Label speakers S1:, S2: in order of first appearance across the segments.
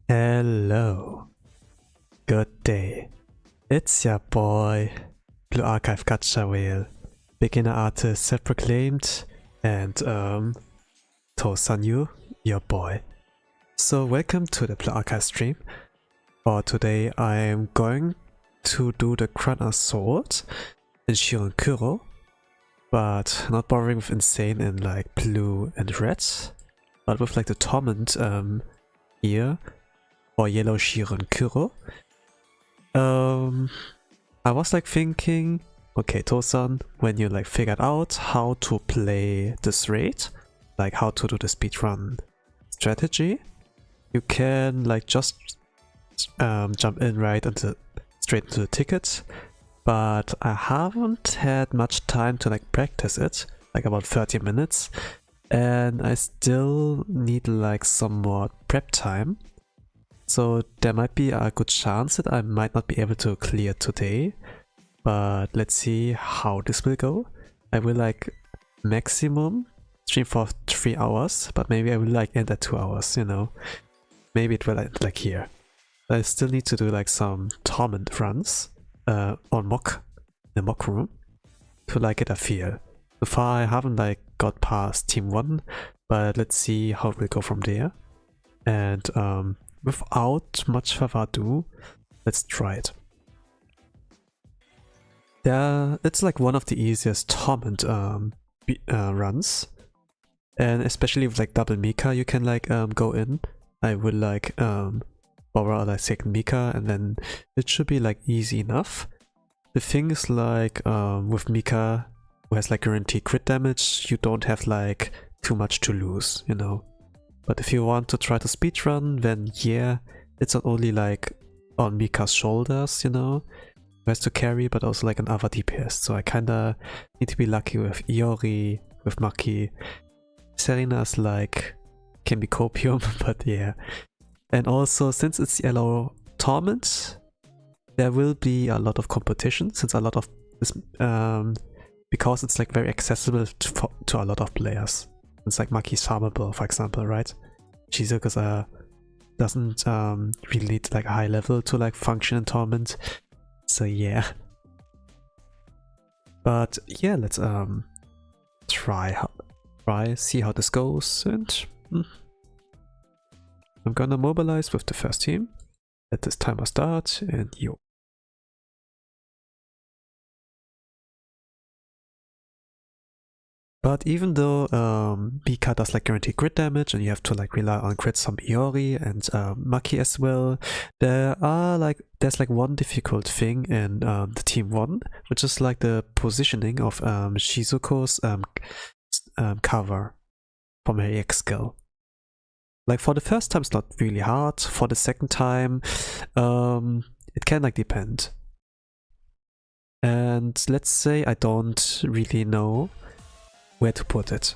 S1: Hello, good day. It's your boy, Blue Archive Gacha Whale, beginner artist self-proclaimed, and Tosanyu, your boy. So welcome to the Blue Archive stream. For today I am going to do the Crown Assault in Shiro Kuro, but not bothering with insane in like blue and red, but with like the Torment here. Or yellow Shiro Kuro. I was like thinking, okay, Tosan, when you like figured out how to play this raid, like how to do the speedrun strategy, you can like just jump in right into straight into the ticket. But I haven't had much time to like practice it, like about 30 minutes, and I still need like some more prep time. So there might be a good chance that I might not be able to clear today, but let's see how this will go. I will like maximum stream for 3 hours, but maybe I will like end at 2 hours, you know. Maybe it will end like here. I still need to do like some Torment runs on mock, in the mock room, to like get a feel. So far I haven't like got past team 1, but let's see how it will go from there. And without much further ado, let's try it. It's like one of the easiest Torment runs, and especially with like double Mika, you can like go in. I will like borrow like second Mika, and then it should be like easy enough. The thing is like with Mika, who has like guaranteed crit damage, you don't have like too much to lose, you know. But if you want to try to speedrun, then yeah, it's not only like on Mika's shoulders, you know, who has to carry, but also like an other DPS. So I kinda need to be lucky with Iori, with Maki. Serena's like, can be copium, but yeah. And also, since it's yellow Torment, there will be a lot of competition, since a lot of this because it's like very accessible to a lot of players. It's like Maki's farmable, for example, right? Shizuka's doesn't really need like a high level to like function in Torment. So yeah. But yeah, let's see how this goes, and I'm gonna mobilize with the first team. Let this timer start, and yo. But even though Mika does like guaranteed crit damage and you have to like rely on crits from Iori and Maki as well, there's like one difficult thing in the team 1, which is like the positioning of Shizuko's cover from her EX skill. Like for the first time it's not really hard, for the second time it can like depend. And let's say I don't really know where to put it.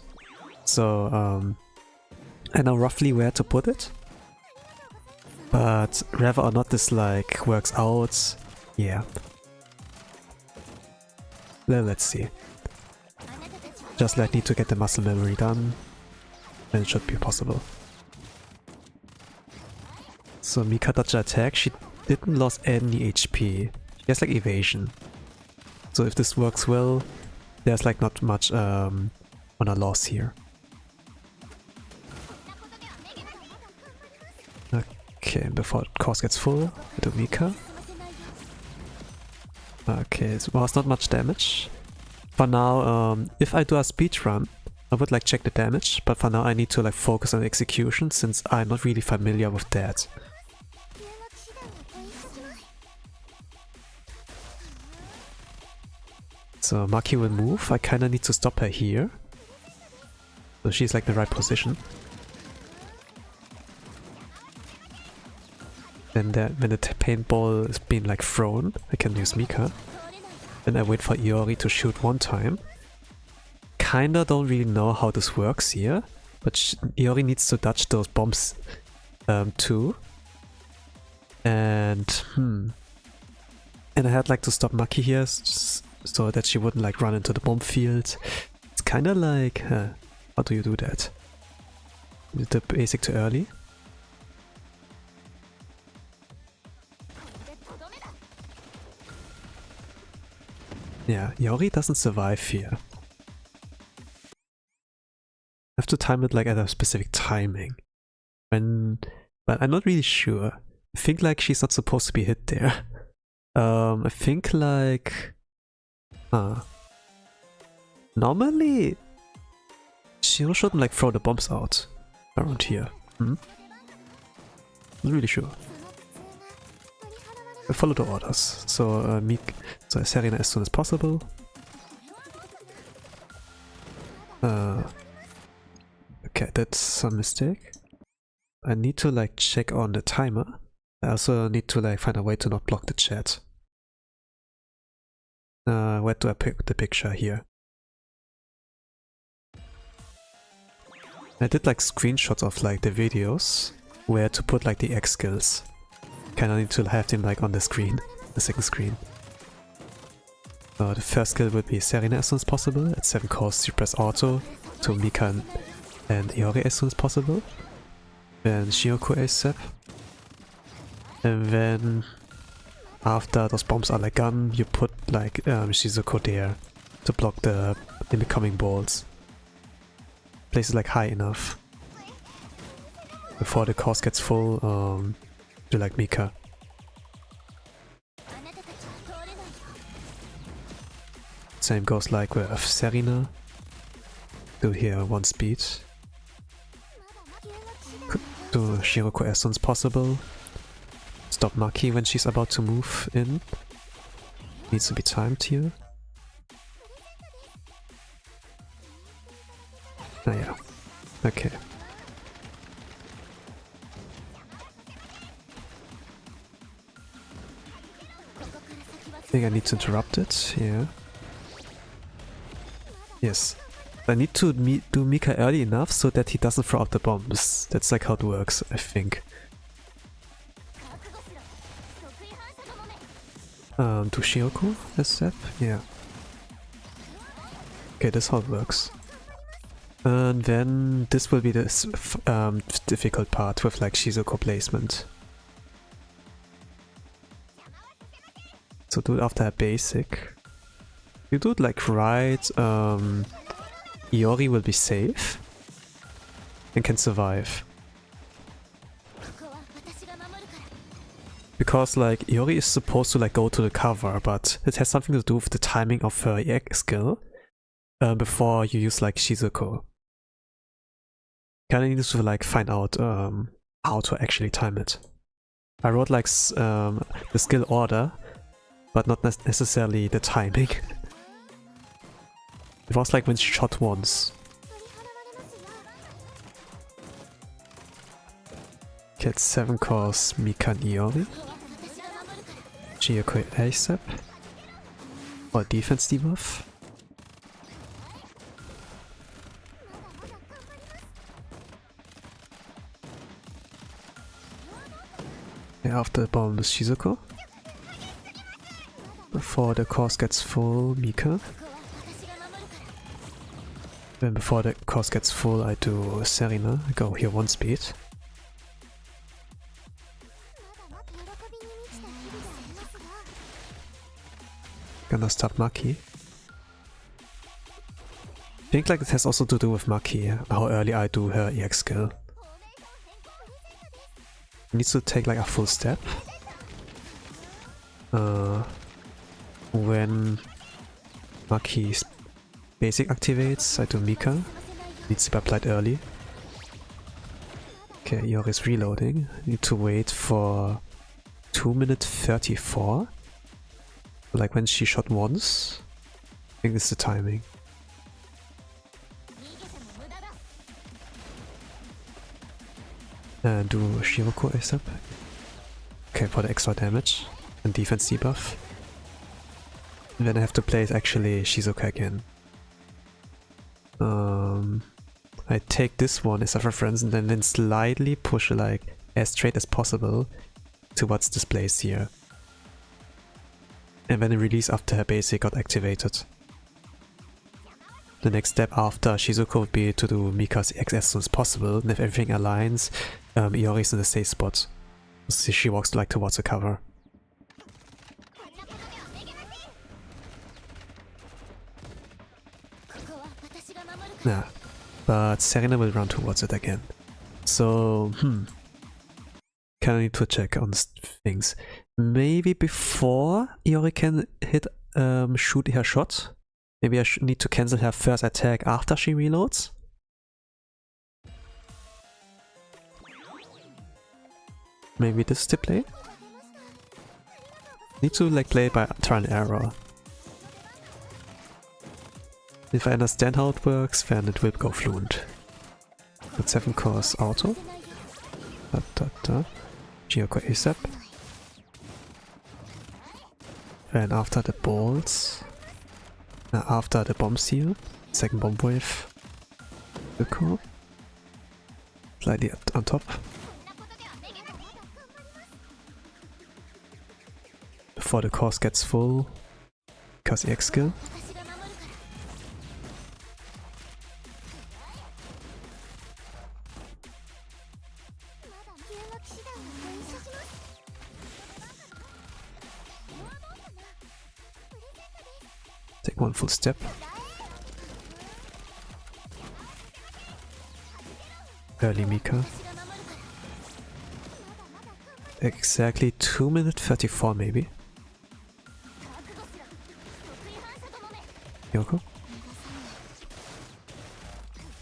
S1: So I know roughly where to put it, but whether or not this like works out, yeah. Let's see. Just like need to get the muscle memory done, and it should be possible. So Mika dodged attack, she didn't lose any HP. She has like evasion. So if this works well, there's like not much on a loss here. Okay, before the course gets full, do Mika. Okay, so well, it's not much damage. For now, if I do a speed run, I would like check the damage, but for now I need to like focus on execution since I'm not really familiar with that. So Maki will move, I kinda need to stop her here. So she's like the right position. Then when the paintball is being like thrown, I can use Mika. Then I wait for Iori to shoot one time. Kinda don't really know how this works here, but Iori needs to dodge those bombs too. And I had like to stop Maki here so that she wouldn't like run into the bomb field. It's kinda like, how do you do that? Is the basic too early? Yeah, Iori doesn't survive here. I have to time it like at a specific timing. But I'm not really sure. I think like she's not supposed to be hit there. I think like... Normally... Shiro shouldn't like throw the bombs out around here. Not really sure. I follow the orders. So Serena as soon as possible. Okay, that's a mistake. I need to like check on the timer. I also need to like find a way to not block the chat. Where do I pick the picture here? I did like screenshots of like the videos where to put like the X skills. Kinda need to have them like on the screen, the second screen. So the first skill would be Serena as soon as possible. At 7 course you press auto to Mika and Iori as soon as possible. Then Shiro Kuro ASAP. And then after those bombs are like gone, you put like Shizuko there to block the incoming balls. Place it like high enough before the course gets full. Do like Mika. Same goes like with Serena. Do here 1 speed. Do Shiroko as soon as possible. Stop Maki when she's about to move in. Needs to be timed here. Ah yeah. Okay. I think I need to interrupt it, yeah. Yes. I need to do Mika early enough so that he doesn't throw out the bombs. That's like how it works, I think. Do Shiroko as step? Yeah. Okay, this how it works. And then this will be the difficult part with like Shizuko placement. So do it after a basic. You do it like right, Iori will be safe and can survive. Because like Iori is supposed to like go to the cover, but it has something to do with the timing of her EX skill before you use like Shizuko. Kinda need to like find out how to actually time it. I wrote like the skill order, but not necessarily the timing. It was like when she shot once. Get 7 cores Mika and Iori. Gyokoi ASAP. Or defense debuff. After the bomb is Shizuko. Before the course gets full, Mika. Then before the course gets full, I do Serena. I go here 1 speed. Gonna start Maki. I think like it has also to do with Maki, how early I do her EX skill. Needs to take like a full step. When Maki's basic activates, I do Mika. Needs to be applied early. Okay, Iori is reloading. Need to wait for 2 minutes 34. Like when she shot once. I think this is the timing. And do Shiro Kuro ASAP. Okay, for the extra damage and defense debuff. And then I have to place actually Shizuka again. I take this one as a reference and then slightly push like as straight as possible towards this place here. And then a release after her basic got activated. The next step after Shizuko would be to do Mika's EX as soon as possible, and if everything aligns, Iori is in the safe spot. So she walks like towards the cover. Yeah, but Serena will run towards it again. So, kinda need to check on things. Maybe before Iori can hit, shoot her shot. Maybe I need to cancel her first attack after she reloads. Maybe this is the play. Need to like play by trial and error. If I understand how it works, then it will go fluent. But 7 cores auto. Gyokoi ASAP. And after the balls, after the bomb seal, second bomb wave, cool. Slightly on top. Before the course gets full, because EX skill. Take 1 full step. Early Mika. Exactly 2 minutes 34 maybe. Yoko.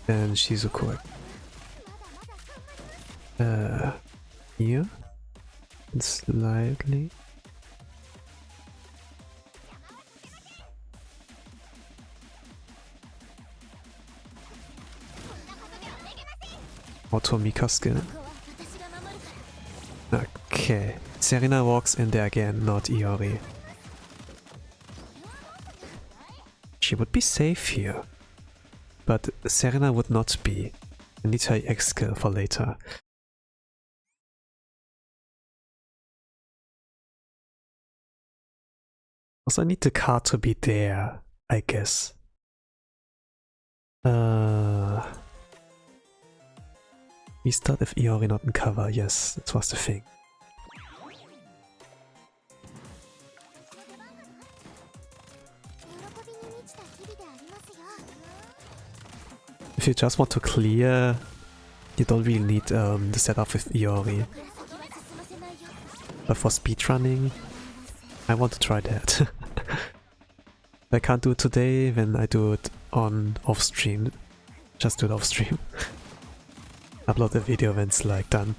S1: And Shizuko. Here. And slightly. Auto Mika skill. Okay. Serena walks in there again, not Iori. She would be safe here. But Serena would not be. I need her EX skill for later. Also I need the card to be there, I guess. Restart if Iori not in cover. Yes, that was the thing. If you just want to clear, you don't really need the setup with Iori. But for speedrunning, I want to try that. I can't do it today, then I do it on off stream. Just do it off stream. Upload the video when it's like done.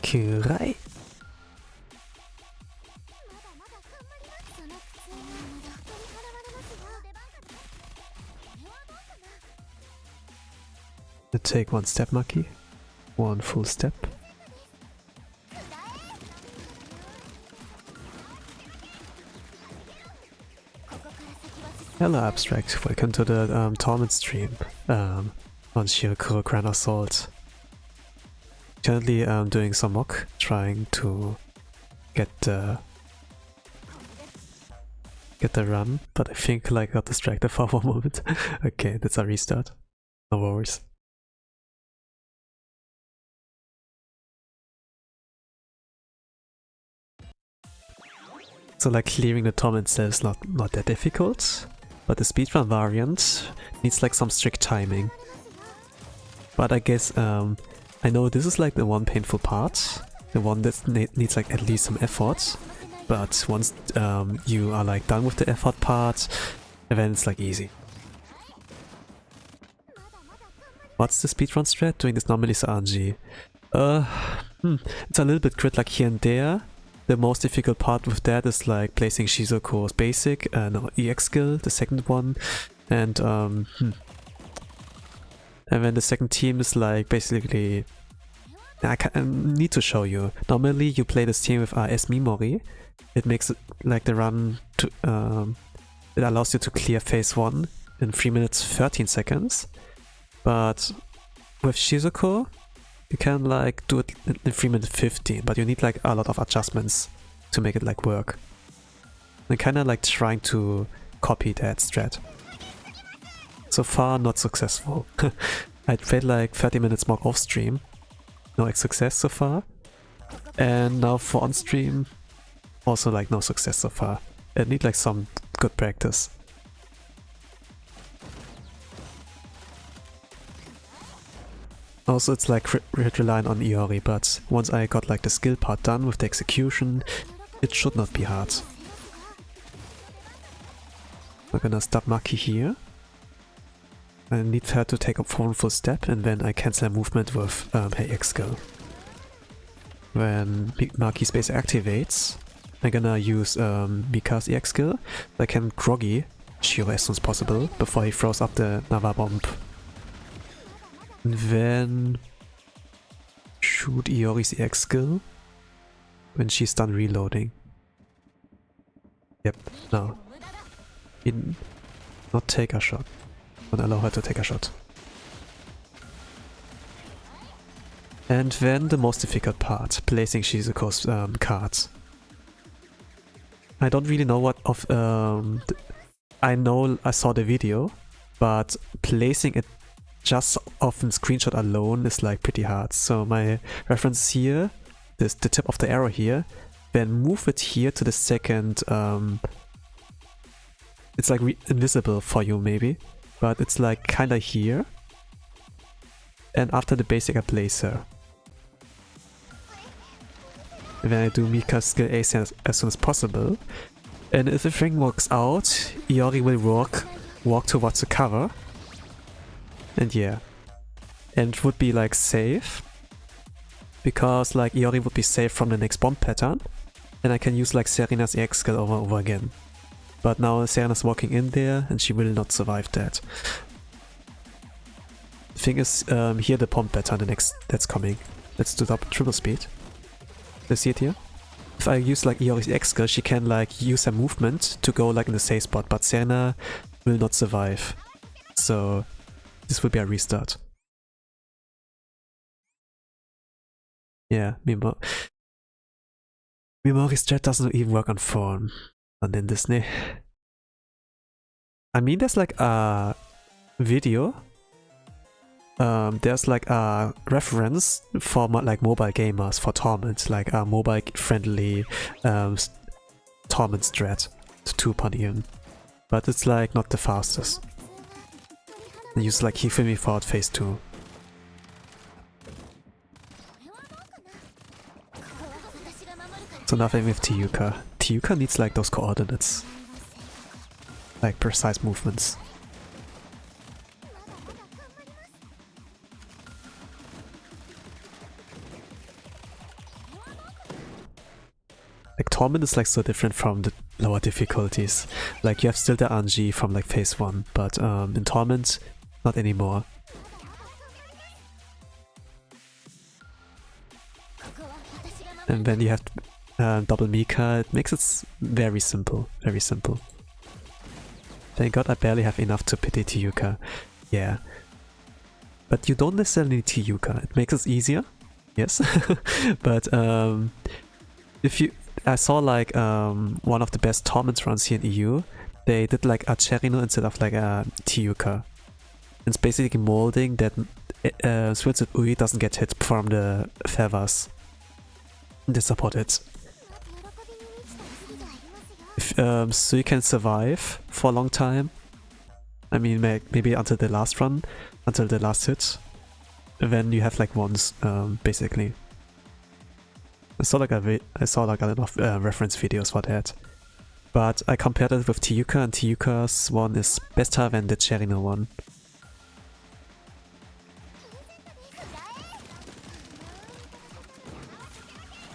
S1: Kurai. Take one step, Maki. One full step. Hello Abstract, welcome to the Torment stream on Shiro Kuro Grand Assault. Currently doing some mock, trying to get the run, but I think like I got distracted for one moment. Okay, that's a restart. No worries. So like clearing the Torment itself is not that difficult, but the speedrun variant needs like some strict timing. But I guess I know this is like the one painful part, the one that needs like at least some effort. But once you are like done with the effort part, then it's like easy. What's the speedrun strat? Doing this normally is RNG. It's a little bit crit like here and there. The most difficult part with that is like placing Shiro Kuro's basic, no, EX skill, the second one, and then the second team is like basically, I need to show you. Normally you play this team with S.Mimori. It makes it like the run to, it allows you to clear phase 1 in 3 minutes 13 seconds, but with Shiro Kuro you can like do it in 3 minutes 15, but you need like a lot of adjustments to make it like work. I'm kinda like trying to copy that strat. So far not successful. I played like 30 minutes mock off stream, no success so far. And now for on stream, also like no success so far. I need like some good practice. Also it's like reliant on Iori, but once I got like the skill part done with the execution, it should not be hard. We're gonna stop Maki here. I need her to take up one full step and then I cancel her movement with her X skill. When Maki's base activates, I'm gonna use Mika's EX skill. I can groggy Shiro as soon as possible before he throws up the Nava bomb. And then shoot Iori's EX skill when she's done reloading. Yep, no. Not take a shot. Don't allow her to take a shot. And then the most difficult part, placing Shizuko's cards. I don't really know what of I know I saw the video, but placing it just off a screenshot alone is like pretty hard. So my reference here, the tip of the arrow here, then move it here to the second, it's like invisible for you maybe, but it's like kinda here. And after the basic I place her. And then I do Mika's skill ace as soon as possible. And if everything works out, Iori will walk towards the cover. And yeah. And it would be like safe. Because like Iori would be safe from the next bomb pattern. And I can use like Serena's EX skill over and over again. But now Serena's walking in there and she will not survive that. The thing is, here the bomb pattern, the next that's coming. Let's do triple speed. You see it here? If I use like Iori's EX skill, she can like use her movement to go like in the safe spot, but Serena will not survive. So This will be a restart. Yeah, Mimori-strat doesn't even work on phone. And in Disney. I mean, there's like a video. There's like a reference for like mobile gamers for Torment, like a mobile-friendly Torment strat to 2 even. But it's like not the fastest. I use like Hifumi for phase 2. So nothing with Tiyuka. Tiyuka needs like those coordinates. Like precise movements. Like Torment is like so different from the lower difficulties. Like you have still the Anji from like phase 1, but in Torment, not anymore. And then you have double Mika, it makes it very simple, very simple. Thank god I barely have enough to pity Tiyuka. Yeah. But you don't necessarily need Tiyuka, it makes it easier, yes. But if you... I saw like one of the best Torment runs here in EU. They did like a Cherino instead of like a Tiyuka. It's basically molding that Switched Ui doesn't get hit from the feathers. They support it. If, so you can survive for a long time. I mean, maybe until the last run, until the last hit. And then you have like ones, basically. I saw like a lot of reference videos for that. But I compared it with Tiyuka, and Tiyuka's one is better than the Cherino one.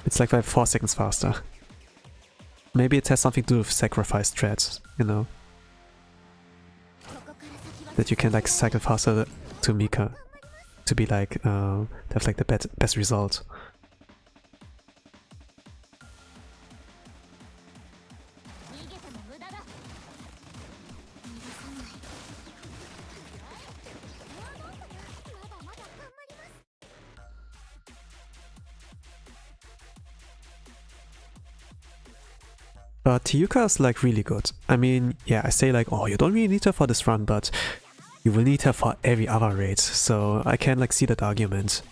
S1: It's like 4 seconds faster. Maybe it has something to do with sacrifice strat, you know? That you can like cycle faster to Mika to be like, to have like the best result. But Tiyuka is like really good. I mean, yeah, I say like, oh, you don't really need her for this run, but you will need her for every other raid, so I can like see that argument.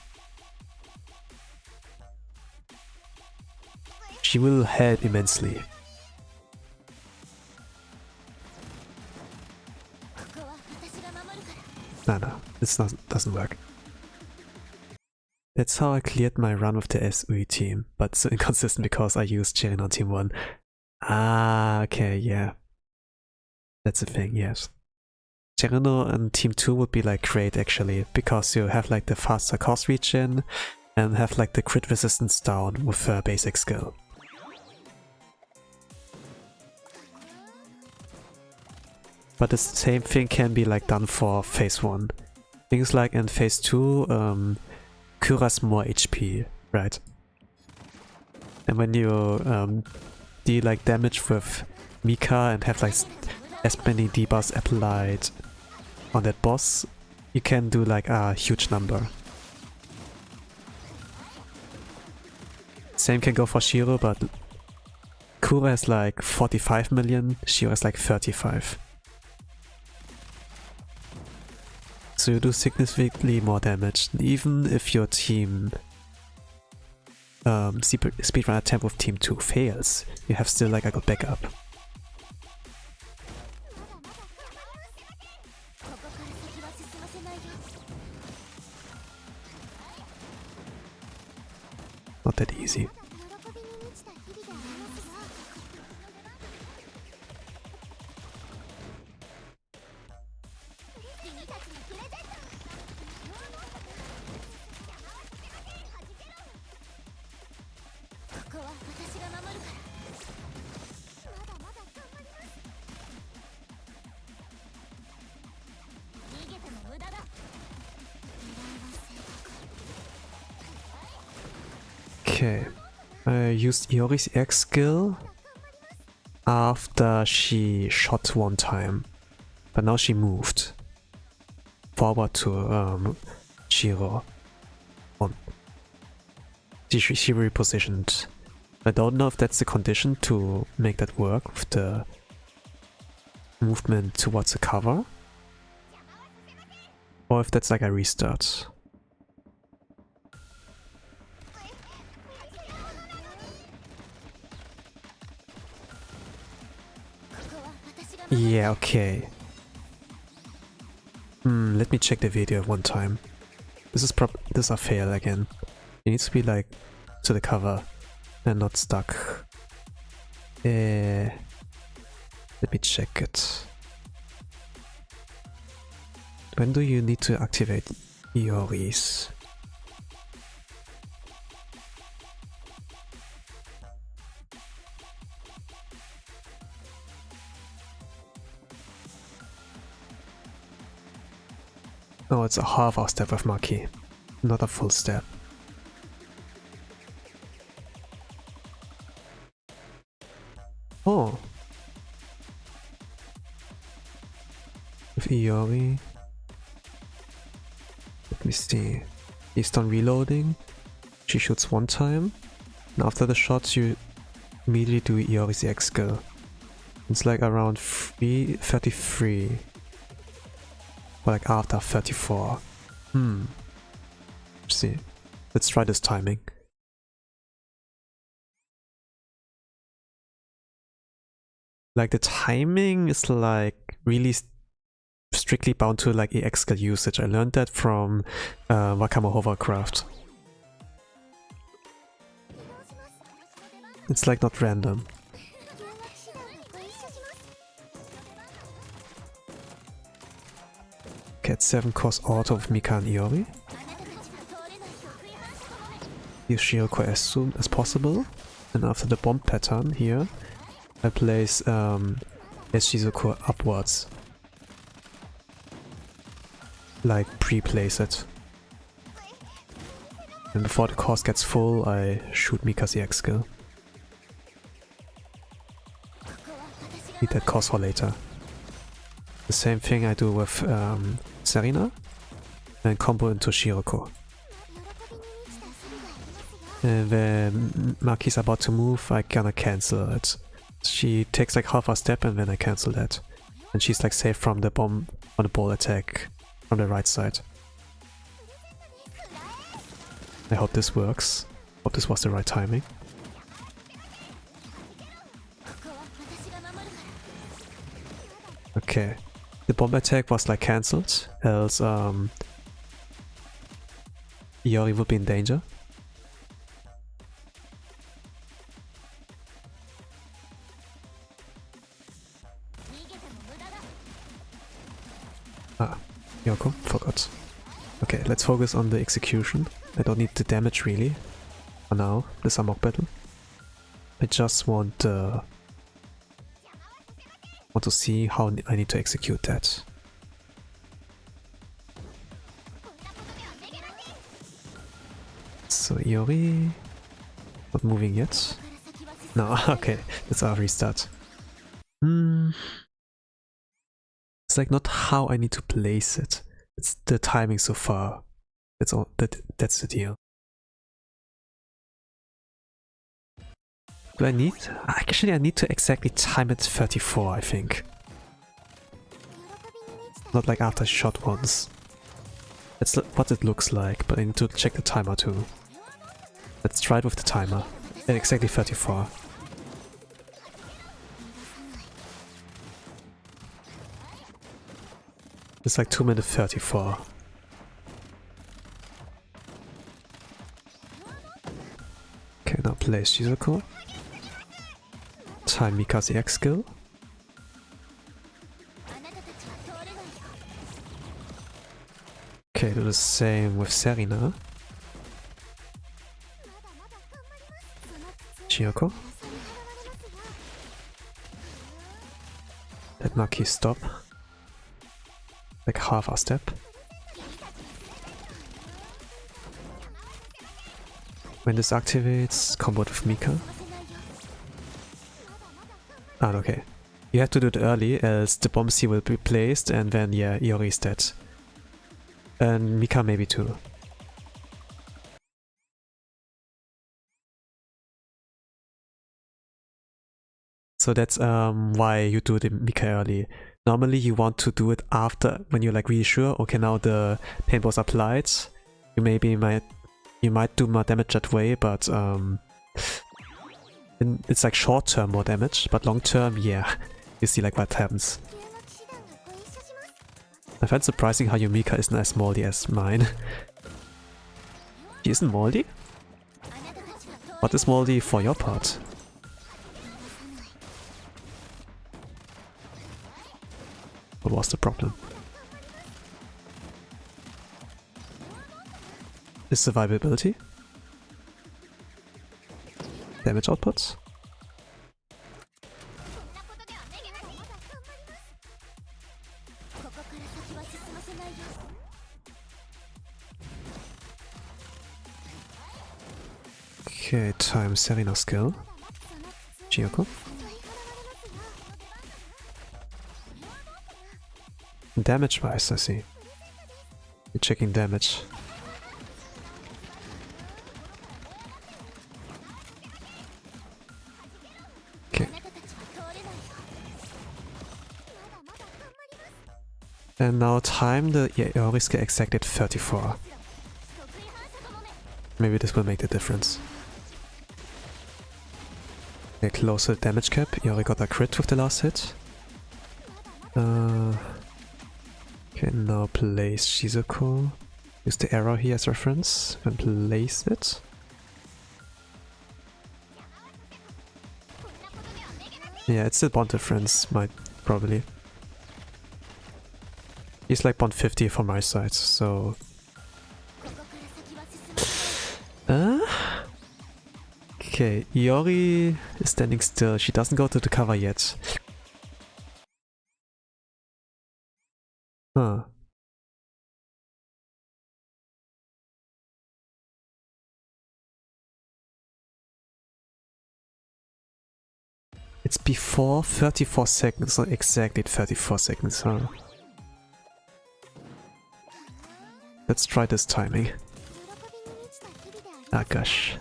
S1: She will help immensely. No, this doesn't work. That's how I cleared my run with the SUI team, but so inconsistent because I used Jiren on team 1. Ah, okay, yeah. That's the thing, yes. Cherino and team 2 would be like great actually, because you have like the faster cost regen and have like the crit resistance down with a basic skill. But the same thing can be like done for phase 1. Things like in phase 2, Kura's more HP, right? And when you deal like damage with Mika and have like as many debuffs applied on that boss, you can do like a huge number. Same can go for Shiro, but Kura has like 45 million, Shiro has like 35. So you do significantly more damage, even if your team speedrun attempt with team 2 fails, you have still like a good backup. Not that easy. Okay, I used Iori's X skill after she shot one time, but now she moved forward to Shiro. On. She repositioned. I don't know if that's the condition to make that work with the movement towards the cover, or if that's like a restart. Yeah, okay. Let me check the video one time. This is a fail again. It needs to be like to the cover and not stuck. Let me check it. When do you need to activate Iori's? Oh, it's a half a step of Maki, not a full step. Oh. With Iori. Let me see. He's done reloading. She shoots one time. And after the shots you immediately do Iori's X skill. It's like around 33. Or like after 34. Let's see. Let's try this timing. Like the timing is like really strictly bound to like EX skill usage. I learned that from Wakamo Hovercraft. It's like not random. Get 7 cost auto of Mika and Iori. Use Shiro Kuro as soon as possible. And after the bomb pattern here, I place Shiro Kuro upwards. Like pre-place it. And before the cost gets full, I shoot Mika's EX skill. Need that cost for later. The same thing I do with Serena, and combo into Shiro Kuro. And when Maki's about to move, I gonna cancel it. She takes like half a step and then I cancel that. And she's like safe from the bomb on the ball attack from the right side. I hope this works. Hope this was the right timing. Okay. The bomb attack was like cancelled, else Iori would be in danger. Ah, Yoko, forgot. Okay, let's focus on the execution. I don't need the damage really, for now, this Amok battle. I just want to see how I need to execute that. So Iori, not moving yet. No, okay, that's our restart. It's like not how I need to place it. It's the timing so far. That's all. That's the deal. Do I need? Actually, I need to exactly time it 34, I think. Not like after shot once. That's what it looks like, but I need to check the timer too. Let's try it with the timer. At exactly 34. It's like 2 minutes 34. Okay, now place Shiro Kuro. Time Mika's EX skill. Okay, do the same with Serena. Shiro Kuro. Let Maki stop. Like half a step. When this activates, combo with Mika. Ah, okay. You have to do it early, else the bomb C will be placed and then, yeah, Iori is dead. And Mika maybe too. So that's why you do the Mika early. Normally you want to do it after, when you're like really sure, okay, now the paintball's applied. You might do more damage that way, but it's like short term more damage, but long term, yeah, you see like what happens. I find it surprising how your Mika isn't as moldy as mine. She isn't moldy? What is moldy for your part? What was the problem? Is survivability? Damage outputs? Okay, time Serena skill. Chiyoko. Damage wise, I see. You're checking damage. Okay. And now time the Iori skill exact at 34. Maybe this will make the difference. Okay, close to the damage cap. Iori got a crit with the last hit. Okay, now place Shizuko. Use the arrow here as reference and place it. Yeah, it's still bond difference, probably. He's like bond 50 from my side, so... Okay, Iori is standing still. She doesn't go to the cover yet. Huh. It's before 34 seconds, so exactly 34 seconds, huh? Let's try this timing. Ah, gosh.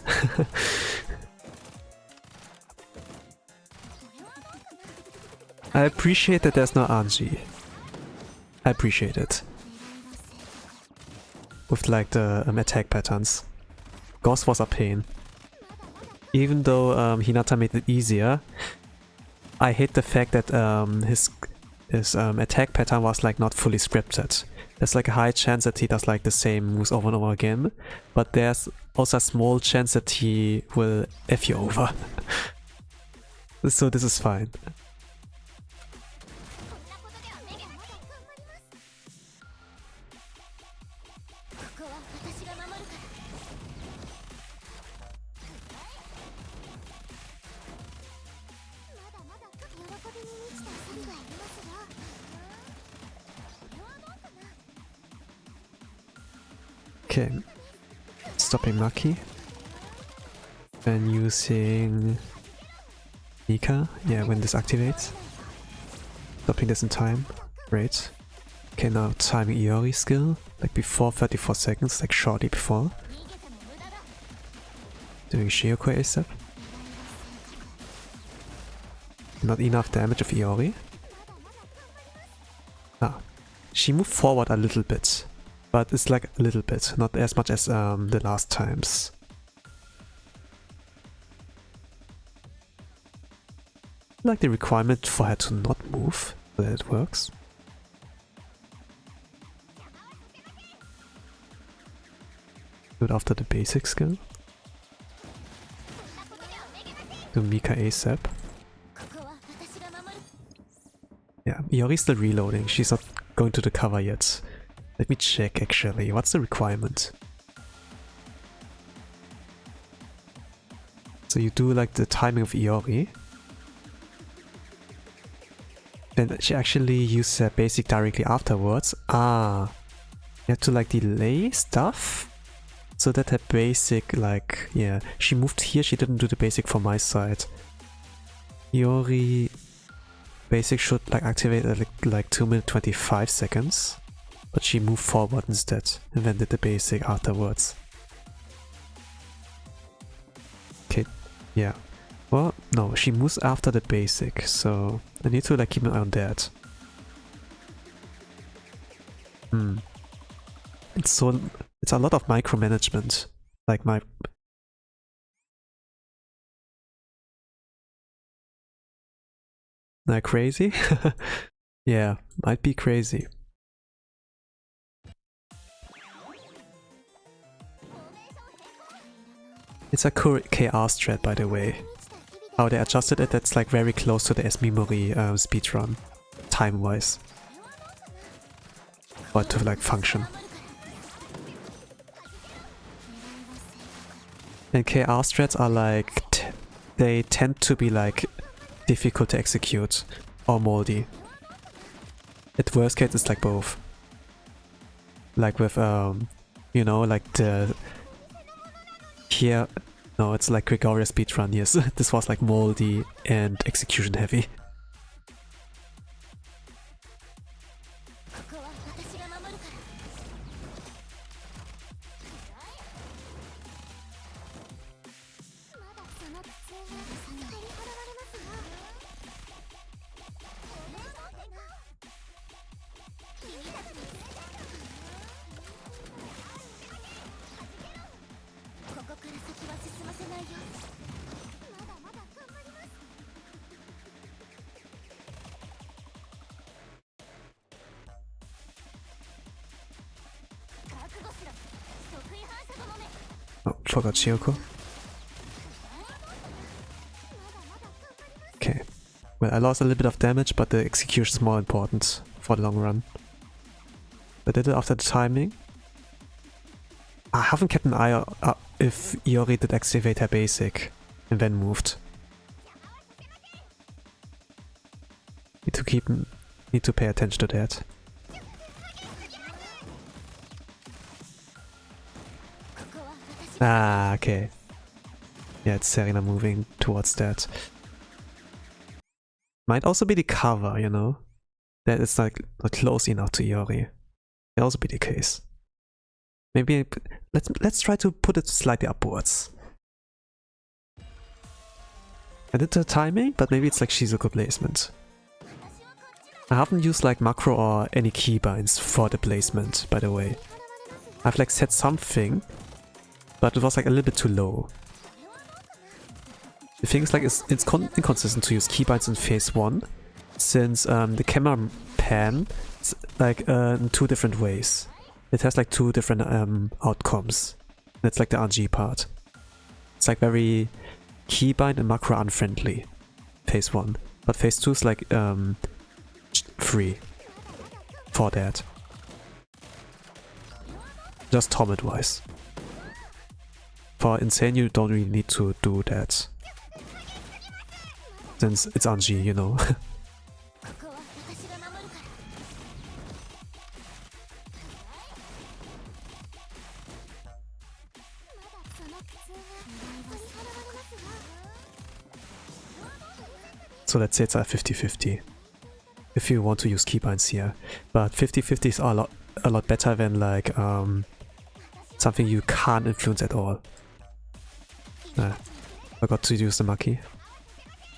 S1: I appreciate that there's no RNG. I appreciate it. With like the attack patterns. Ghost was a pain. Even though Hinata made it easier, I hate the fact that his attack pattern was like not fully scripted. There's like a high chance that he does like the same moves over and over again, but there's also a small chance that he will F you over. So this is fine. Okay, stopping Maki and using Mika, yeah, when this activates. Stopping this in time, great. Okay, now timing Iori skill, like before 34 seconds, like shortly before. Doing Shiro Kuro ASAP. Not enough damage of Iori. Ah, she moved forward a little bit. But it's like a little bit, not as much as the last times. I like the requirement for her to not move, so that it works. Do it after the basic skill. Do Mika ASAP. Yeah, Iori's still reloading, she's not going to the cover yet. Let me check actually, what's the requirement? So you do like the timing of Iori. Then she actually used her basic directly afterwards. Ah, you have to like delay stuff? So that her basic like, yeah, she moved here, she didn't do the basic from my side. Iori basic should like activate at like 2 minutes 25 seconds. but she moved forward instead and then did the basic afterwards. Okay, yeah. Well, no, she moves after the basic, so I need to like keep an eye on that. It's a lot of micromanagement. Like Like crazy? Yeah, might be crazy. It's a KR strat, by the way. How they adjusted it, that's like very close to the S.Mimori speedrun, time-wise. For it to like function. And KR strats are like, they tend to be like difficult to execute or moldy. At worst case, it's like both. Like with, you know, like the... Here, no, it's like Gregorius speedrun, yes. This was like moldy and execution heavy. Oh, forgot Shiro Kuro. Okay. Well, I lost a little bit of damage, but the execution is more important for the long run. I did it after the timing. I haven't kept an eye on if Iori did activate her basic and then moved. Need to pay attention to that. Ah, okay. Yeah, it's Serena moving towards that. Might also be the cover, you know? That it's like not close enough to Iori. May also be the case. Maybe let's try to put it slightly upwards. I did the timing, but maybe it's like Shizuko placement. I haven't used like macro or any keybinds for the placement, by the way. I've like set something, but it was like a little bit too low. The thing is like it's inconsistent to use keybinds in phase 1, since the camera pan is like in two different ways. It has like two different outcomes. That's like the RNG part. It's like very keybind and macro unfriendly, phase 1. But phase 2 is like free for that. Just Torment wise. For Insane you don't really need to do that. Since it's RNG, you know. So let's say it's a 50-50. If you want to use keybinds here. But 50-50 is a lot better than like something you can't influence at all. Forgot to use the Maki.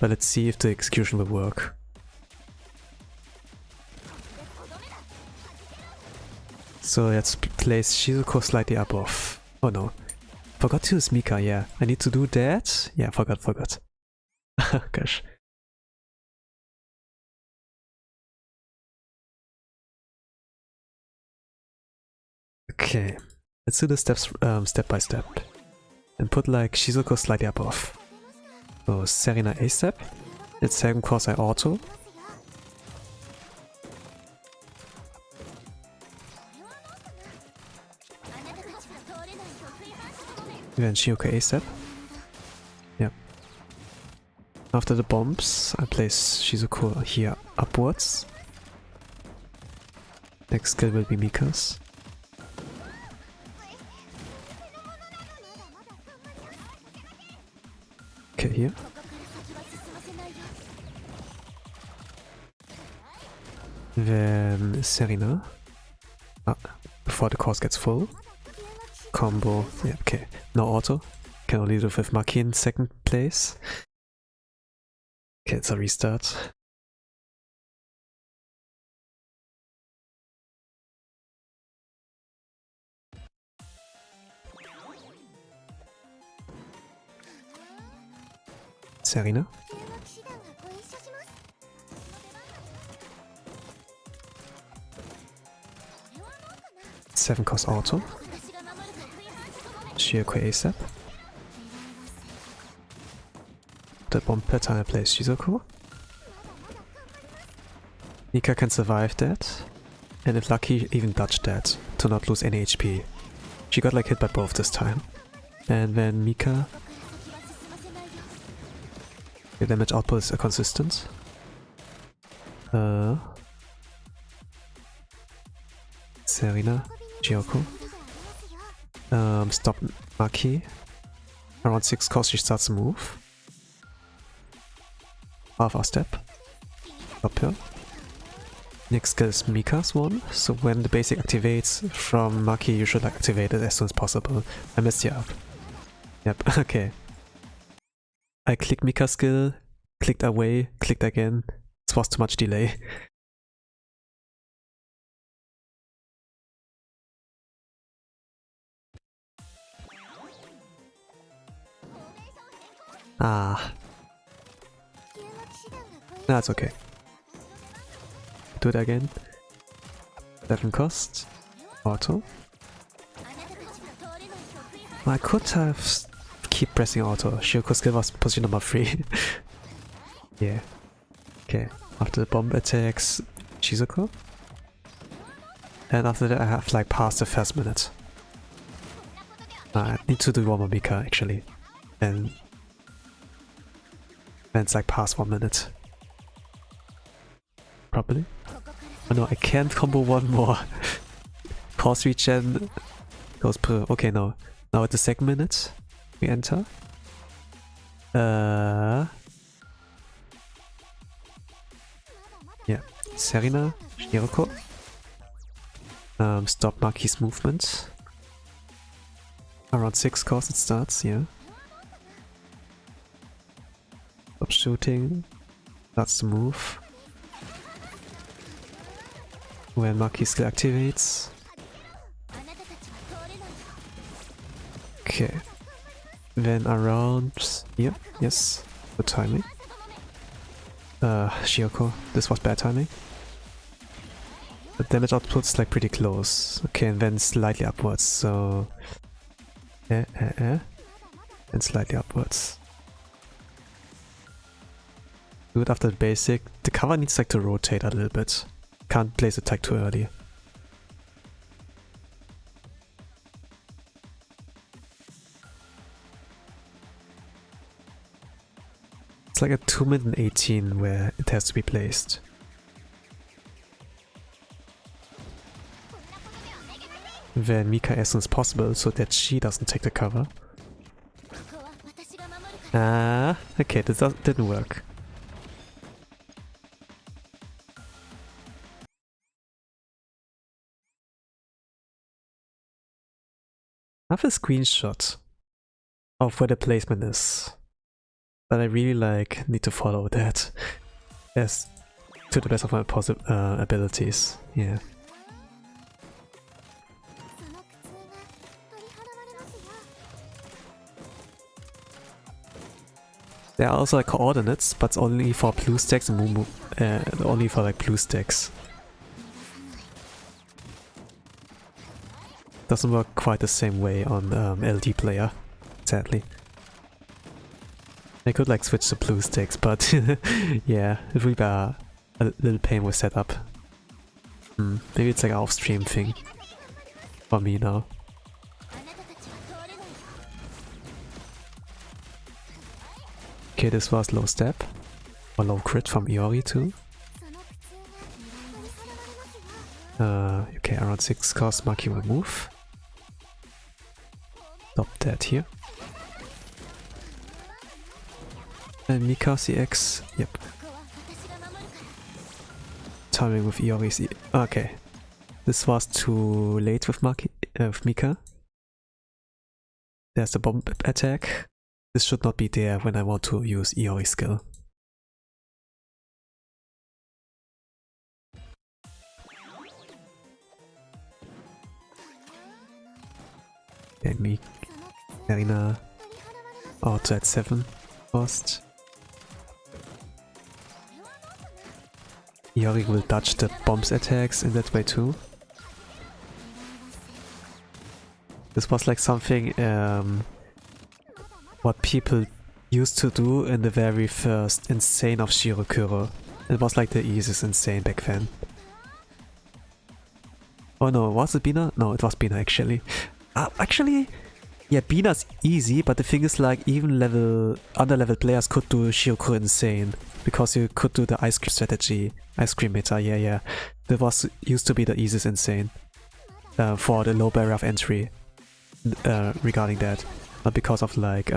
S1: But let's see if the execution will work. So let's place Shizuko slightly above. Oh no. Forgot to use Mika, yeah. I need to do that. Yeah, forgot. Gosh. Okay. Let's do the steps step by step. And put like Shizuko slightly above. So Serena A step. It's second course I auto. Then Shioka A step. Yep. After the bombs, I place Shizuko here upwards. Next skill will be Mika's. Okay, here. Then Serena before the course gets full. Combo, yeah, okay. No auto. Can only do it with Maki in second place. Okay, it's a restart. Serena. Seven cost auto. Shiro Kuro ASAP. The bomb per time I play Shizuko. Mika can survive that, and if lucky even dodge that to not lose any HP. She got like hit by both this time. And then Mika, the damage output is consistent. Serena, Gyoko. Stop Maki. Around 6 cost she starts to move. Half our step. Stop her. Next skill is Mika's one, so when the basic activates from Maki you should activate it as soon as possible. I messed you up. Yep, okay. I clicked Mika's skill, clicked away, clicked again. This was too much delay. Ah. No, it's okay. Do it again. 7 cost. Auto. I could have keep pressing auto. Shiroko skill was position number 3. Yeah. Okay. After the bomb attacks Shizuko. And after that I have like passed the first minute. I need to do one more Mika actually. And then it's like past 1 minute. Probably. Oh no, I can't combo one more. Course regen goes per. Okay, no. Now at the second minute, we enter. Yeah. Serena, Shiroko. Stop Maki's movement. Around 6 course it starts, yeah. Stop shooting. That's the move. When Maki skill activates. Okay. Then around here, yes. Good timing. Shiroko, this was bad timing. The damage output's like pretty close. Okay, and then slightly upwards, so and slightly upwards. Do it after the basic. The cover needs like to rotate a little bit. Can't place attack too early. It's like a 2 minute and 18 where it has to be placed. Then Mika as soon as possible so that she doesn't take the cover. Ah, okay, this didn't work. I have a screenshot of where the placement is, but I really like need to follow that as to the best of my abilities. Yeah. There are also like coordinates, but only for blue stacks and only for like blue stacks. Doesn't work quite the same way on LD player, sadly. I could like switch to blue sticks, but yeah, it would be a little pain with setup. Maybe it's like an off-stream thing for me now. Okay, this was low step, or low crit from Iori too. Okay, around 6 cost, Maki will move. Stop that here. And Mika CX, yep. Timing with Iori's okay. this was too late with Mika. There's the bomb attack. This should not be there when I want to use Iori skill. And me, Arena, auto at 7 cost. Iori will dodge the bombs attacks in that way too. This was like something what people used to do in the very first Insane of Shiro Kuro. It was like the easiest Insane back then. Oh no, was it Bina? No, it was Bina actually. Actually, yeah, Bina's easy, but the thing is like even under-level players could do Shiro Kuro Insane. Because you could do the ice cream strategy, ice cream meta, yeah. That was used to be the easiest Insane for the low barrier of entry regarding that. Not because of like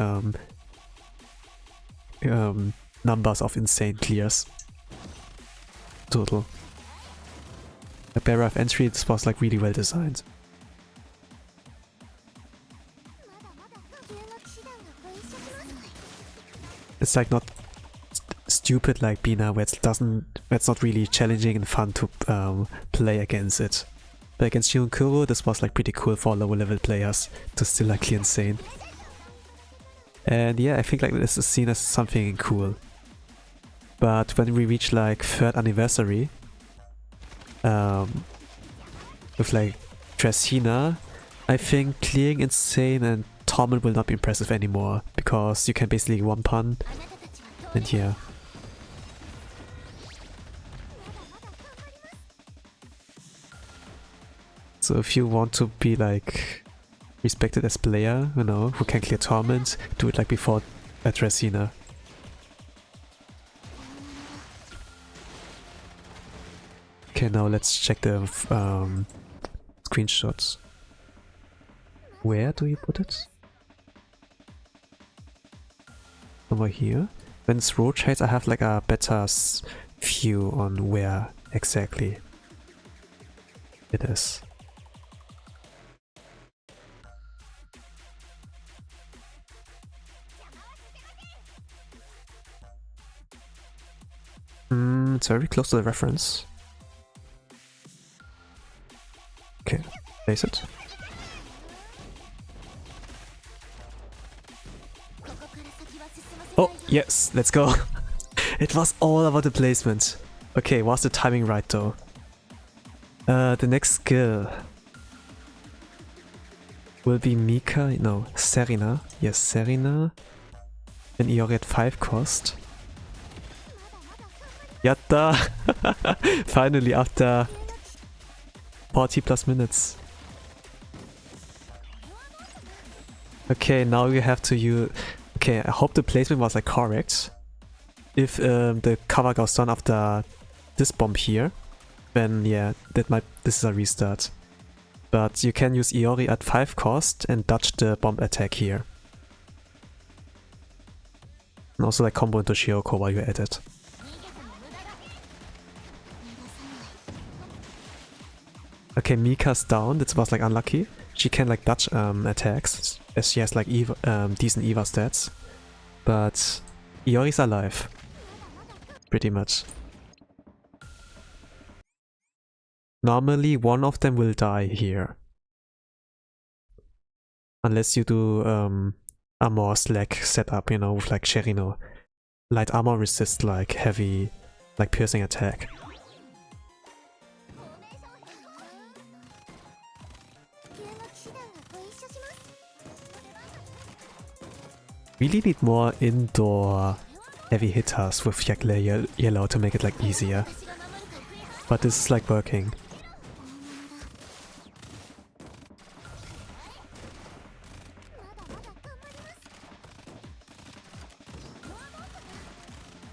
S1: numbers of Insane clears. Total. The barrier of entry, this was like really well designed. It's like not stupid like Bina, where it's not really challenging and fun to play against it. But against Shiro Kuro, this was like pretty cool for lower level players to still like clear Insane. And yeah, I think like this is seen as something cool. But when we reach like 3rd anniversary, with like Dracena, I think clearing Insane and Torment will not be impressive anymore, because you can basically one pun, and yeah. So if you want to be like respected as player, you know, who can clear Torment, do it like before Dracena. Okay, now let's check the screenshots. Where do you put it? Over here. When it's rotates, I have like a better view on where exactly it is. It's very close to the reference. Okay, place it. Oh, yes, let's go. It was all about the placement. Okay, was the timing right though? The next skill will be Mika, no, Serena. Yes, Serena. And Iori at 5 cost. Yatta! Finally, after 40 plus minutes. Okay, now you have to use... Okay, I hope the placement was like correct. If the cover goes down after this bomb here, then yeah, this is a restart. But you can use Iori at 5 cost and dodge the bomb attack here. And also like combo into Shiro Kuro while you're at it. Okay, Mika's down, that was like unlucky. She can like dodge attacks, as she has like decent EVA stats. But Iori's alive. Pretty much. Normally one of them will die here. Unless you do a more slack setup, you know, with like Sherino. Light armor resists like heavy, like piercing attack. Really need more indoor heavy hitters with Yakle yellow to make it like easier. But this is like working.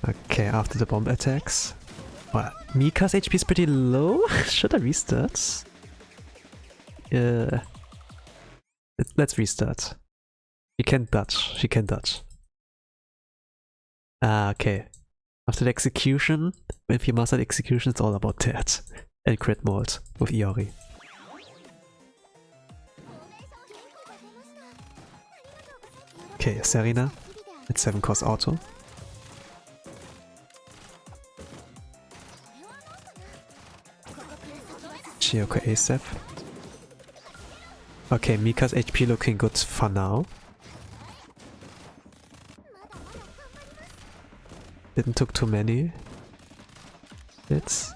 S1: Okay, after the bomb attacks. Well, Mika's HP is pretty low. Should I restart? Let's restart. She can dodge. She can dodge. Ah, okay. After the execution, if you master the execution, it's all about that. in crit mode with Iori. Okay, Serena at 7 cost auto. Shiro Kuro ASAP. Okay, Mika's HP looking good for now. Didn't took too many hits.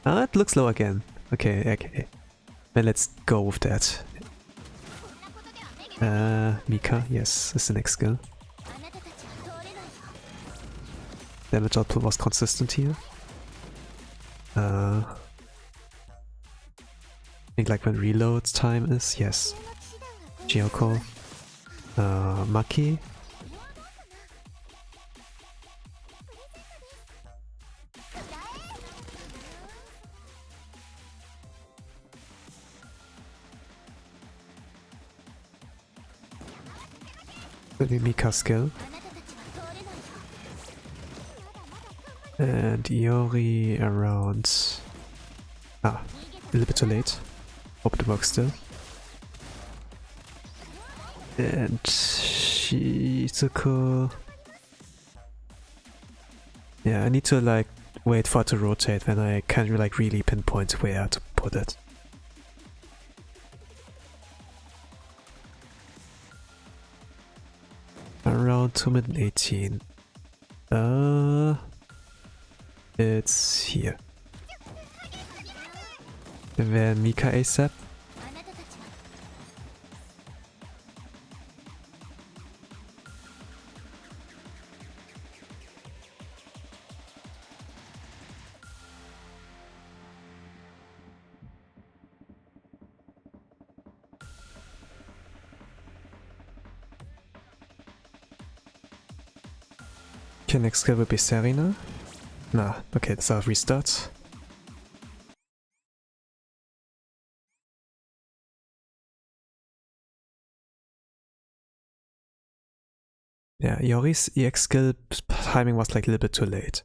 S1: Ah, it looks low again. Okay. Then let's go with that. Mika, yes, is the next skill. Damage output was consistent here. I think like when reload time is, yes. Gyoko. Maki. The Mika skill. And Iori around... Ah, a little bit too late. Hope it works still. And Shizuku... Yeah, I need to like wait for it to rotate when I can't like really pinpoint where to put it. Around 218. It's here. And then Mika ASAP. Okay, next skill will be Serena. Nah, okay, it's a restart. Yeah, Iori's EX skill timing was like a little bit too late.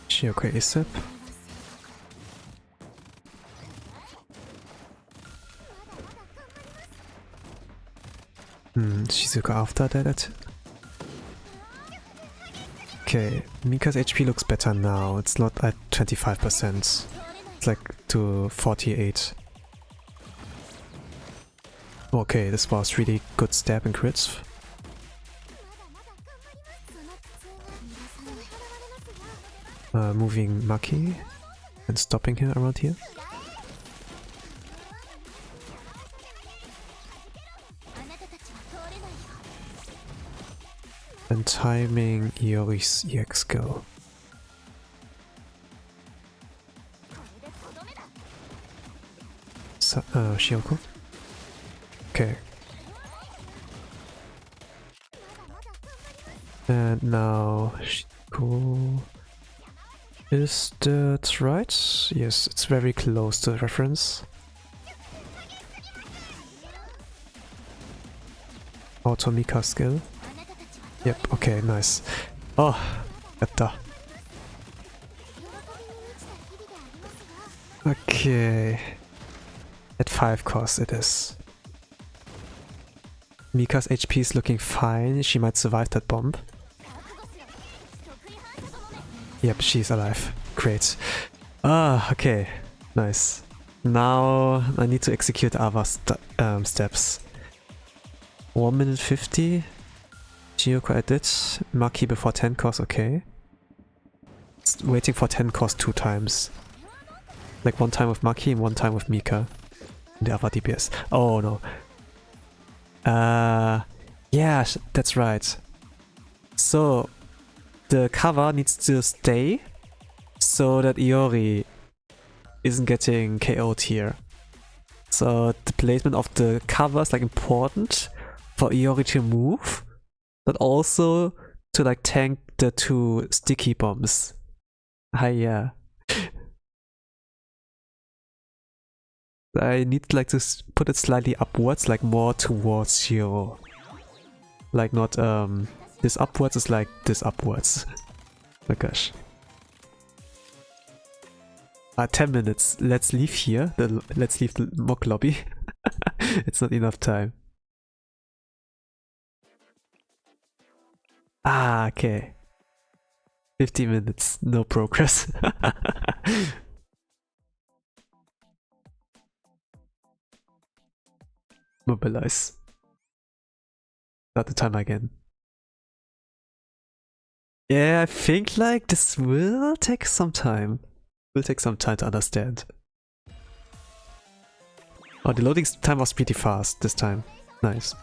S1: Shiro Kuro ASAP. Shizuka after that. Okay, Mika's HP looks better now. It's not at 25%. It's like to 48. Okay, this was really good stab and crits. Moving Maki and stopping her around here. And timing Iori's EX skill. Shiro. Okay. And now Shiko. Is that right? Yes, it's very close to the reference. Auto Mika skill. Yep, okay, nice. Oh, better. Okay. At 5 cost it is. Mika's HP is looking fine. She might survive that bomb. Yep, she's alive. Great. Ah, okay. Nice. Now I need to execute other steps. 1 minute 50. Gyoko I did. Maki before 10 cost, okay. It's waiting for 10 cost 2 times. Like 1 time with Maki and 1 time with Mika. And the other DPS. Oh no. Yeah, that's right. So the cover needs to stay so that Iori isn't getting KO'd here. So the placement of the cover is like important for Iori to move, but also to like tank the 2 sticky bombs. Yeah. I need like to put it slightly upwards, like more towards Shiro. Like not this upwards is like this upwards. Oh gosh. 10 minutes. Let's leave here. Let's leave the mock lobby. It's not enough time. Okay. 50 minutes. No progress. Mobilize. Not the time again. Yeah, I think like this will take some time. Will take some time to understand. Oh, the loading time was pretty fast this time. Nice.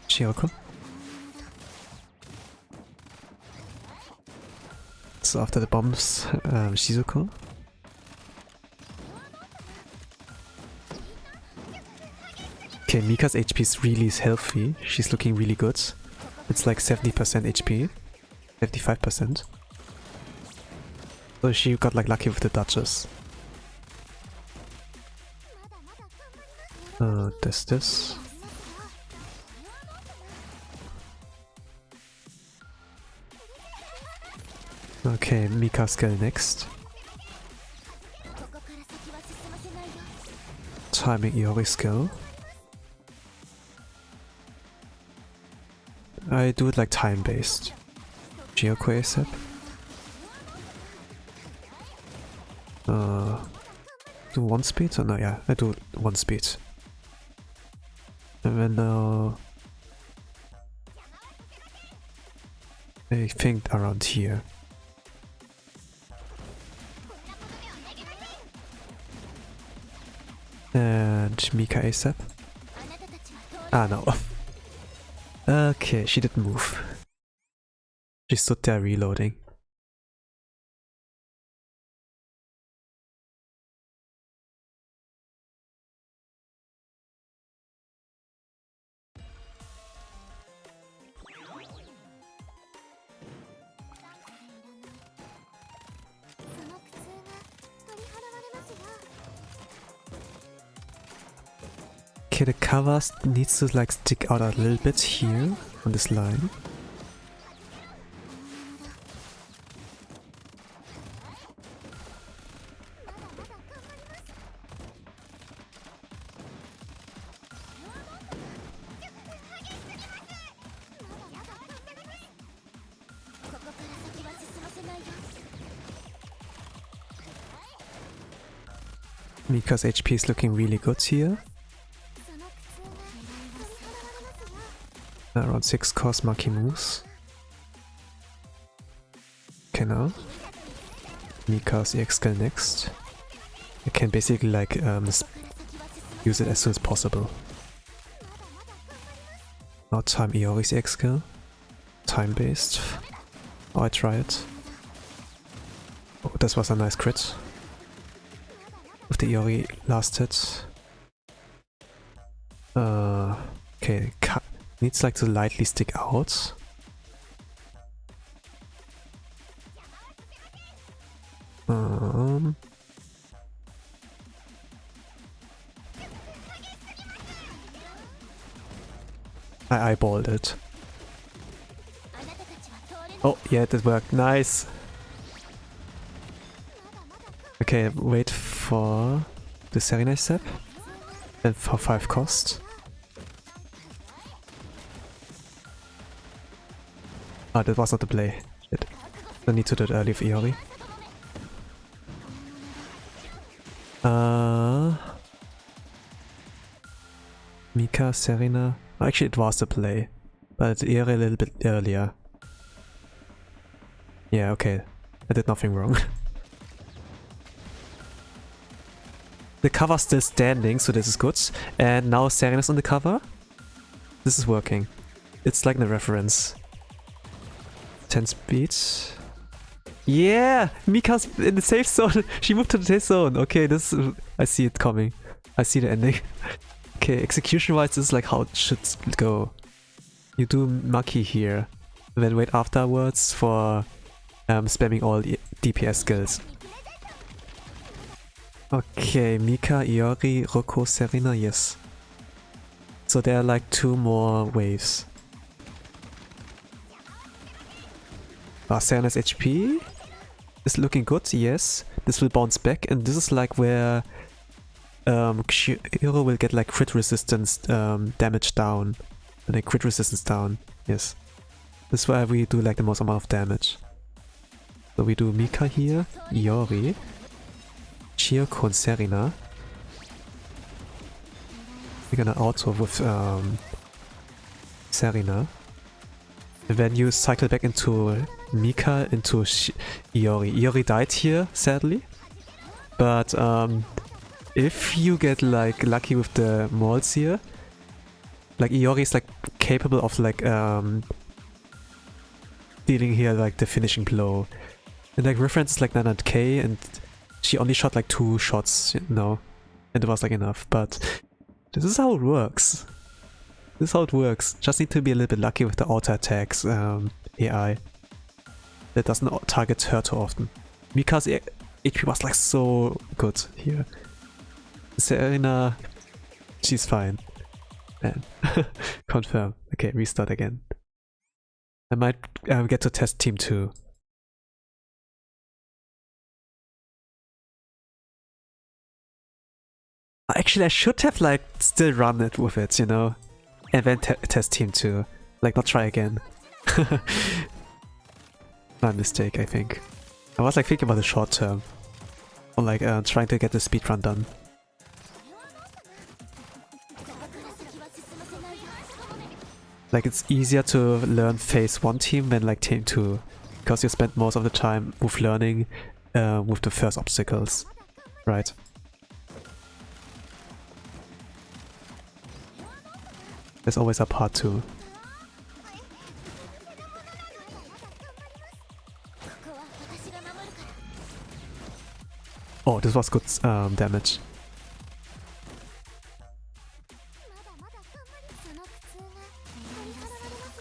S1: Shiro. So after the bombs, Shizuko. Okay, Mika's HP is really healthy. She's looking really good. It's like 70% HP. 55%. So she got like lucky with the dodges. This. Okay, Mika skill next. Timing Iori skill. I do it like time based. Gyokoi ASAP. Do 1 speed? Oh no, yeah, I do 1 speed. And then I think around here. And Mika ASAP. No. Okay, she didn't move. She stood there reloading. Okay, the cover needs to like stick out a little bit here on this line. Mika's HP is looking really good here. Around 6 cost Maki moves. Okay, now Mika's EX skill next. I can basically like use it as soon as possible. Now time Iori's EX skill. Time based. Oh, I try it. Oh, this was a nice crit. With the Iori last hit. Okay, needs like to lightly stick out. I eyeballed it. Oh yeah, that worked. Nice. Okay, wait for the Serena step. And for 5 cost. That was not the play. Shit. I need to do it early for Iori. Mika, Serena. Actually, it was the play. But Iori a little bit earlier. Yeah, okay. I did nothing wrong. The cover's still standing, so this is good. And now Serena's on the cover. This is working. It's like the reference. 10 speed. Yeah! Mika's in the safe zone! She moved to the safe zone! Okay, this... I see it coming. I see the ending. Okay, execution-wise, this is like how it should go. You do Maki here, and then wait afterwards for spamming all the DPS skills. Okay, Mika, Iori, Roko, Serena, yes. So there are like 2 more waves. Serena's HP is looking good, yes. This will bounce back, and this is like where Shiro will get like crit resistance damage down. Like crit resistance down, yes. This is where we do like the most amount of damage. So we do Mika here, Iori, Chiyoko and Serena. We're gonna auto with Serena. And then you cycle back into Mika, into Iori. Iori died here, sadly. But if you get like lucky with the molds here, like Iori is like capable of like dealing here like the finishing blow. And like reference is like 900k, and she only shot like 2 shots, you know, and it was like enough. But this is how it works. This is how it works. Just need to be a little bit lucky with the auto attacks AI. That doesn't target her too often. Mika's HP was like so good here. Serena, she's fine. Man. Confirm. Okay, restart again. I might get to test team 2. Actually, I should have like still run it with it, you know, and then test team 2. Like not try again. My mistake, I think. I was like thinking about the short term, or like trying to get the speedrun done. Like it's easier to learn phase 1 team than like team 2, because you spend most of the time with learning with the first obstacles, right? There's always a part 2. Oh, this was good damage.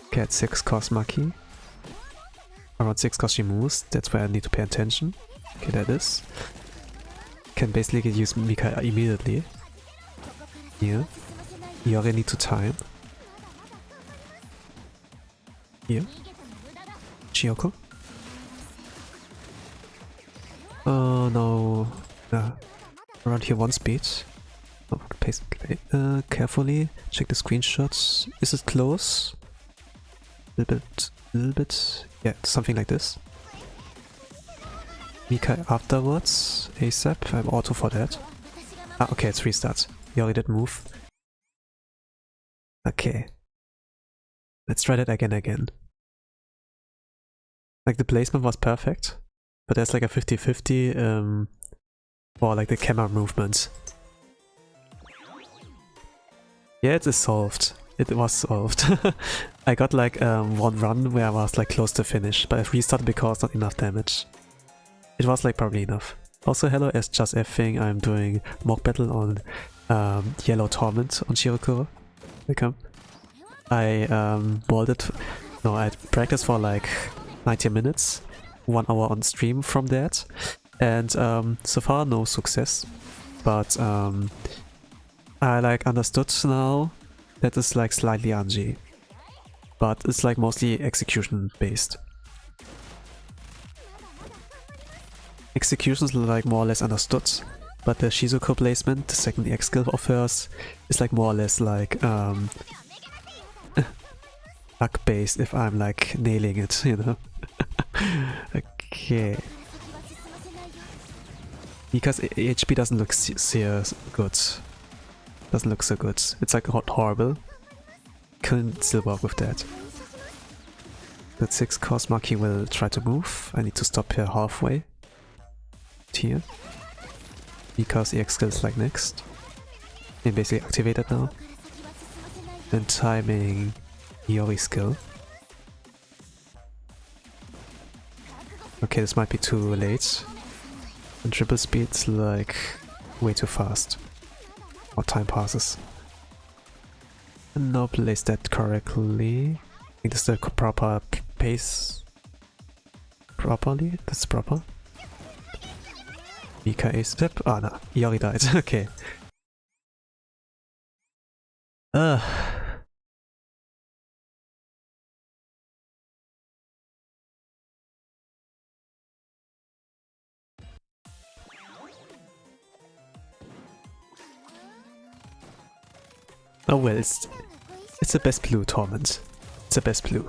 S1: Okay, at 6 cost Maki. Around 6 cost she moves, that's where I need to pay attention. Okay, that is. Can basically use Mika immediately. Here. You already need to time. Here. Chiyoko. Oh no. Around here 1 speed. Oh, pace play. Carefully. Check the screenshots. Is it close? Little bit. Yeah, something like this. Mika afterwards. ASAP. I'm auto for that. Ah, okay, it's restart. You already did move. Okay. Let's try that again. Like the placement was perfect, but there's like a 50-50 for like the camera movement. Yeah, it is solved. It was solved. I got like 1 run where I was like close to finish, but I restarted because not enough damage. It was like probably enough. Also hello as just F-ing, I'm doing mock battle on yellow Torment on Shiro Kuro. Welcome. I I practiced for like 90 minutes, 1 hour on stream from that, and so far no success, but I like understood now that it's like slightly RNG, but it's like mostly execution based. Executions like more or less understood, but the Shizuko placement, the second EX skill of hers, is like more or less like luck based if I'm like nailing it, you know. Okay. Because HP doesn't look good. Doesn't look so good. It's like horrible. Couldn't still work with that. That 6 cost Maki will try to move. I need to stop here halfway. Here. Because EX skill is like next. And basically activated now. Then timing Iori skill. Okay, this might be too late. And triple speed's like way too fast. Or time passes. And now place that correctly. I think this is the proper pace. Properly? That's proper. Mika A step. Ah, no. Iori died. Okay. Oh well, it's the best blue, Torment. It's the best blue.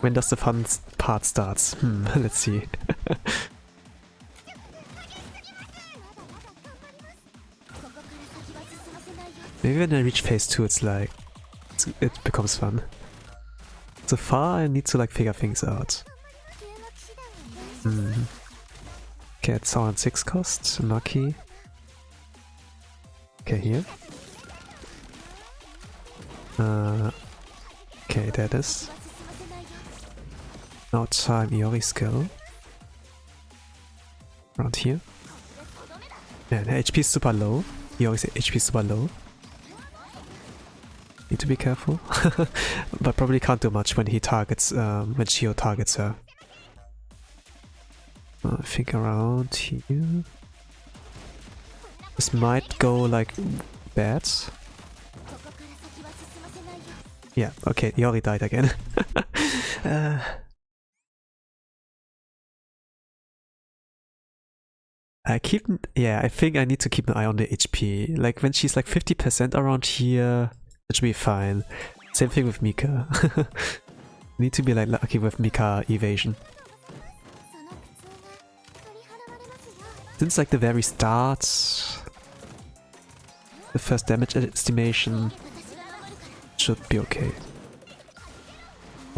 S1: When does the fun part starts? Let's see. Maybe when I reach phase 2 it's like... it becomes fun. So far I need to like figure things out. Okay, it's on 6 cost, lucky. Okay, here. Okay, that is. Now time Iori skill. Around here. Man, HP is super low. Iori's HP is super low. Need to be careful. But probably can't do much when he targets, when Shiro targets her. I think around here. This might go like bad. Yeah, okay, Iori died again. I think I need to keep an eye on the HP. Like when she's like 50% around here, it should be fine. Same thing with Mika. Need to be like lucky with Mika evasion. Since like the very start, the first damage estimation should be okay.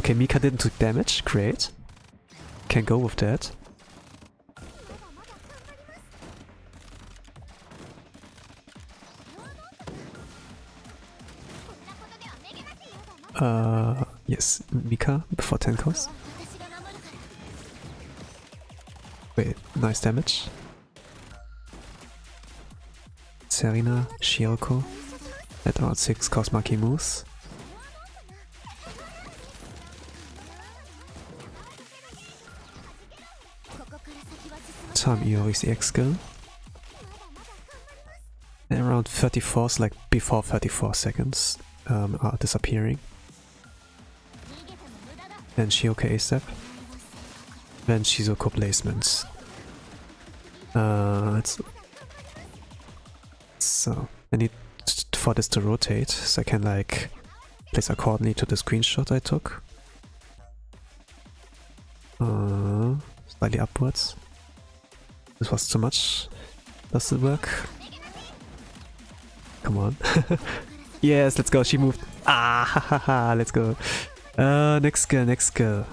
S1: Okay, Mika didn't do damage, great. Can go with that. Yes, Mika before 10 cost. Wait, nice damage. Serena, Shiro at around 6 cost Maki moves. Time Iori's EX skill. And around 34, so like before 34 seconds are disappearing. Then Shioka A-step. Then Shizuko placements. So I need for this to rotate, so I can like place accordingly to the screenshot I took. Slightly upwards. This was too much. Does it work? Come on. Yes, let's go. She moved. Ah, ha, ha, ha. Let's go. Next skill, next skill.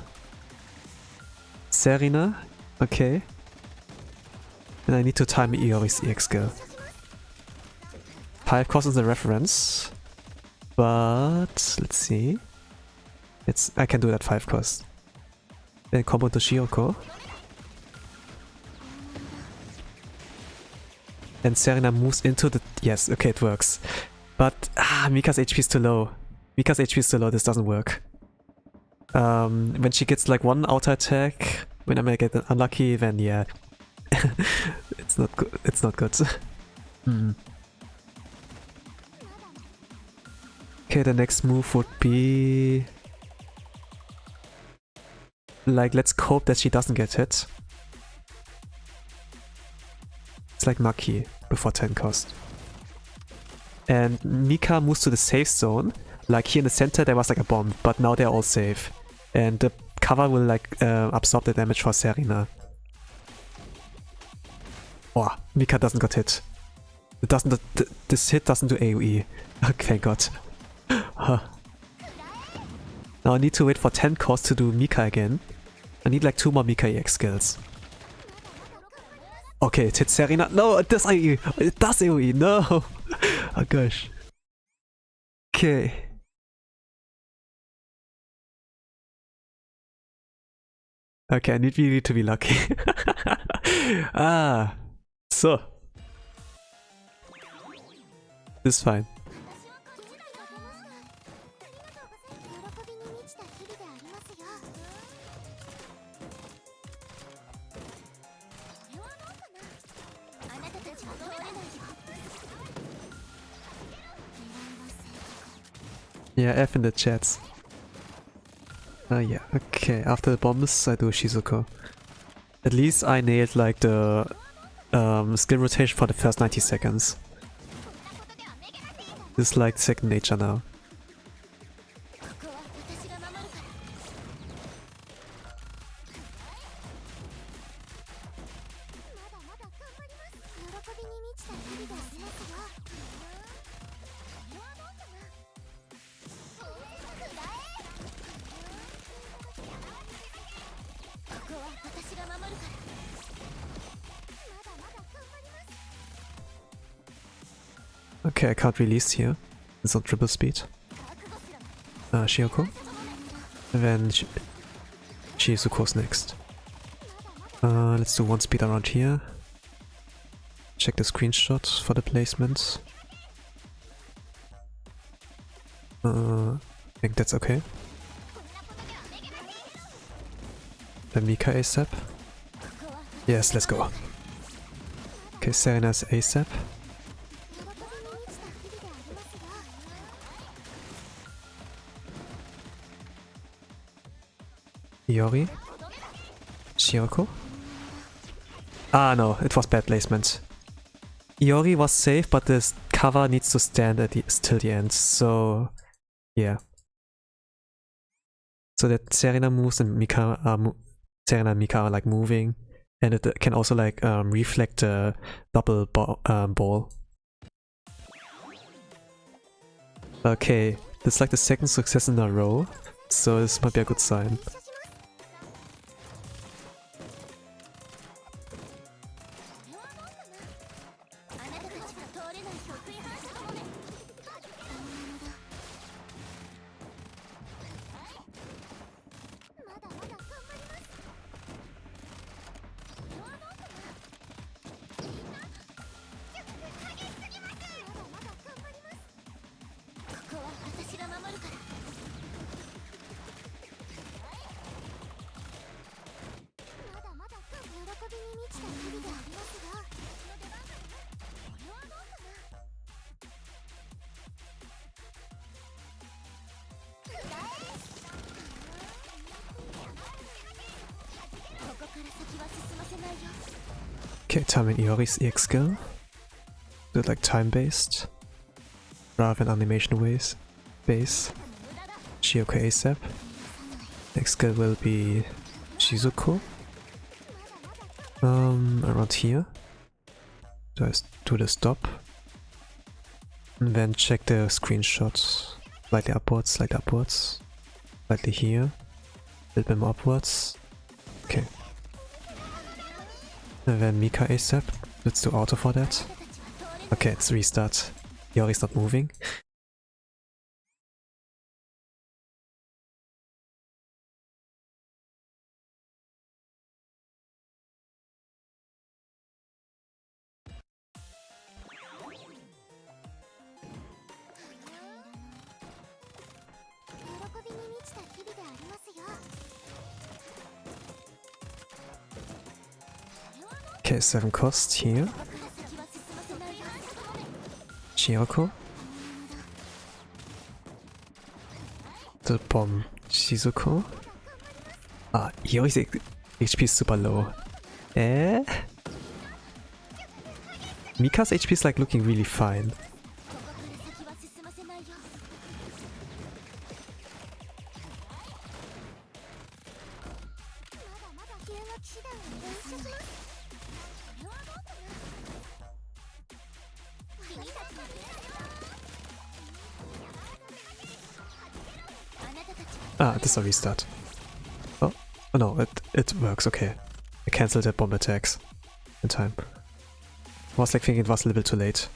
S1: Serena. Okay. And I need to time Iori's EX skill. 5 cost is the reference. But let's see. I can do that 5 cost. Then combo to Shiroko. And Serena moves into the... Yes, okay, it works. But, Mika's HP is too low. Mika's HP is too low, this doesn't work. When she gets like one auto attack, when I might get unlucky, then yeah. It's not good. It's not good. Okay, the next move would be... like, let's hope that she doesn't get hit. It's like Maki before 10 cost. And Mika moves to the safe zone. Like here in the center there was like a bomb, but now they're all safe. And the cover will like absorb the damage for Serena. Oh, Mika doesn't get hit. It doesn't. This hit doesn't do AoE. Oh, thank God. Now I need to wait for 10 cost to do Mika again. I need like 2 more Mika EX skills. Okay, it hits Serena. No, it does AoE. It does AoE. No. Oh gosh. Okay. Okay, I need really to be lucky. Ah. So. This is fine. Yeah, F in the chats. Yeah, okay. After the bombs, I do Shizuko. At least I nailed like the skill rotation for the first 90 seconds. This is like second nature now. Okay, I can't release here. It's on triple speed. Shiro. And then Shizuko's next. Let's do 1 speed around here. Check the screenshot for the placement. I think that's okay. Then Mika ASAP. Yes, let's go. Okay, Serena's ASAP. Iori? Shiro? Ah no, it was bad placement. Iori was safe, but this cover needs to stand at till the end, so yeah. So that Serena moves and Mika Serena and Mika are like moving, and it can also like reflect the double ball. Okay, this is like the second success in a row, so this might be a good sign. Okay, timing Iori's EX skill. Do it like time-based, rather than animation-based. Shioka ASAP. Next skill will be Shizuko. Around here. Just do the stop. And then check the screenshots. Slightly upwards, slightly upwards. Slightly here. A little bit more upwards. Okay. And then Mika ASAP. Let's do auto for that. Okay, it's restart. Iori's not moving. Okay, 7 cost here. Shiro. The bomb. Shizuko. Ah, Iori's HP is super low. Mika's HP is like looking really fine. Ah, this is a restart. Oh, Oh no, it works, okay. I cancelled the bomb attacks in time. I was like thinking it was a little too late.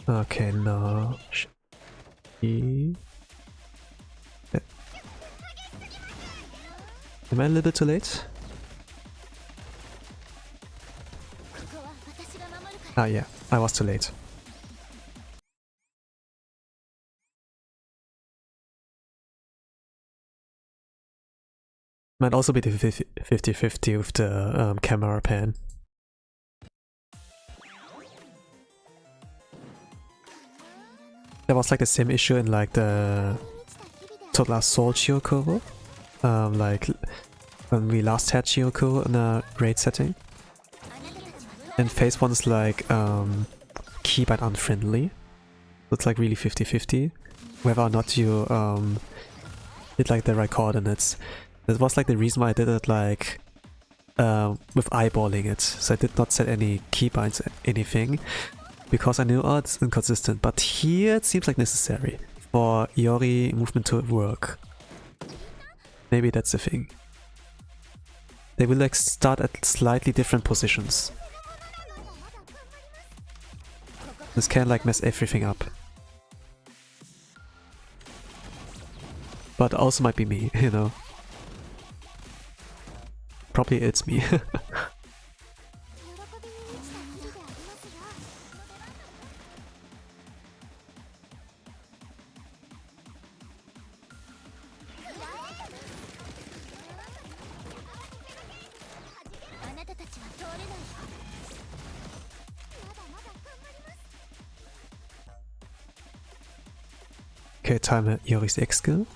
S1: Okay, no. Am I a little bit too late? Ah yeah, I was too late. Might also be the 50-50 with the camera pan. There was like the same issue in like the Total Assault Shiro Kuro. Like when we last had Shiro Kuro in a raid setting. And phase 1 is like keybind unfriendly. So it's like really 50-50. Whether or not you hit like the right coordinates. That was like the reason why I did it like with eyeballing it. So I did not set any keybinds, anything. Because I knew, oh, it's inconsistent. But here it seems like necessary for Iori movement to work. Maybe that's the thing. They will like start at slightly different positions. This can like mess everything up. But also might be me, you know. Probably it's me. Okay, time Iori's X skill.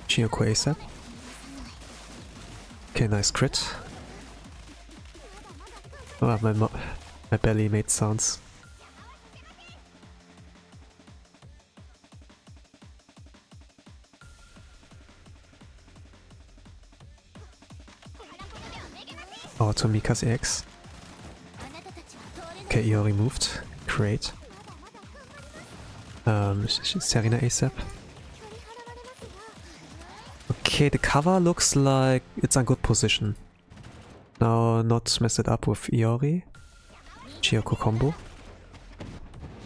S1: Shiro Kuro ASAP. Okay, nice crit. Oh, my belly made sounds. Oh, to Mika's X. Okay, Iori moved. Great. Serena ASAP. Okay, the cover looks like it's a good position. Now not mess it up with Iori. Shiro Kuro combo.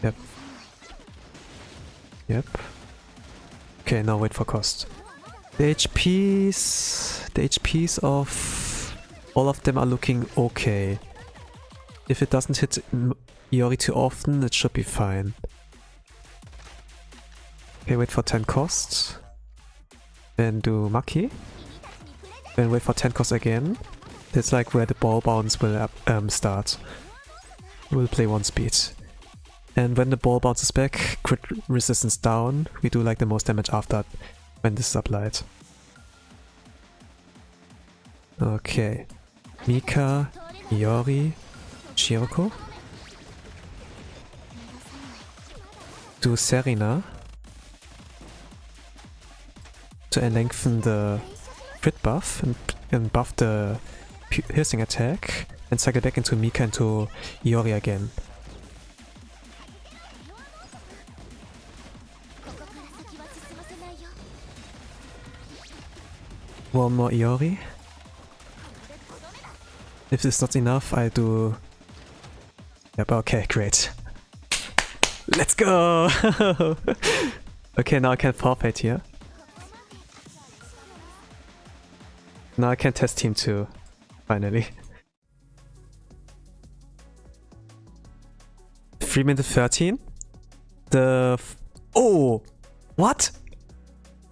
S1: Yep. Yep. Okay, now wait for cost. The HPs of all of them are looking okay. If it doesn't hit Iori too often, it should be fine. Okay, wait for 10 costs. Then do Maki. Then wait for 10 costs again. That's like where the ball bounce will start. We'll play 1 speed. And when the ball bounces back, crit resistance down, we do like the most damage after when this is applied. Okay. Mika, Iori, Shiro Kuro. Do Serena to lengthen the crit buff and buff the piercing attack and cycle back into Mika and to Iori again. One more Iori. If it's not enough, I do... Yep, okay, great. Let's go! Okay, now I can forfeit here. Now I can test team 2, finally. 3 minutes 13? Oh! What?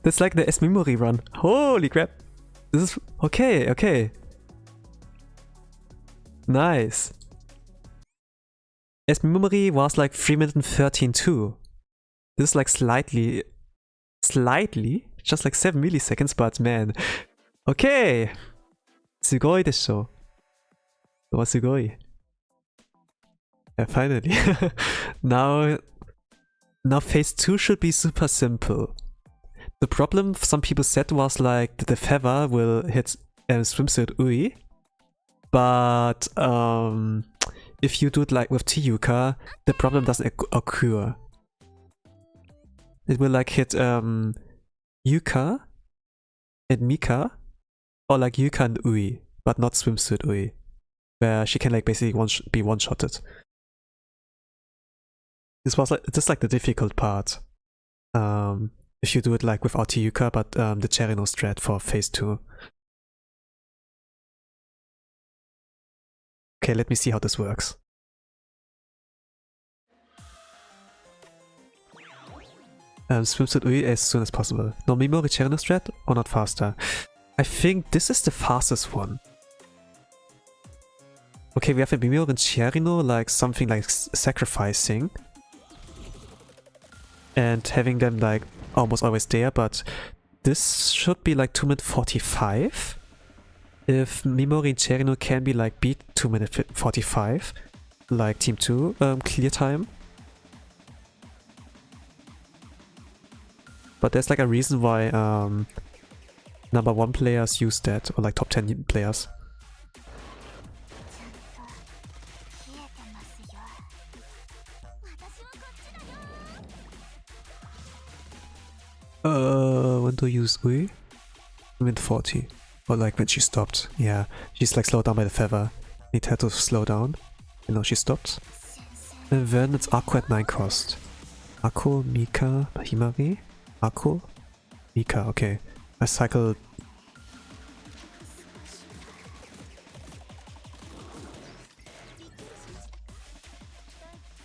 S1: That's like the S.Mimori run. Holy crap! This is... Okay, okay. Nice. S.Mimori was like 3 minutes 13 too. This is like slightly, just like 7 milliseconds, but man. Okay! Sugoi desho. Oh, sugoi. Yeah, finally. Now phase 2 should be super simple. The problem some people said was like that the feather will hit swimsuit Ui. But if you do it like with Tiyuka, the problem doesn't occur. It will like hit Yuka and Mika, or like Yuka and Ui, but not Swimsuit Ui, where she can like basically be one-shotted. This was like just like the difficult part. If you do it like without Tiyuka, but the Cherino strat for phase 2. Okay, let me see how this works. Swimsuit Ui as soon as possible. No Mimori Cherino strat or not faster? I think this is the fastest one. Okay, we have a Mimori and Cherino, like something like sacrificing. And having them like almost always there, but this should be like 2 minute 45. If Mimori and Cherino can be like beat 2 minute 45, like Team 2 clear time. But there's like a reason why number 1 players use that, or like top 10 players. When to use Ui? 2 minute 40. Or like when she stopped. Yeah, she's like slowed down by the feather. Need her to slow down. You know, she stopped. And then it's Akko at 9 cost. Akko, Mika, Himari. Akko, Mika, okay. I cycle.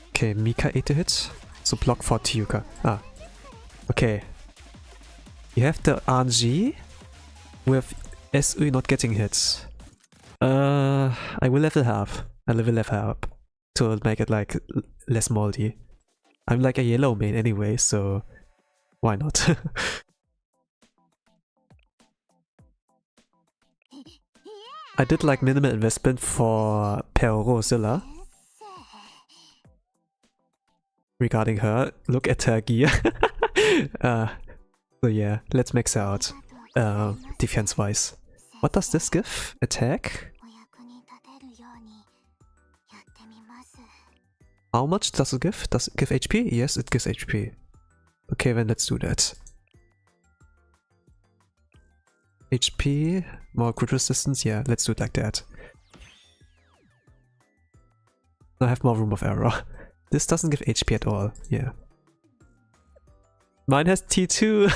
S1: Okay, Mika ate the hit. So block for Tiyuka. Ah. Okay. You have the RNG with SU not getting hits. I will level her up. I will level her up to make it like less moldy. I'm like a yellow main anyway, so why not? I did like minimal investment for Perorozilla. Regarding her, look at her gear. So yeah, let's max her out defense-wise. What does this give? Attack? How much does it give? Does it give HP? Yes, it gives HP. Okay, then let's do that. HP, more crit resistance, yeah, let's do it like that. I have more room of error. This doesn't give HP at all, yeah. Mine has T2!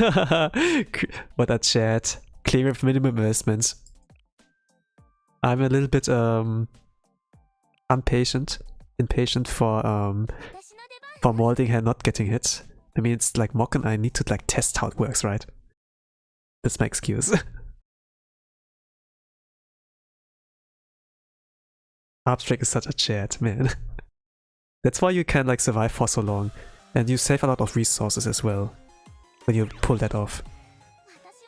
S1: What a chat. Clear with minimum investments. I'm a little bit impatient for molding her not getting hit. I mean, it's like Mokken, I need to like test how it works, right? That's my excuse. Abstract is such a chat, man. That's why you can like survive for so long. And you save a lot of resources as well when you pull that off.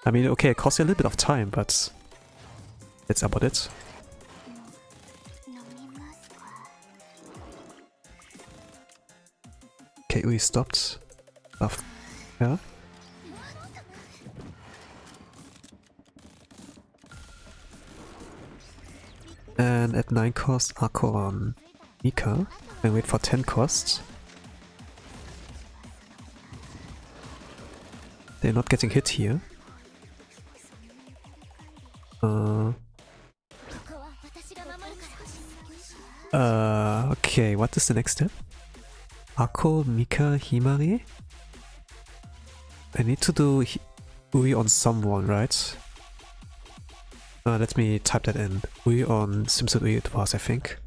S1: I mean, okay, it costs you a little bit of time, but that's about it. Okay, we stopped. Yeah. And at 9 cost, Akko on Mika. And wait for 10 costs. They're not getting hit here. Okay, what is the next step? Akko, Mika, Himari? I need to do Ui on someone, right? Let me type that in. Ui on Swimsuit Ui it was, I think.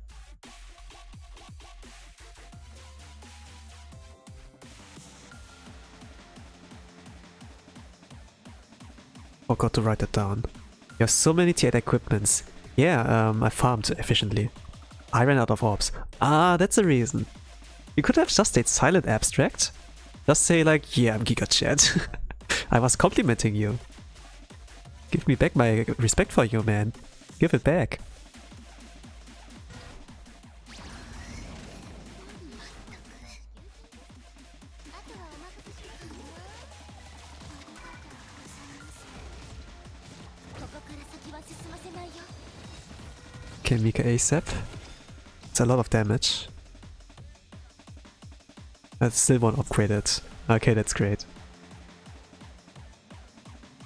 S1: Forgot to write that down. You have so many T8 equipments. Yeah, I farmed efficiently. I ran out of orbs. Ah, that's the reason. You could have just stayed silent, Abstract. Just say like, yeah, I'm Giga Chat. I was complimenting you. Give me back my respect for you, man. Give it back. Okay, Mika ASAP. It's a lot of damage. I still won't upgrade it. Okay, that's great.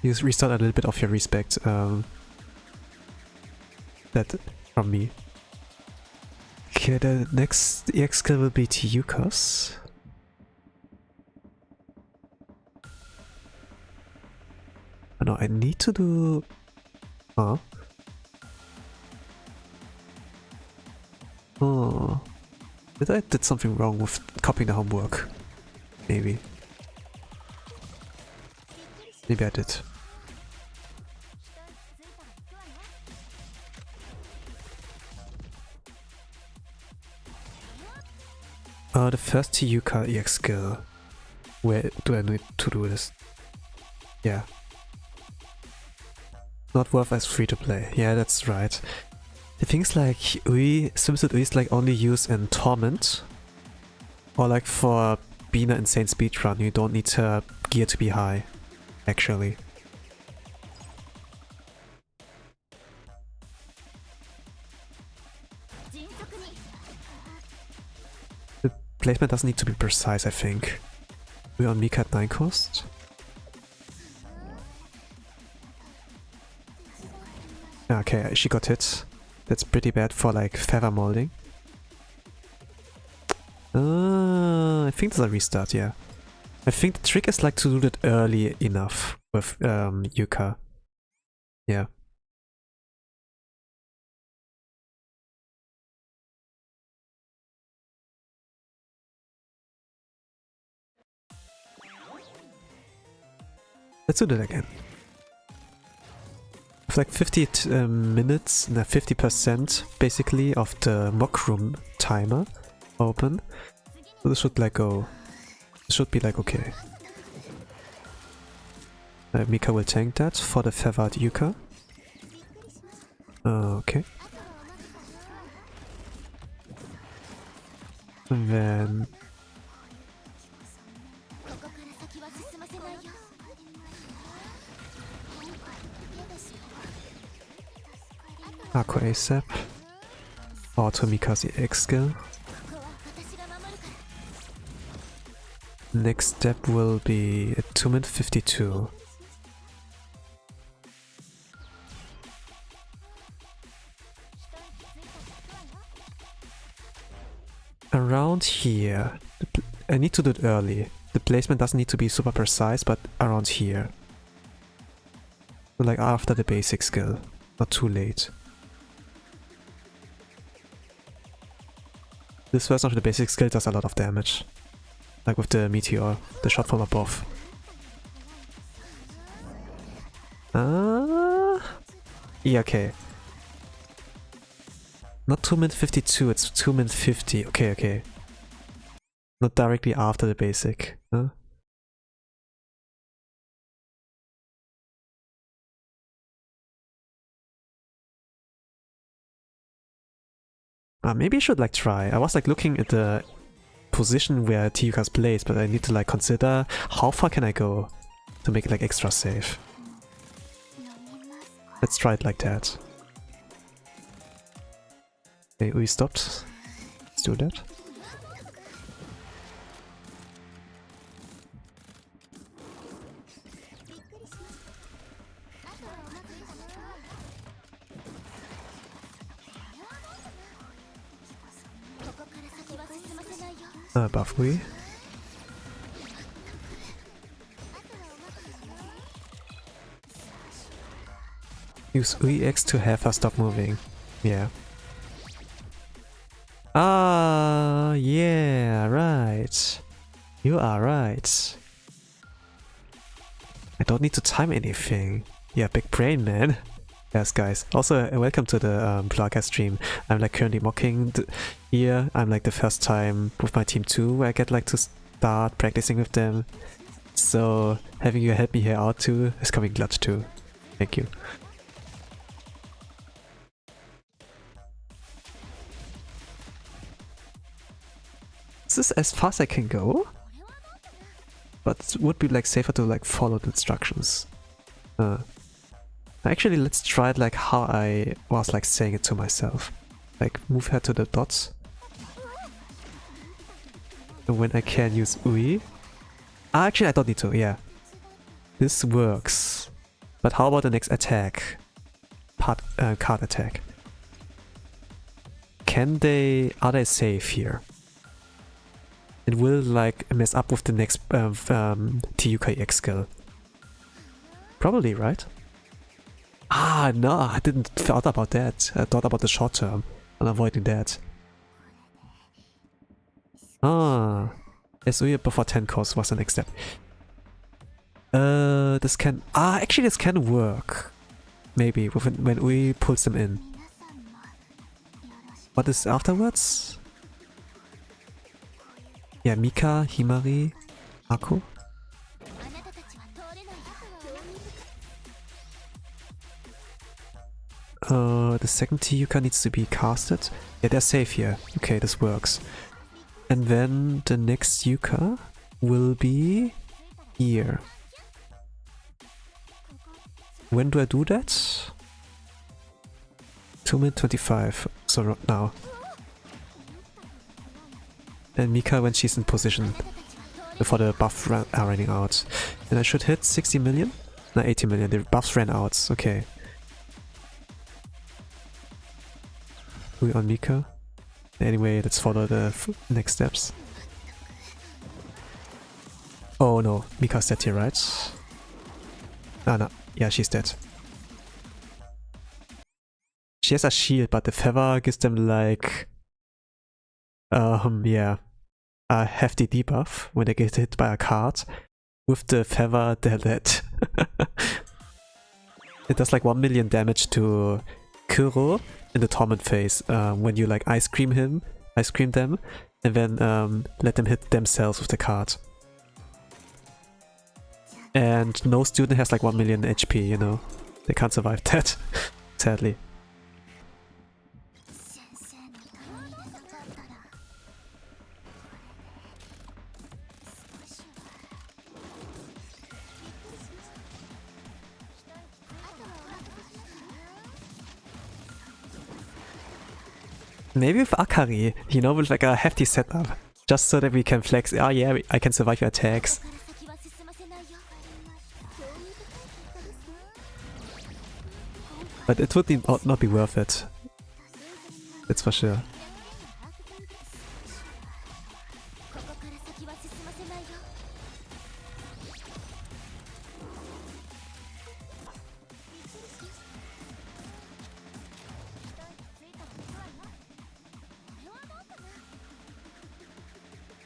S1: You restart a little bit of your respect. That from me. Okay, the next EX skill will be Tiyuka's. Oh no, I need to do... Huh? Oh. I did something wrong with copying the homework. Maybe. Maybe I did. The first Tiyuka EX skill. Where do I need to do this? Yeah. Not worth as free to play. Yeah, that's right. The things like swimsuit Ui is like only used in Torment. Or like for being an insane speedrun, you don't need gear to be high, actually. The placement doesn't need to be precise, I think. We're on Mika at 9 cost. Okay, she got hit. That's pretty bad for like feather molding. I think there's a restart, yeah. I think the trick is like to do that early enough with Yuka. Yeah. Let's do that again. With like 50 minutes, 50% basically of the mock room timer open. So this should like go. This should be like okay. Mika will tank that for the feathered Yuka. Okay. And then Aqua ASAP. Auto Mika's EX skill. Next step will be Attunement 52. Around here. I need to do it early. The placement doesn't need to be super precise, but around here. So like after the basic skill, not too late. This version of the basic skill does a lot of damage. Like with the meteor, the shot from above. Yeah, okay. Not 2min 52, it's 2min 50. Okay, okay. Not directly after the basic. Huh? Maybe I should like try. I was like looking at the position where Tiyuka's placed, but I need to like consider how far can I go to make it like extra safe. Let's try it like that. Okay, we stopped. Let's do that. Buff we. Use EX to have her stop moving. Yeah. Ah, yeah, right. You are right. I don't need to time anything. Yeah, big brain, man. Yes, guys. Also, welcome to the Plaga stream. I'm like currently mocking here. I'm like the first time with my team too, where I get like to start practicing with them. So having you help me here out too is coming clutch too. Thank you. This is as far as I can go, but it would be like safer to like follow the instructions. Actually, let's try it like how I was like saying it to myself. Like move her to the dots. And when I can use Ui. Actually, I don't need to, yeah. This works. But how about the next attack? Card attack. Are they safe here? It will like mess up with the next TUK EX skill. Probably, right? Ah, no, I didn't thought about that. I thought about the short term and avoiding that. Ah, SUE before 10 course was the next step. This can... actually this can work. Maybe, when we pulls them in. What is afterwards? Yeah, Mika, Himari, Ako. The second Tiyuka needs to be casted. Yeah, they're safe here. Okay, this works. And then the next Yuka will be here. When do I do that? 2 minutes 25, so not now. And Mika when she's in position before the buff are running out. And I should hit 60 million? No, 80 million, the buffs ran out, okay. We on Mika. Anyway, let's follow the next steps. Oh no, Mika's dead here, right? Ah no, yeah, she's dead. She has a shield, but the feather gives them like... yeah, a hefty debuff when they get hit by a card. With the feather, they're dead. It does like 1 million damage to Kuro in the Torment phase when you like ice cream them, and then let them hit themselves with the card. And no student has like 1 million HP, you know. They can't survive that, sadly. Maybe with Akari, you know, with like a hefty setup. Just so that we can flex, oh yeah, I can survive your attacks. But it would not be worth it. That's for sure.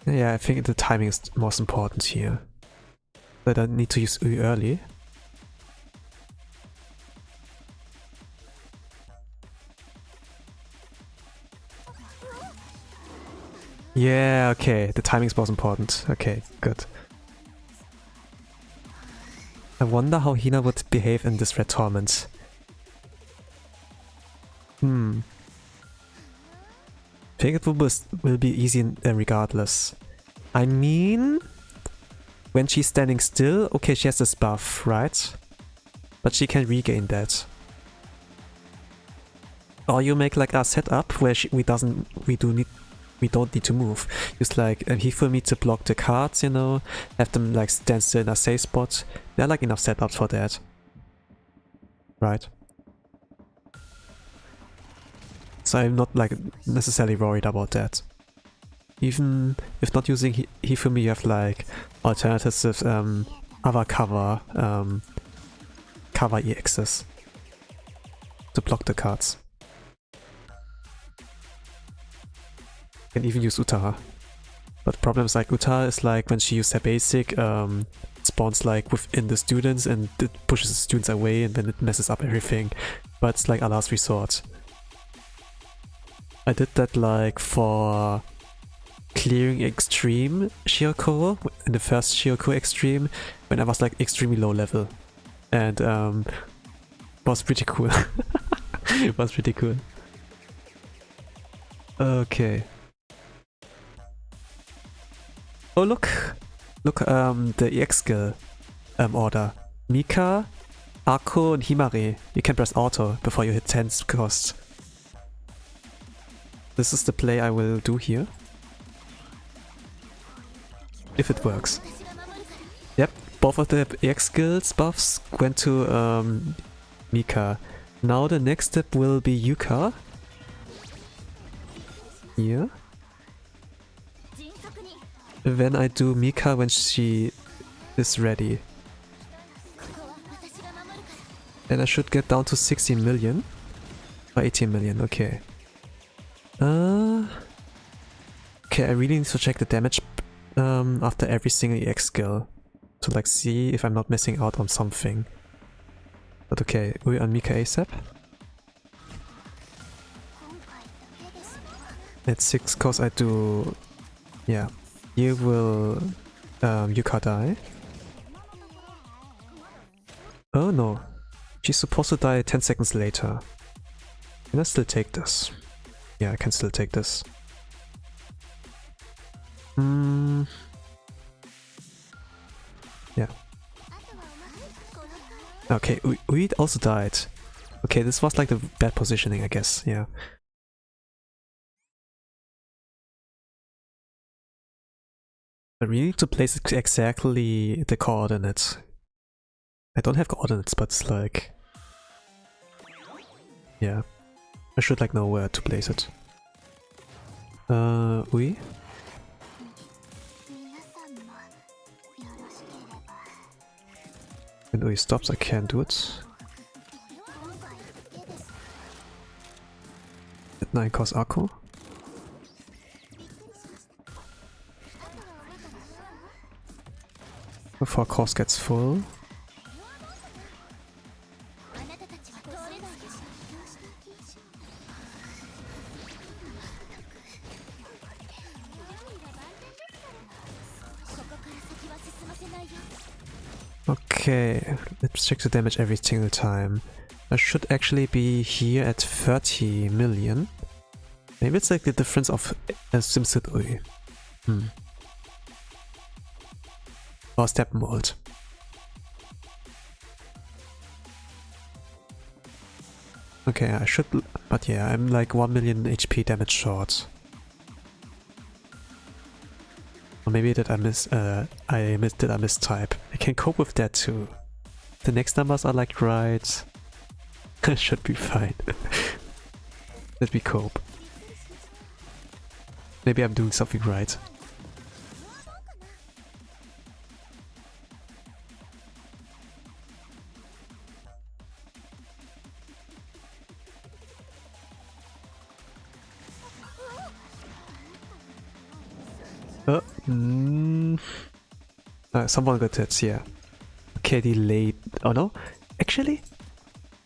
S1: Yeah, I think the timing is most important here. But I need to use Ui early. Yeah, okay, the timing is most important. Okay, good. I wonder how Hina would behave in this Red Torment. I think it will be easy regardless. I mean, when she's standing still, okay, she has this buff, right? But she can regain that. Or you make like a setup where we don't need to move. Use like a Hifumi to block the cards, you know, have them like stand still in a safe spot. There are like enough setups for that. Right. So I'm not like necessarily worried about that. Even if not using Hifumi, you have like alternatives with other cover EXs to block the cards. You can even use Utaha. But problems like Utaha is like when she uses her basic, spawns like within the students and it pushes the students away and then it messes up everything. But it's like a last resort. I did that like for clearing extreme Shiro Kuro in the first Shiro Kuro extreme when I was like extremely low level. And was pretty cool. It was pretty cool. Okay. Oh look! Look, the EX skill order. Mika, Akko and Himari, you can press auto before you hit 10 cost. This is the play I will do here. If it works. Yep, both of the EX skills buffs went to Mika. Now the next step will be Yuka. Here. Then I do Mika when she is ready. And I should get down to 16 million. Or 18 million, okay. Okay, I really need to check the damage after every single EX skill. To like see if I'm not missing out on something. But okay, we on Mika ASAP. At 6 cost I do... yeah. Here will Yuka die. Oh no. She's supposed to die 10 seconds later. Can I still take this? Yeah, I can still take this. Yeah. Okay, we also died. Okay, this was like the bad positioning, I guess, yeah. But we need to place exactly the coordinates. I don't have coordinates, but it's like... yeah. I should like know where to place it. We? When Ui stops, I can't do it. At 9 cost Akku. Before cost gets full. Okay, let's check the damage every single time. I should actually be here at 30 million. Maybe it's like the difference of Simsudui. Or Steppenwald. Okay, I should... but yeah, I'm like 1 million HP damage short. Or maybe did I mistype? I can cope with that too. The next numbers are like right. Should be fine. Let me cope. Maybe I'm doing something right. Someone got hit, yeah. Okay, delayed. Oh no? Actually?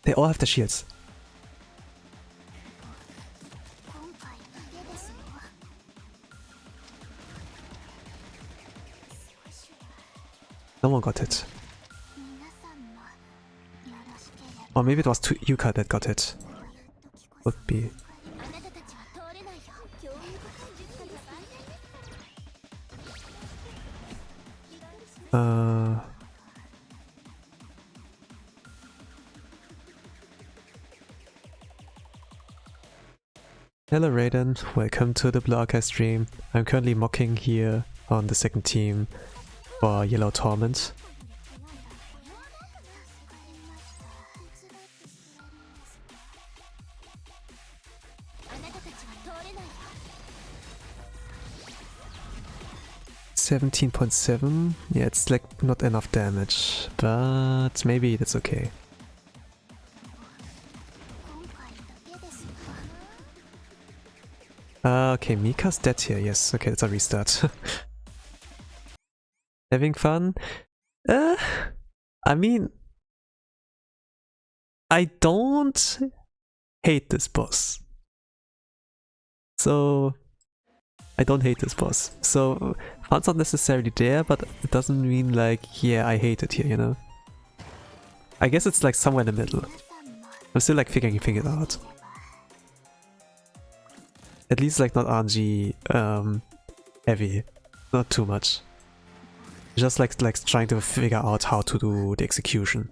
S1: They all have the shields. No one got hit. Or maybe it was Yuka that got hit. Would be. Hello Raiden, welcome to the Blue Archive stream. I'm currently mocking here on the second team for Yellow Torment. $17.7. Yeah, it's like not enough damage, but maybe that's okay. Okay, Mika's dead here, yes. Okay, that's a restart. Having fun? I mean... I don't hate this boss. So... I don't hate this boss. So, fun's not necessarily there, but it doesn't mean like, yeah, I hate it here, you know? I guess it's like somewhere in the middle. I'm still like figuring it out. At least like not RNG heavy. Not too much. Just like trying to figure out how to do the execution.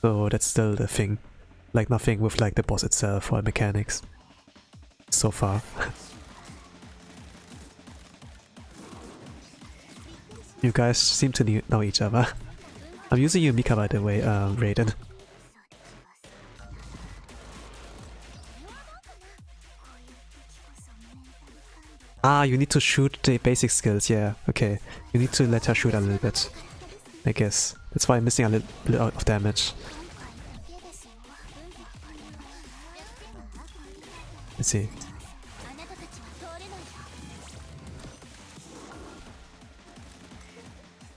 S1: So that's still the thing. Like nothing with like the boss itself or mechanics. So far. You guys seem to know each other. I'm using Yumika by the way, Raiden. Ah, you need to shoot the basic skills, yeah, okay. You need to let her shoot a little bit, I guess. That's why I'm missing a little bit of damage. Let's see.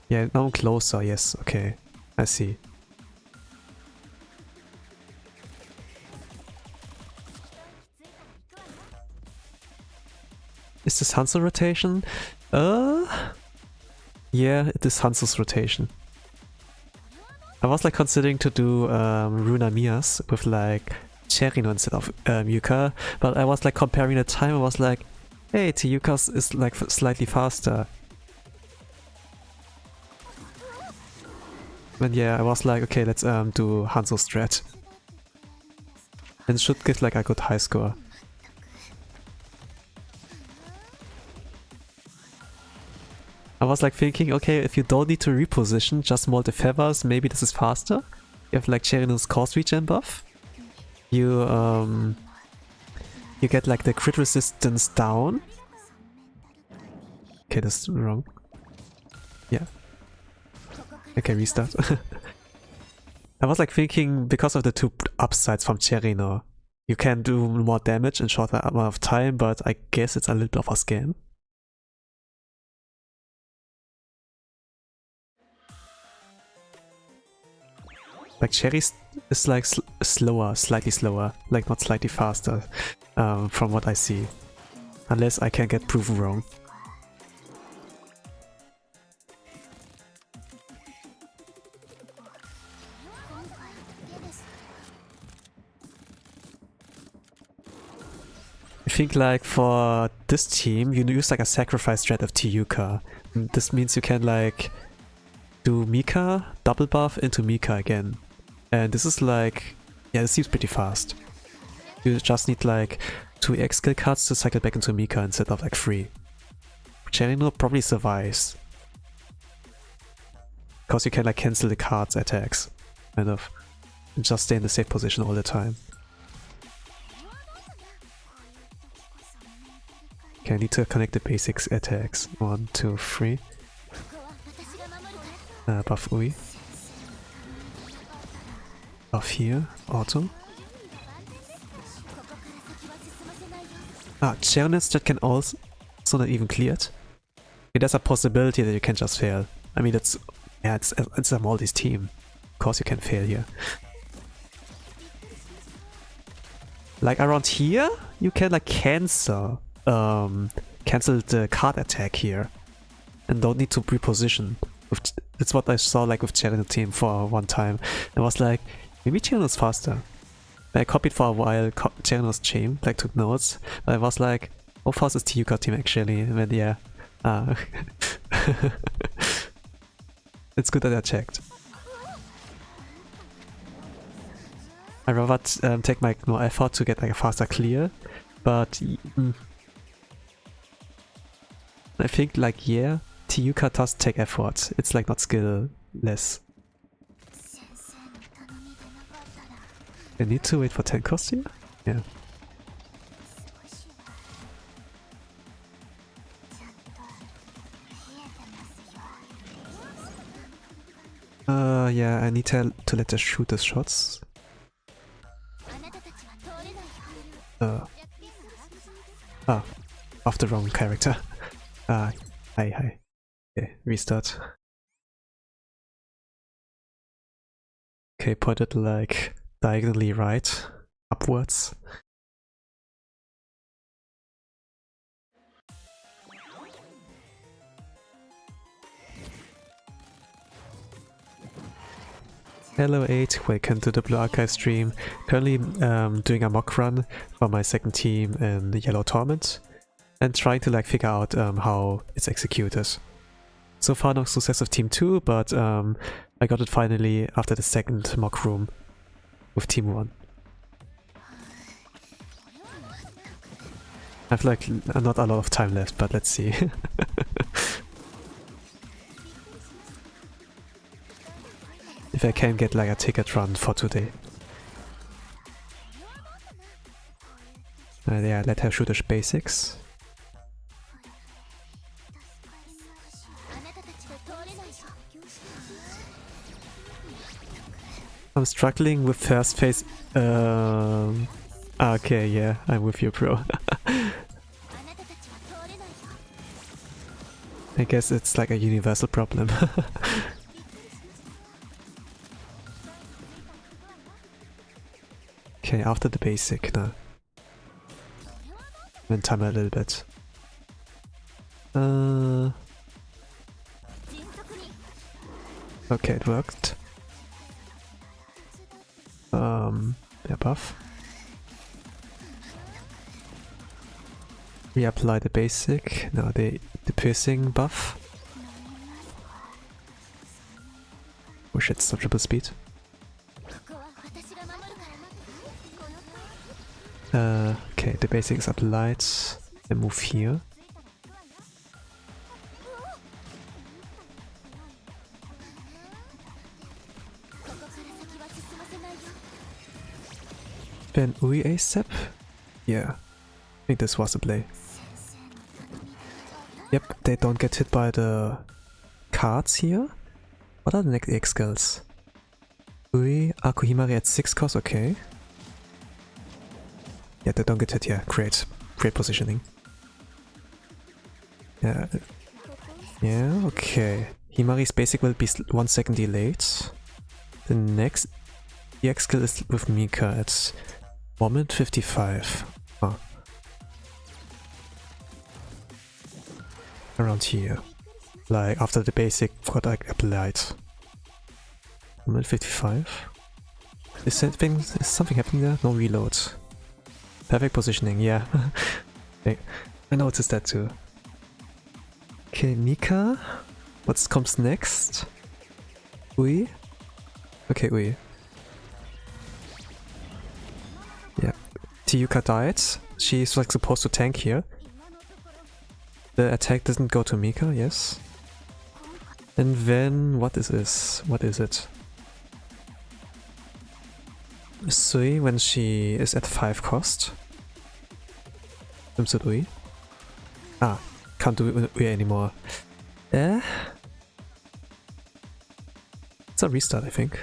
S1: Yeah, now I'm closer, yes, okay. I see. Is this Hansel rotation? Yeah, it is Hansel's rotation. I was like considering to do Runa Mia's with like Cherino instead of Yuka, but I was like comparing the time, I was like, hey, Tiyuka's is like slightly faster. And yeah, I was like, okay, let's do Hansel's strat. And it should give like a good high score. I was like thinking, okay, if you don't need to reposition, just mold the feathers, maybe this is faster. You have like Cherino's course regen buff. You get like the crit resistance down. Okay, that's wrong. Yeah. Okay, restart. I was like thinking, because of the two upsides from Cherino, you can do more damage in shorter amount of time, but I guess it's a little bit of a scam. Like Cherry is like slower, slightly slower, like not slightly faster, from what I see. Unless I can get proven wrong. I think like for this team, you use like a sacrifice strat of Tiyuka. And this means you can like do Mika, double buff into Mika again. And this is like, yeah, this seems pretty fast. You just need like 2 EX skill cards to cycle back into Mika instead of like 3. Cherino probably survives. Because you can like cancel the cards attacks, kind of. And just stay in the safe position all the time. Okay, I need to connect the basics attacks. 1, 2, 3. Buff Ui. Buff here, auto. Ah, Cherino's that can also not even clear it. Okay, there's a possibility that you can just fail. I mean, it's a Maltese team. Of course you can fail here. Like around here, you can like cancel the card attack here, and don't need to reposition. That's what I saw like with Cherino team for one time. I was like, maybe Cherino's faster. I copied for a while Cherino's team, like took notes, but I was like, how fast is Tiyuka team actually? And then yeah, it's good that I checked. I'd rather take my more effort to get like a faster clear, but I think like yeah, Tiyuka does take effort. It's like not skill less. I need to wait for 10 cost here? Yeah. Yeah, I need to let her shoot the shots. Off the wrong character. Hi. Okay, restart. Okay, pointed like diagonally right, upwards. Hello 8, welcome to the Blue Archive stream. Currently doing a mock run for my second team in the Yellow Torment and trying to like figure out how it's executed. So far no success of team 2, but I I got it finally after the second mock room with Team 1. I have like not a lot of time left, but let's see. If I can get like a ticket run for today. Yeah, let her shoot the basics. I'm struggling with first phase. Okay, yeah, I'm with you, bro. I guess it's like a universal problem. Okay, after the basic now. Then time a little bit. Okay, it worked. Yeah, buff. Reapply the basic. Now the piercing buff. Oh shit, it's not triple speed. Okay, the basic is applied. Then move here. Then Ui A-step? Yeah, I think this was the play. Yep, they don't get hit by the cards here. What are the next EX skills? Ui, Himari at 6 cost, okay. Yeah, they don't get hit, yeah, great. Great positioning. Yeah, yeah, okay. Himari's basic will be 1 second delayed. The next EX skill is with Mika at moment 55. Oh. Around here. Like after the basic got like applied. Moment 55. Is something happening there? No reload. Perfect positioning, yeah. Okay. I noticed that too. Okay, Mika. What comes next? Ui? Okay, Ui. Yeah. Tiyuka died. She's like supposed to tank here. The attack doesn't go to Mika, yes. And then what is this? What is it? Sui when she is at 5 cost. Swimsuit Ui. Ah, can't do Ui anymore. It's a restart, I think.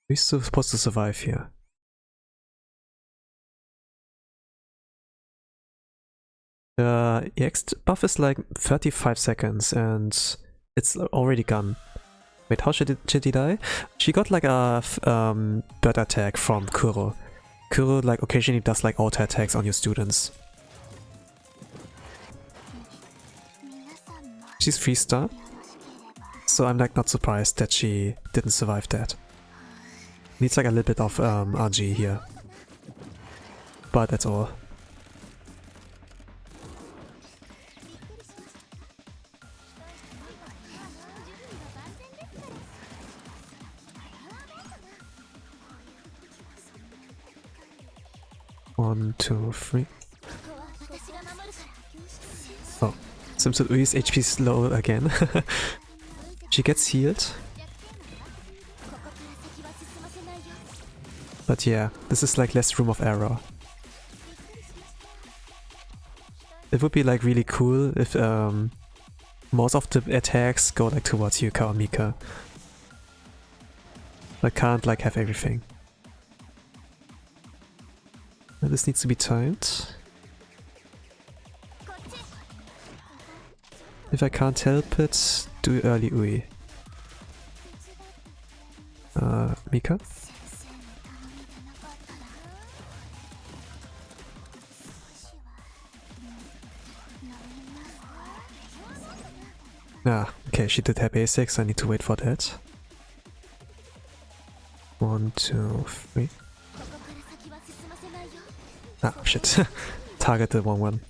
S1: We're still supposed to survive here. The EX buff is like 35 seconds and it's already gone. Wait, how should she die? She got like a bird attack from Kuro. Kuro like occasionally does like auto attacks on your students. She's 3-star, so I'm like not surprised that she didn't survive that. Needs like a little bit of RG here, but that's all. One, two, three. Oh, Swimsuit Ui's HP is low again. She gets healed. But yeah, this is like less room of error. It would be like really cool if most of the attacks go like towards Yuka or Mika. I can't like have everything. And this needs to be timed. If I can't help it, do early Ui. Mika? Ah, okay, she did her basics, I need to wait for that. 1, 2, 3. Ah, shit. Target the wrong one.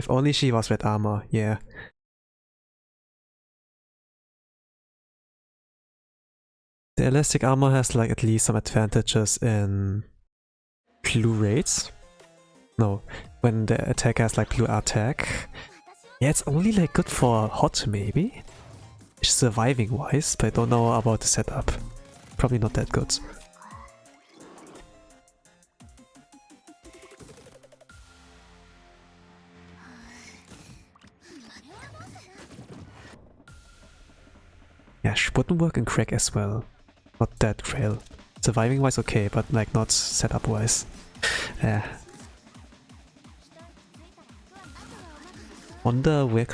S1: If only she was red armor, yeah. The elastic armor has like at least some advantages in blue raids. No, when the attacker has like blue attack. Yeah, it's only like good for hot maybe? Surviving wise, but I don't know about the setup. Probably not that good. Yeah, wouldn't work in crack as well. Not that trail. Surviving wise okay, but like not setup wise. Yeah. Wonder where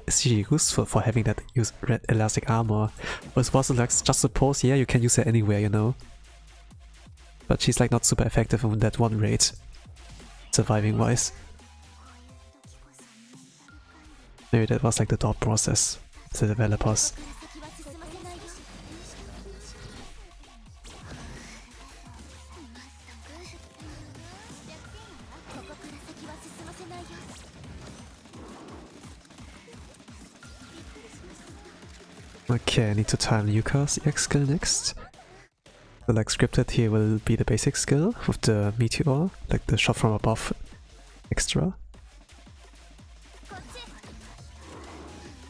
S1: is she useful for having that red elastic armor? Was it like just suppose, yeah, you can use her anywhere, you know? But she's like not super effective in that one raid, surviving wise. Maybe that was like the thought process, the developers. Okay, I need to time Yuka's EX skill next. So like scripted here will be the basic skill with the meteor, like the shot from above extra.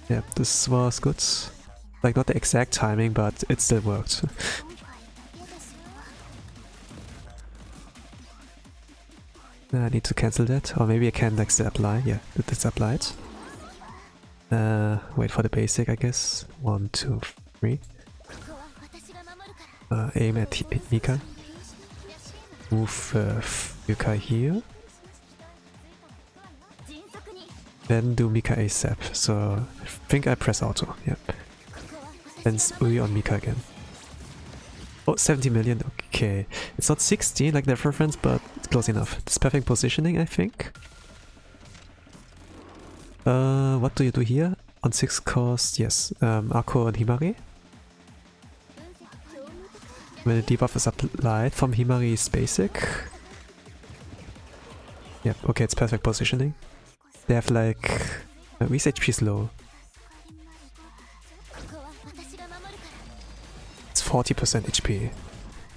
S1: Yeah, this was good. Like not the exact timing, but it still worked. I need to cancel that, or maybe I can like still apply. Yeah, it's applied. Wait for the basic, I guess. 1, 2, 3. Aim at Mika. Move Yuka here. Then do Mika ASAP. So I think I press auto. Yep. Then Ui on Mika again. Oh, 70 million. Okay. It's not 60 like the reference, but it's close enough. It's perfect positioning, I think. What do you do here? On 6 cost, yes. Akko and Himari. When the debuff is applied from Himari's basic. Yep, okay, it's perfect positioning. They have like... Whi's HP is low? It's 40% HP.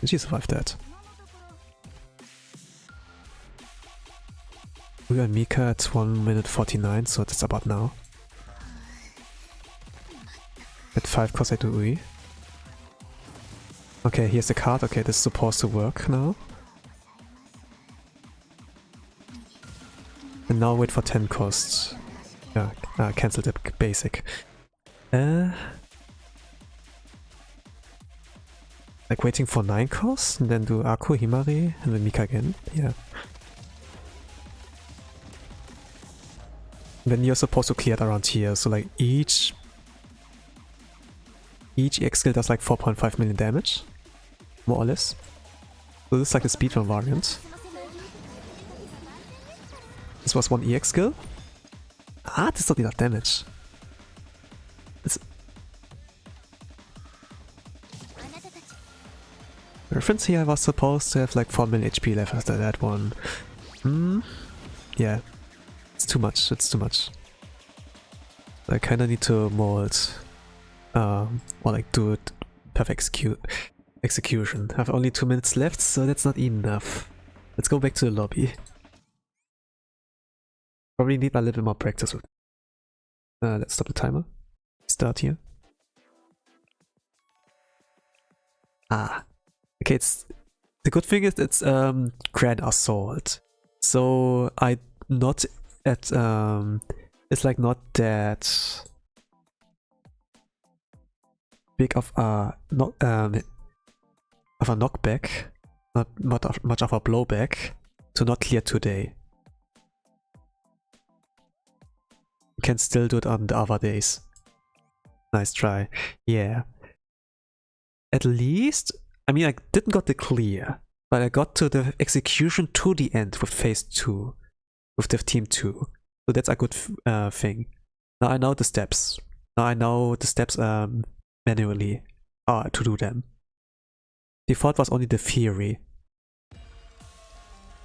S1: Did she survive that? We got Mika at 1 minute 49, so that's about now. At 5 cost I do Ui. Okay, here's the card. Okay, this is supposed to work now. And now wait for 10 costs. Yeah, cancel the basic. Like waiting for 9 costs and then do Akko, Himari, and then Mika again. Yeah. Then you're supposed to clear it around here, so like each EX skill does like 4.5 million damage, more or less. So this is like the speedrun variant. This was one EX skill. Ah, this is not enough damage. This reference here was supposed to have like 4 million HP left after that one. Yeah. It's too much, it's too much. I kinda need to mold, or like do it perfect execution. I have only 2 minutes left, so that's not enough. Let's go back to the lobby. Probably need a little more practice with let's stop the timer. Start here. Ah. Okay, it's... The good thing is it's Grand Assault. So I not at it's like not that big of a knockback, not much of a blowback to not clear today. You can still do it on the other days. Nice try. Yeah. At least, I mean, I didn't got the clear, but I got to the execution to the end with phase 2, with the team 2. So that's a good thing. Now I know the steps. Now I know the steps manually to do them. Default was only the theory.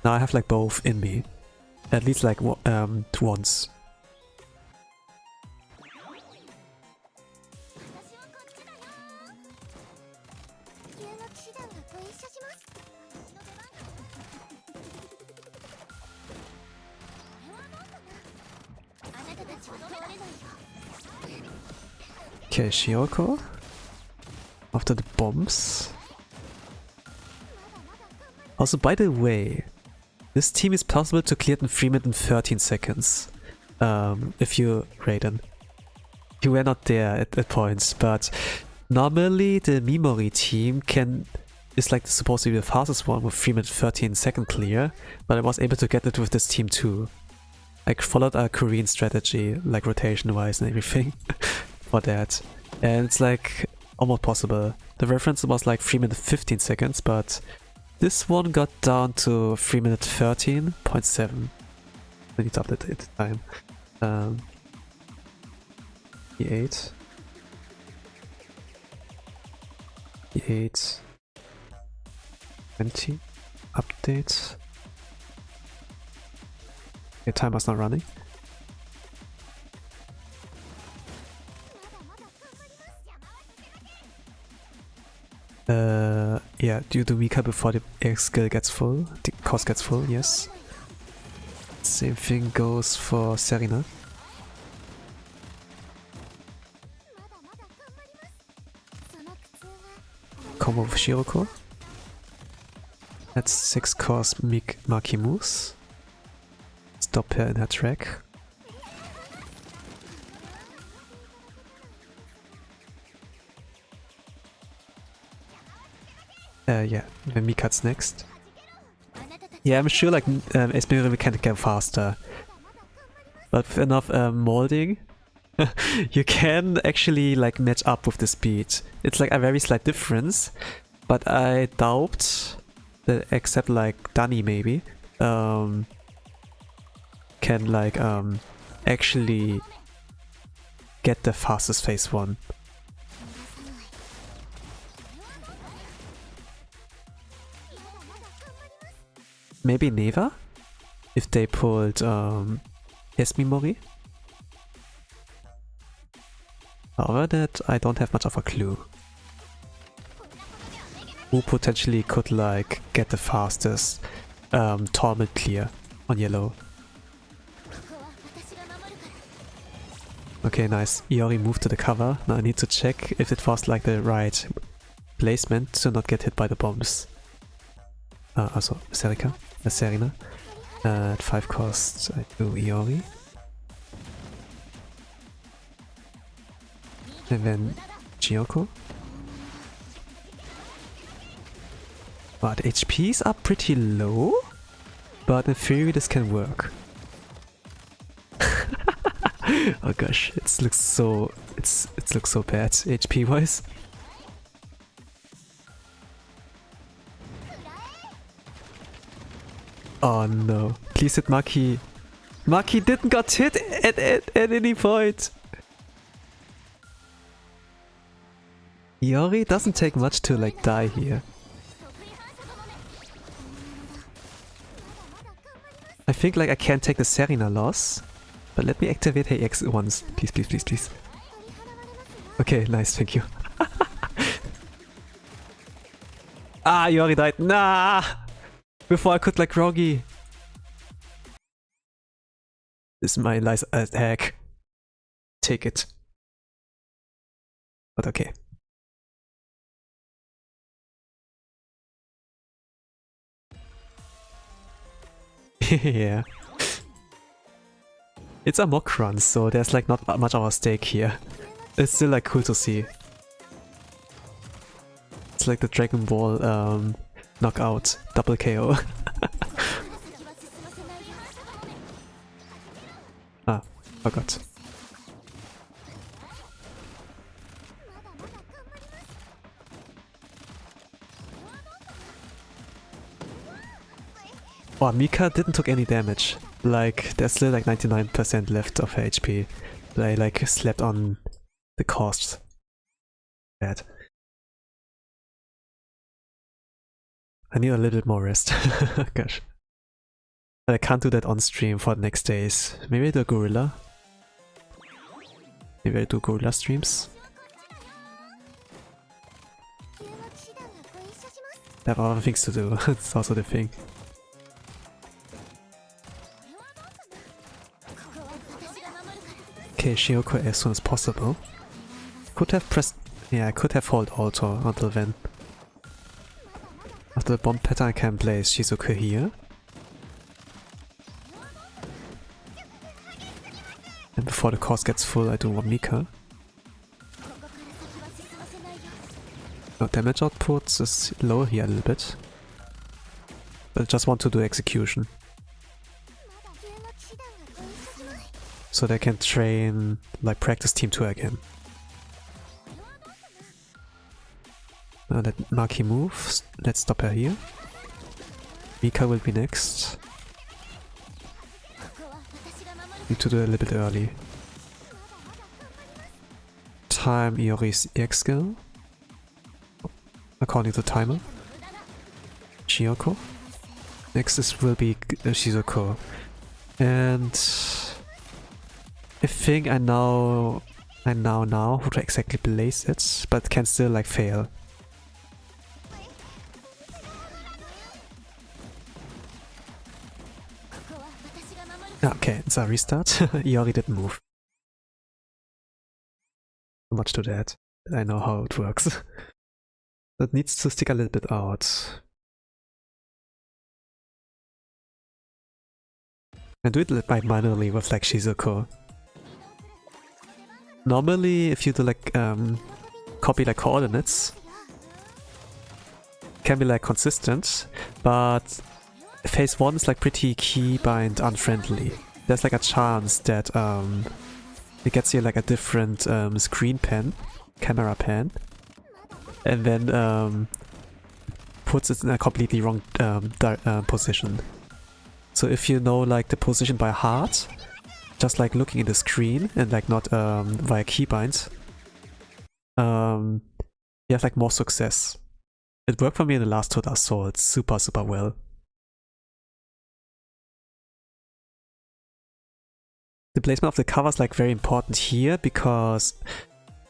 S1: Now I have like both in me. At least like once. Okay, Shiro Kuro. After the bombs. Also, by the way, this team is possible to clear in 3 minutes and 13 seconds. If you Raiden. You were not there at points, but normally the Mimori team is like supposed to be the fastest one with 3 minutes 13 second clear, but I was able to get it with this team too. I followed a Korean strategy, like rotation wise and everything for that. And it's like almost possible. The reference was like 3 minutes 15 seconds, but this one got down to 3 minutes 13.7. I need to update it time. E8. E8. 20. Update. Okay, timer's not running. Yeah, do the Mika before the X skill gets full. The cost gets full, yes. Same thing goes for Serena. Combo with Shiro Kuro. That's 6 cost Maki moves. Stop her in her track. Yeah, then Mikat's next. Yeah, I'm sure like S.Mimori can get faster. But with enough molding, you can actually like match up with the speed. It's like a very slight difference, but I doubt that except like Danny maybe can like actually get the fastest phase 1. Maybe Neva? If they pulled S.Mimori? However, that I don't have much of a clue. Who potentially could like get the fastest Torment clear on yellow. Okay, nice. Iori moved to the cover. Now I need to check if it was like the right placement to not get hit by the bombs. Also, Serena. At 5 cost, I do Iori. And then Gyoko. But HPs are pretty low, but in theory this can work. Oh gosh, it looks so bad HP wise. Oh no, please hit Maki. Maki didn't got hit at any point. Iori doesn't take much to like die here. I think like I can take the Serena loss, but let me activate AX once. Please, please, please, please. Okay, nice, thank you. Ah, Iori died. Nah! Before I could like Rogi. This is my last attack. Take it. But okay. Yeah. It's a mock run, so there's like not much of a stake here. It's still like cool to see. It's like the Dragon Ball knockout double KO. Ah, forgot. Oh, Mika didn't took any damage. Like, there's still like 99% left of her HP. But I like slept on the cost. Bad. I need a little bit more rest. Gosh. I can't do that on stream for the next days. Maybe I do gorilla. Maybe I do gorilla streams. I have other things to do. It's also the thing. Okay, Shiro Kuro as soon as possible. Could have pressed... Yeah, I could have hold auto until then. After the bomb pattern I can place Shizuku here. And before the course gets full I do one Mika. No, damage output is low here a little bit. But I just want to do execution. So they can train, like practice team 2 again. Now let Maki move. Let's stop her here. Mika will be next. Need to do it a little bit early. Time Iori's EX skill. According to timer. Chiyoko. Next will be Shizuko. And I think I know how to exactly place it, but can still like fail. Okay, it's a restart. Iori didn't move. Not much to that. I know how it works. That needs to stick a little bit out. And do it like manually with like Shizuko. Normally, if you do like copy like coordinates, can be like consistent, but phase 1 is like pretty keybind unfriendly. There's like a chance that it gets you like a different screen pan, camera pan, and then puts it in a completely wrong position. So if you know like the position by heart, just like looking at the screen and like not via keybinds, you have like more success. It worked for me in the last 2 assaults super well. The placement of the cover is like very important here because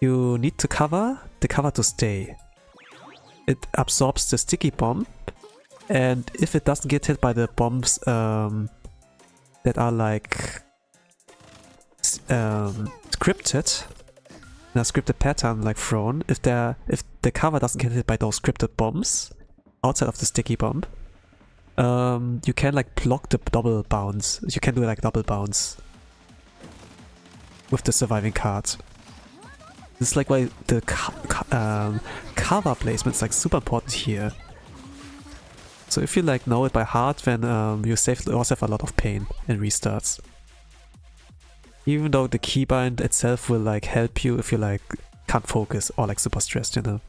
S1: you need to cover the cover to stay. It absorbs the sticky bomb, and if it doesn't get hit by the bombs that are like scripted, in a scripted pattern like thrown, if the cover doesn't get hit by those scripted bombs outside of the sticky bomb, you can like block the double bounce. You can do like double bounce with the surviving card. This is like why the cover placement is like super important here. So if you like know it by heart, then you save yourself a lot of pain in restarts. Even though the keybind itself will like help you if you like can't focus or like super stressed, you know.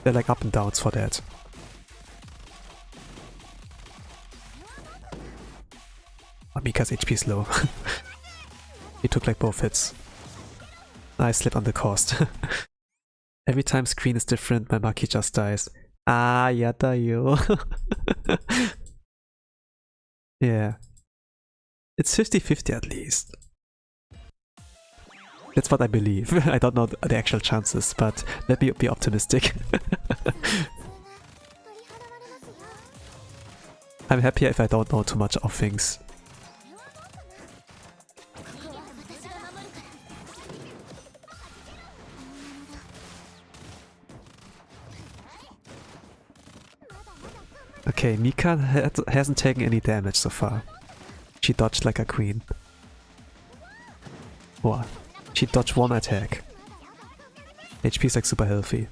S1: They're like up and downs for that. Mika's HP is low. He took like both hits. I slipped on the cost. Every time screen is different, my Maki just dies. Ah, yata yo. Yeah. It's 50-50 at least. That's what I believe. I don't know the actual chances, but let me be optimistic. I'm happier if I don't know too much of things. Okay, Mika hasn't taken any damage so far. She dodged like a queen. What? She dodged 1 attack. HP is like super healthy.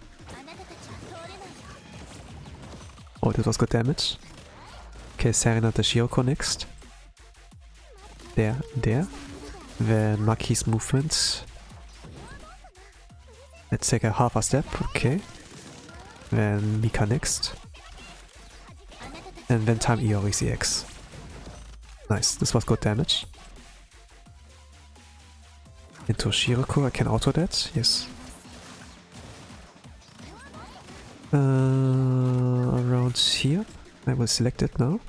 S1: Oh, this was good damage. Okay, Serenade Shiroko next. There. Then Maki's movement. Let's take a half a step, okay. Then Mika next. And then time Iori's EX. Nice, this was good damage. Into Shiroko, I can auto that, yes. Around here, I will select it now.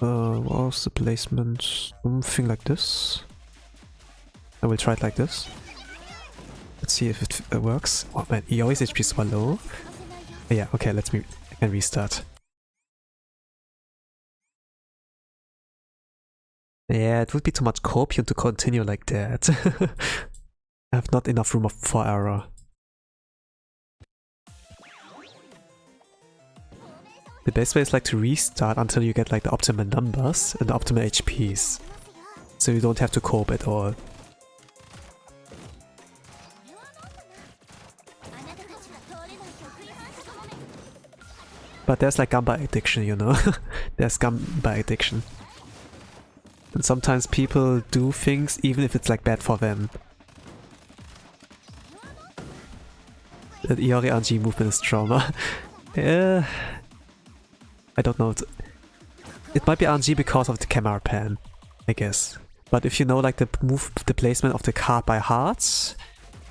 S1: What was the placement? Something like this. I will try it like this. Let's see if it works. Oh man, he always HP so low. Yeah, okay, I can restart. Yeah, it would be too much copium to continue like that. I have not enough room for error. The best way is like to restart until you get like the optimal numbers and the optimal HPs. So you don't have to cope at all. But there's like Gamba addiction, you know? There's Gamba addiction. And sometimes people do things even if it's like bad for them. That Iori RNG movement is trauma. Yeah. I don't know. It might be RNG because of the camera pan, I guess. But if you know like the placement of the card by heart,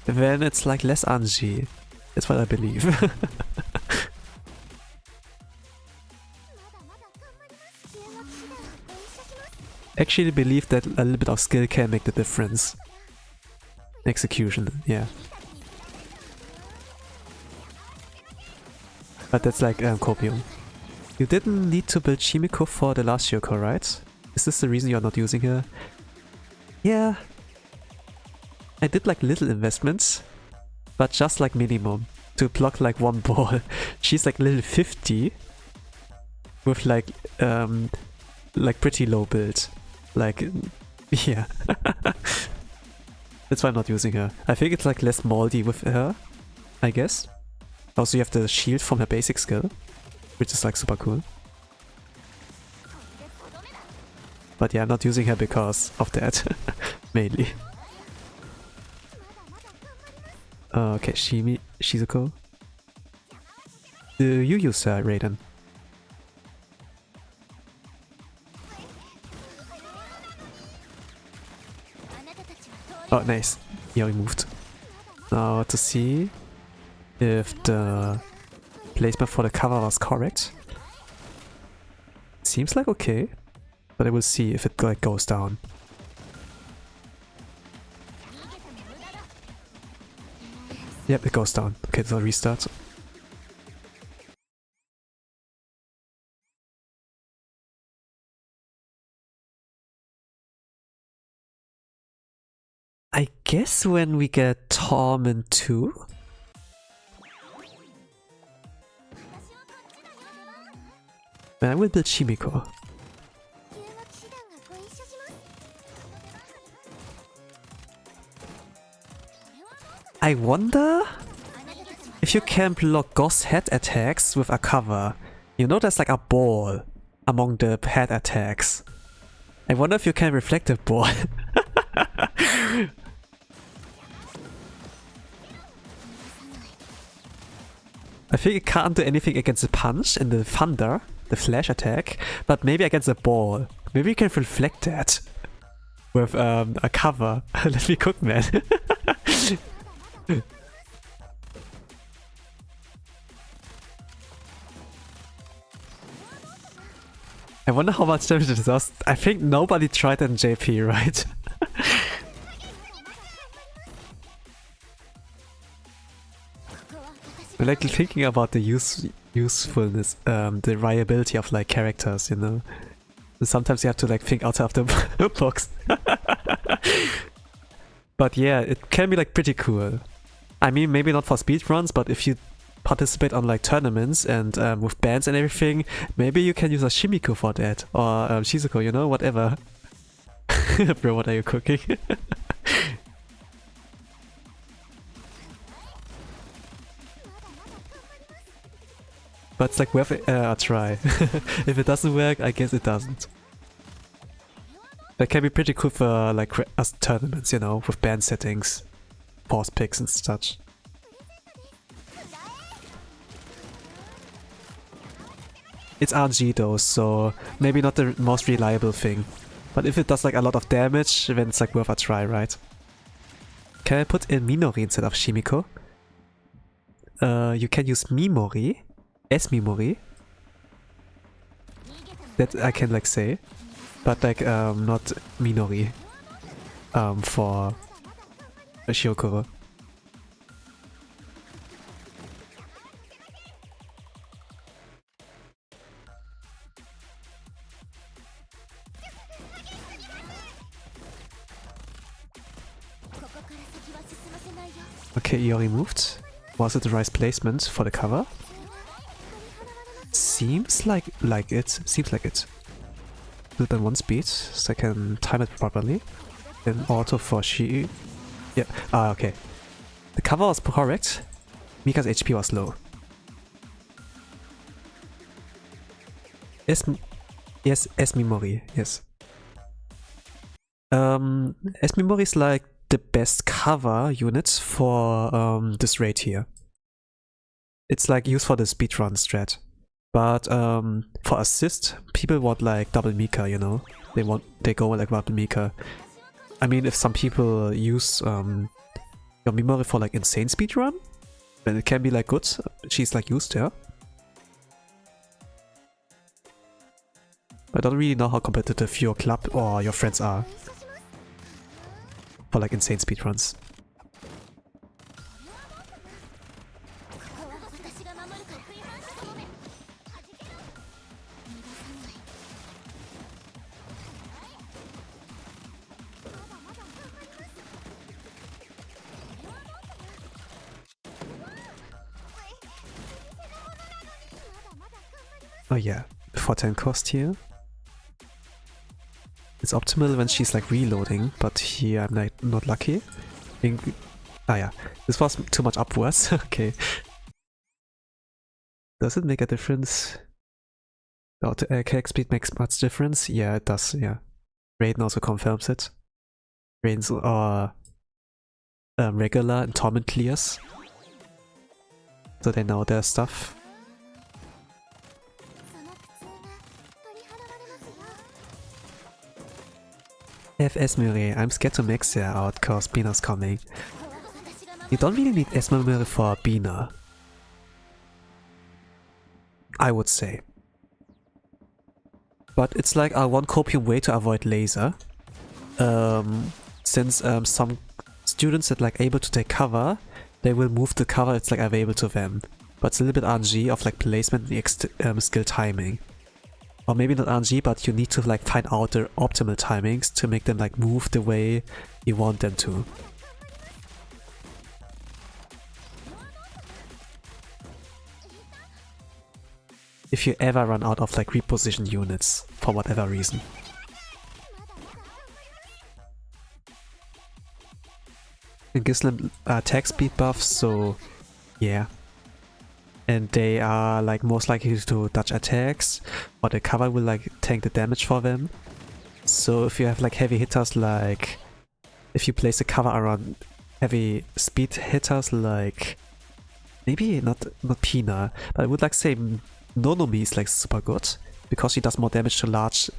S1: then it's like less RNG. That's what I believe. Actually believe that a little bit of skill can make the difference. Execution, yeah. But that's like copium. You didn't need to build Shimiko for the last Shiro, right? Is this the reason you're not using her? Yeah. I did like little investments, but just like minimum. To block like one ball. She's like level 50 with like pretty low build. Like, yeah. That's why I'm not using her. I think it's like less moldy with her, I guess. Also you have the shield from her basic skill, which is like super cool. But yeah, I'm not using her because of that, mainly. Okay, Shizuko. Do you use Raiden? Oh, nice. Yeah, we moved. Now to see if the placement for the cover was correct. Seems like okay, but I will see if it like goes down. Yep, it goes down. Okay, so I'll restart. I guess when we get Torment 2? Then I will build Shimiko. I wonder if you can block Ghost head attacks with a cover. You know there's like a ball among the head attacks. I wonder if you can reflective ball. I think it can't do anything against the punch and the thunder, the flash attack, but maybe against the ball. Maybe you can reflect that with a cover. Let me cook, man. I wonder how much damage it does. I think nobody tried that in JP, right? Like thinking about the usefulness, the viability of like characters, you know. Sometimes you have to like think outside of the box. But yeah, it can be like pretty cool. I mean, maybe not for speedruns, but if you participate on like tournaments and with bands and everything, maybe you can use a Shimiko for that, or Shizuko, you know, whatever. Bro, what are you cooking? But it's like worth a try. If it doesn't work, I guess it doesn't. That can be pretty cool for like us tournaments, you know, with band settings, pause picks and such. It's RNG though, so maybe not the most reliable thing. But if it does like a lot of damage, then it's like worth a try, right? Can I put in Minori instead of Shimiko? You can use Mimori. S.Mimori. That I can like say. But like not Minori. For Shiro Kuro. Okay, Iori moved. Was it the right placement for the cover? Seems like it. Seems like it. Do it on 1 speed, so I can time it properly. Then auto for Shi. Yeah. Ah, okay. The cover was correct. Mika's HP was low. Yes, S.Mimori. Yes. S.Mimori is like the best cover unit for this raid here. It's like used for the speedrun-strat. But for assist, people want like double Mika, you know? They go like double Mika. I mean, if some people use your Mimori for like insane speedrun, then it can be like good. She's like used, yeah. I don't really know how competitive your club or your friends are for like insane speedruns. Oh yeah, before 10 cost here. It's optimal when she's like reloading, but here I'm like not lucky. Ah yeah, this was too much upwards. Okay. Does it make a difference? The auto attack speed makes much difference? Yeah, it does, yeah. Raiden also confirms it. Raiden's regular and Torment clears. So they know their stuff. S.Mimori, I'm scared to max her out cause Bina's coming. You don't really need S.Mimori for Bina, I would say. But it's like a one copium way to avoid laser. Since some students that like able to take cover, they will move the cover, it's like available to them. But it's a little bit RNG of like placement and skill timing. Or maybe not RNG, but you need to like find out the optimal timings to make them like move the way you want them to. If you ever run out of like reposition units for whatever reason. It gives them attack speed buffs, so yeah. And they are like most likely to dodge attacks, or the cover will like tank the damage for them. So if you have like heavy hitters, like if you place a cover around heavy speed hitters, like maybe not Pina, but I would like say Nonomi is like super good because she does more damage to large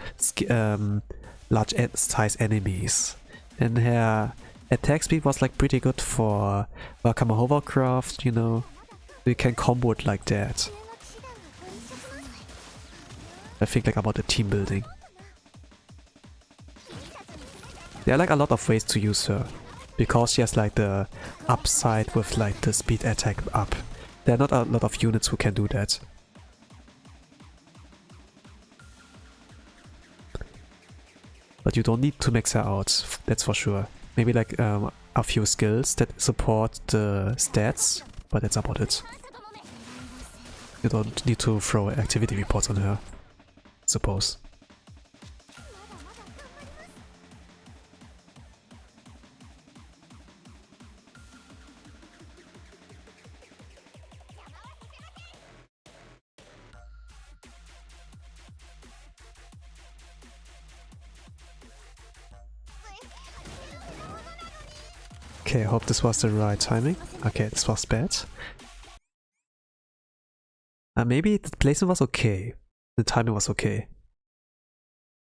S1: size enemies, and her attack speed was like pretty good for Wakama Hovercraft, you know. You can combo it like that. I think like about the team building. There are like a lot of ways to use her, because she has like the upside with like the speed attack up. There are not a lot of units who can do that. But you don't need to max her out, that's for sure. Maybe like a few skills that support the stats, but that's about it. You don't need to throw activity reports on her, I suppose. Okay, I hope this was the right timing. Okay, this was bad. Maybe the placement was okay. The timing was okay.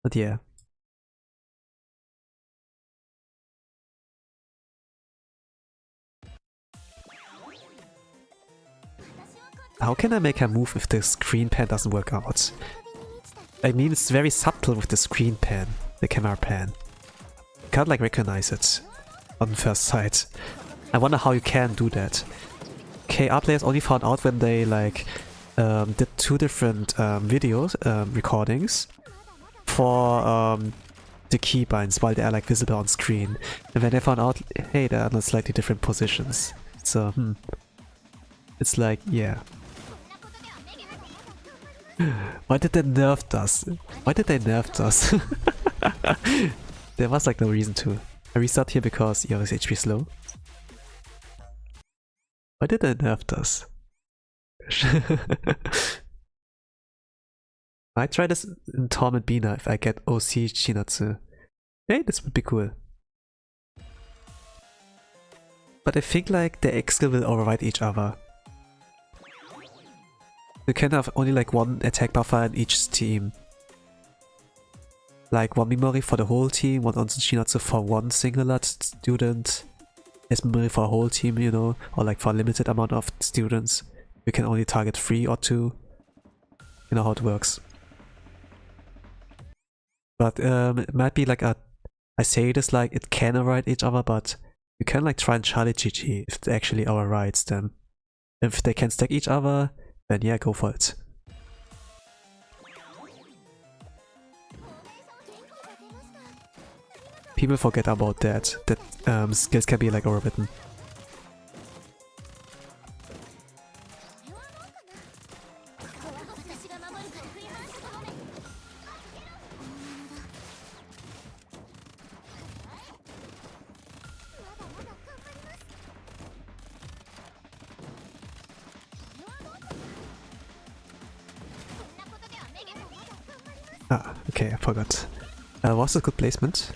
S1: But yeah. How can I make her move if the screen pan doesn't work out? I mean, it's very subtle with the screen pan, the camera pan. You can't like recognize it on first sight. I wonder how you can do that. KR players only found out when they like did 2 different videos recordings for the keybinds while they are like visible on screen, and when they found out, hey, they are in slightly different positions. So it's like, yeah. Why did they nerf us? Why did they nerf us? There was like no reason to. I restart here because your HP slow. Why did they nerf us? I try this in Torment Bina if I get OC Chinatsu. Hey, this would be cool. But I think like the X skill will override each other. You can have only like 1 attack buffer in each team. Like 1 Mimori for the whole team, 1 Onsen Shinatsu for 1 singular student, S.Mimori for a whole team, you know, or like for a limited amount of students. You can only target 3 or 2. You know how it works. But it might be like a... I say this like it can override each other, but you can like try and Charlie GG if it actually overrides them. If they can stack each other, then yeah, go for it. People forget about that skills can be like overwritten. Ah, okay, I forgot. Was it good placement?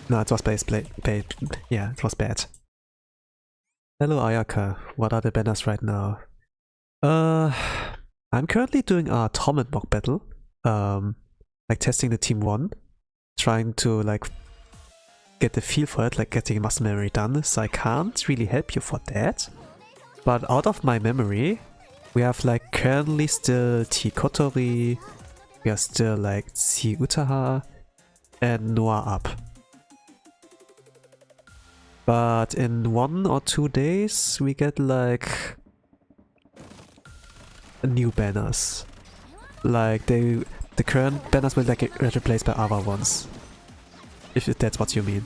S1: No, it was yeah, it was bad. Hello Ayaka, what are the banners right now? I'm currently doing a Torment mock battle. Like testing the team 1. Trying to like get the feel for it, like getting muscle memory done, so I can't really help you for that. But out of my memory, we have like currently still T Kotori, we are still like C Utaha, and Noah up. But in 1 or 2 days we get like new banners. Like the current banners will like get replaced by other ones. If that's what you mean.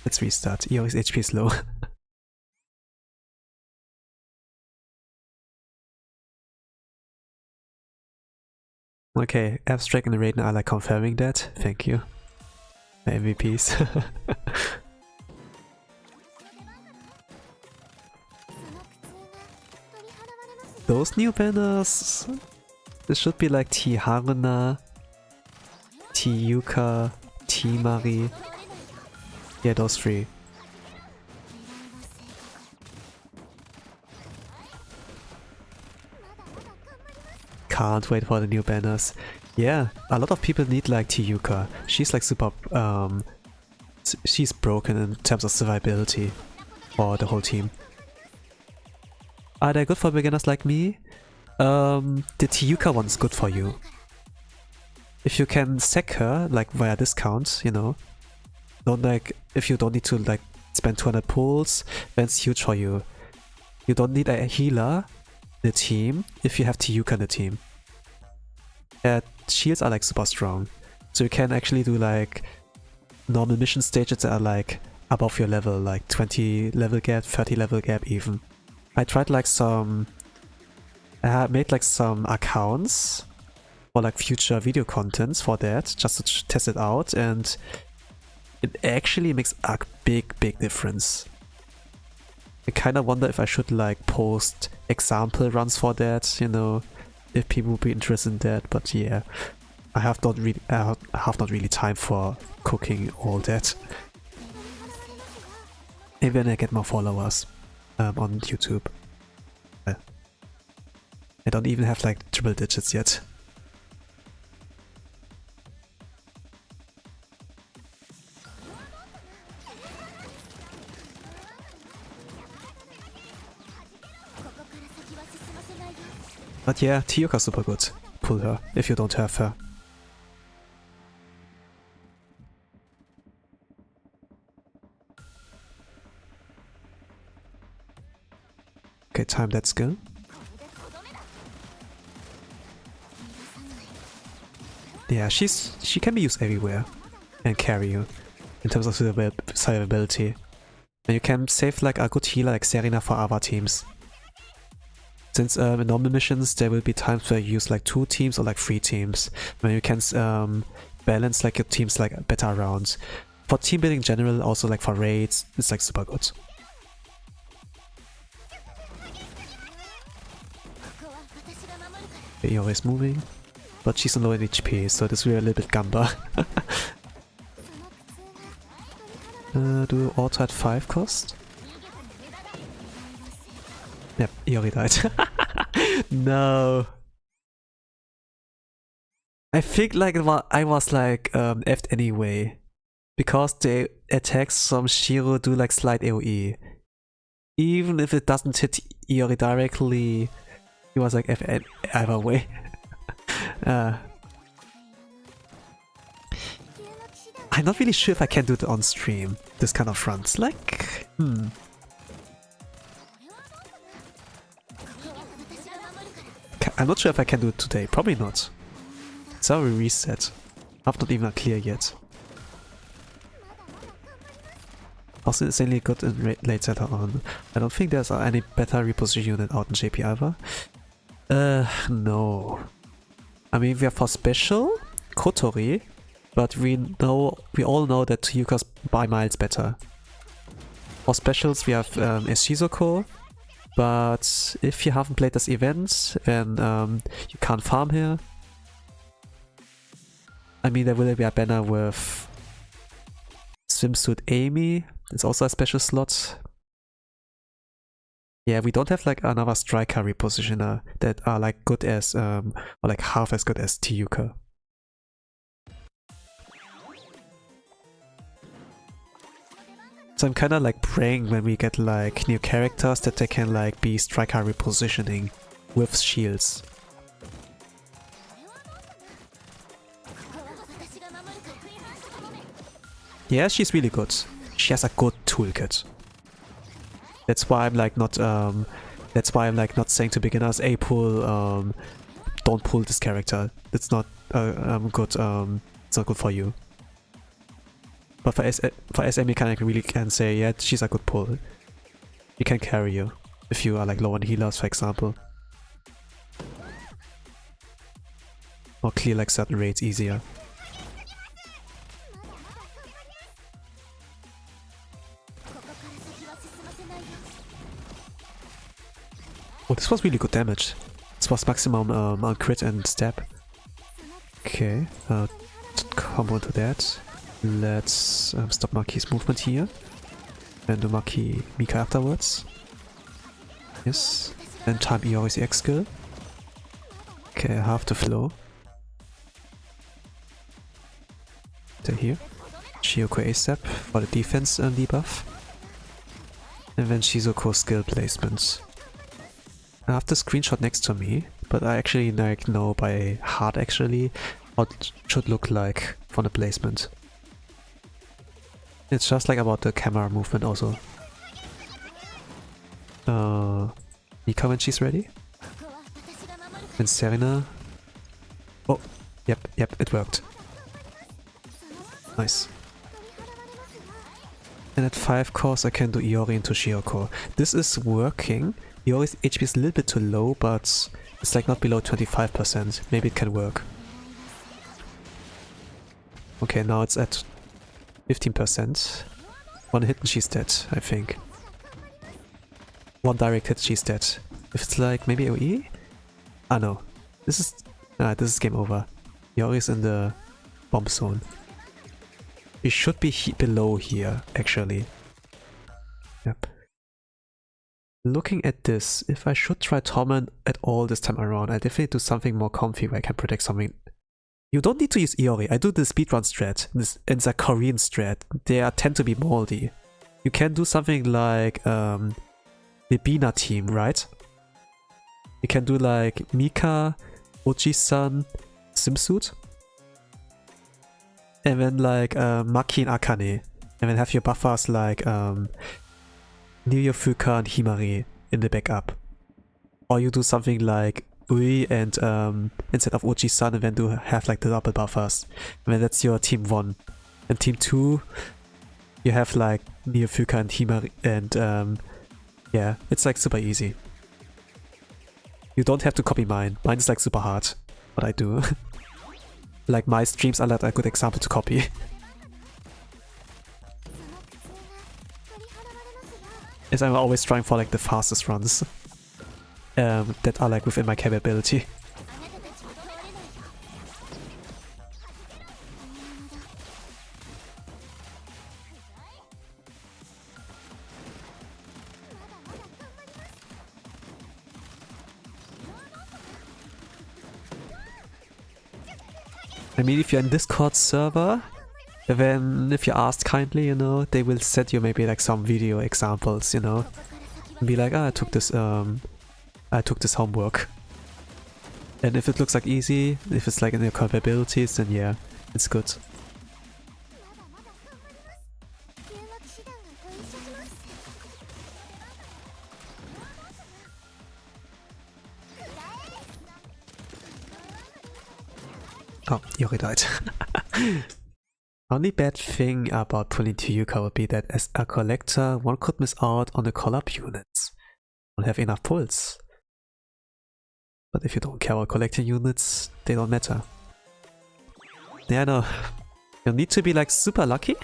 S1: Let's restart. EO's HP is low. Okay, Abstract and Raiden are like confirming that. Thank you. My MVPs. Those new banners, this should be like T Haruna, T Yuka, T Mari. Yeah, those 3. Can't wait for the new banners. Yeah, a lot of people need like T Yuka. She's like super, she's broken in terms of survivability for the whole team. Are they good for beginners like me? The T Yuka one's good for you. If you can sack her, like via discounts, you know, don't like, if you don't need to like spend 200 pulls, then it's huge for you. You don't need a healer in the team if you have T Yuka in the team. Shields are like super strong, so you can actually do like normal mission stages that are like above your level, like 20 level gap, 30 level gap even. I tried like some... I made like some accounts for like future video contents for that, just to test it out, and it actually makes a big difference. I kinda wonder if I should like post example runs for that, you know, if people would be interested in that, but yeah, I have not really time for cooking all that. Maybe when I get more followers on YouTube. I don't even have like triple digits yet. But yeah, Tiyuka's super good. Pull her if you don't have her. Okay, time that skill. Yeah, she can be used everywhere and carry you in terms of survivability. And you can save like a good healer like Serena for other teams. Since in normal missions there will be times where you use like 2 teams or like 3 teams, when you can balance like your teams like better around. For team building in general, also like for raids, it's like super good. Okay, Iori's moving, but she's on low HP, so this will be a little bit gamba. Do auto at 5 cost? Yep, Iori died. No. I think like I was like F'd anyway. Because the attacks from Shiro do like slight AoE. Even if it doesn't hit Iori directly, he was like F either way. I'm not really sure if I can do it on stream, this kind of fronts. Like, I'm not sure if I can do it today. Probably not. It's already reset. I'm not even clear yet. Also, it's only good in late setter on. I don't think there's any better reposition unit out in JP either. No. I mean, we have for special Kotori, but we all know that Yuka's by miles better. For specials, we have Shizuko, but if you haven't played this event, then you can't farm here. I mean, there will be a banner with Swimsuit Amy. It's also a special slot. Yeah, we don't have like another striker repositioner that are like good as or like half as good as Tiyuka. So I'm kinda like praying when we get like new characters that they can like be striker repositioning with shields. Yeah, she's really good. She has a good toolkit. That's why I'm like not saying to beginners, hey, don't pull this character. It's not good. It's not good for you. But for SM you really can say, yeah, she's a good pull. She can carry you if you are like low on healers, for example, or clear like certain raids easier. Oh, this was really good damage. This was maximum on crit and stab. Okay, combo into that. Let's stop Maki's movement here. And do Mika afterwards. Yes. Then time Iori's X skill. Okay, half the flow. Stay here. Shiyoko A-step for the defense debuff. And then Shizuko skill placement. I have the screenshot next to me, but I actually like know by heart actually what it should look like for the placement. It's just like about the camera movement also. Mika when she's ready. And Serena. Oh, yep, it worked. Nice. And at 5 cores I can do Iori into Shiro. This is working. Iori's HP is a little bit too low, but it's like not below 25%. Maybe it can work. Okay, now it's at 15%. One hit and she's dead, I think. One direct hit, she's dead. If it's like maybe AoE? Ah no. This is game over. Iori's in the bomb zone. It should be below here, actually. Yep. Looking at this, if I should try Torment at all this time around, I definitely do something more comfy where I can protect something. You don't need to use Iori. I do the speedrun-strat. It's a Korean strat. They tend to be moldy. You can do something like the Bina team, right? You can do like Mika, Oji-san, swimsuit. And then like Maki and Akane. And then have your buffers like Niyo Fuka and Himari in the backup. Or you do something like Ui and instead of Oji-san, and then do have like the double buffers. And then that's your team 1. And team 2, you have like Niyo Fuka and Himari, and yeah, it's like super easy. You don't have to copy mine. Mine is like super hard, what I do. Like my streams are like a good example to copy. As I'm always trying for like the fastest runs that are like within my capability. I mean, if you're in Discord server, then if you ask kindly, you know, they will send you maybe like some video examples, you know, and be like, ah, I took this homework. And if it looks like easy, if it's like in your capabilities, then yeah, it's good. Oh, Yori died. Only bad thing about pulling Tiyuka would be that as a collector, one could miss out on the call-up units. Don't have enough pulls. But if you don't care about collecting units, they don't matter. Yeah, no. You need to be like super lucky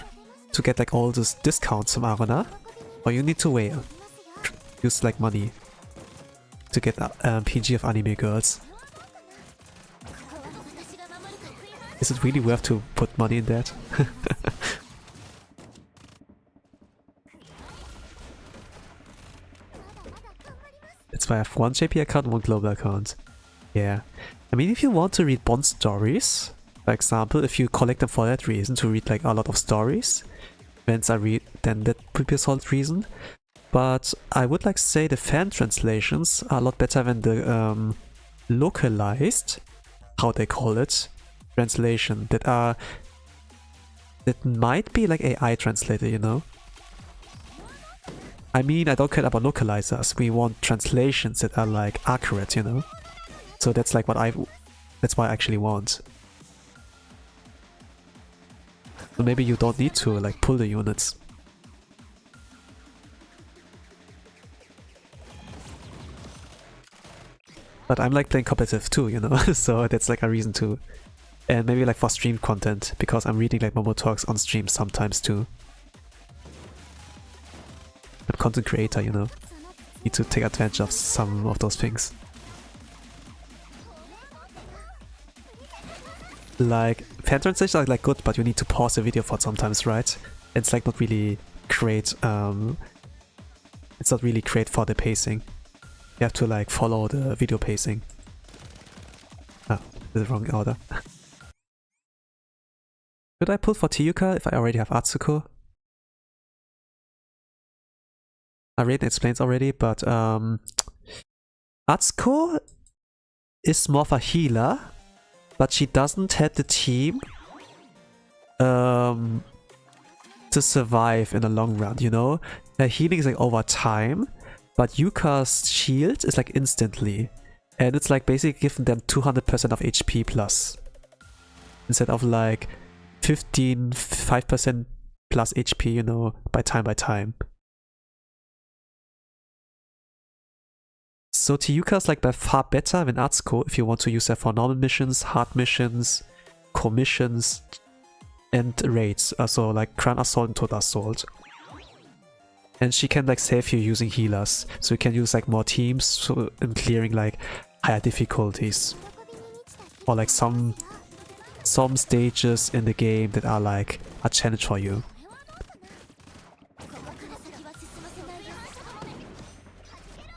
S1: to get like all those discounts from Arena, or you need to whale. Use like money to get PG of anime girls. Is it really worth to put money in that? That's why I have one JP account and one global account. Yeah. I mean, if you want to read Bond stories, for example, if you collect them for that reason, to read like a lot of stories, then that would be a solid reason. But I would like to say the fan translations are a lot better than the localized, how they call it, translation that might be like AI translated, you know. I mean, I don't care about localizers. We want translations that are like accurate, you know. So that's like that's what I actually want. So maybe you don't need to like pull the units. But I'm like playing competitive too, you know. So that's like a reason to. And maybe like for stream content, because I'm reading like Momo talks on stream sometimes too. I'm content creator, you know. Need to take advantage of some of those things. Like, fan translations are like good, but you need to pause the video for it sometimes, right? It's like not really great, it's not really great for the pacing. You have to like follow the video pacing. Ah, the wrong order. Should I pull for Tiyuka if I already have Atsuko? I read it explains already, but Atsuko is more of a healer, but she doesn't have the team to survive in the long run, you know? Her healing is like over time, but Yuka's shield is like instantly. And it's like basically giving them 200% of HP plus. Instead of like 5% plus HP, you know, by time. So Tiyuka is like by far better than Atsuko if you want to use her for normal missions, hard missions, core missions, and raids. So like Grand Assault and Total Assault. And she can like save you using healers. So you can use like more teams in clearing like higher difficulties. Or like some stages in the game that are like a challenge for you.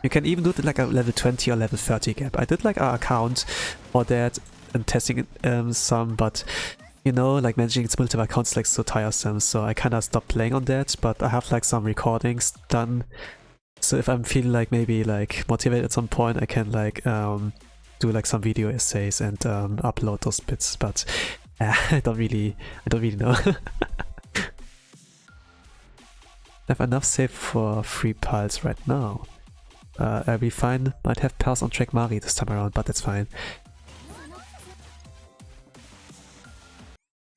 S1: You can even do it like a level 20 or level 30 gap. I did like an account for that and testing some, but you know, like managing multiple accounts is like so tiresome, so I kinda stopped playing on that, but I have like some recordings done So if I'm feeling like maybe like motivated at some point, I can like do like some video essays and upload those bits, but I don't really know. I have enough saved for 3 pulse right now. I'll be fine. Might have pulse on track Mari this time around, but that's fine.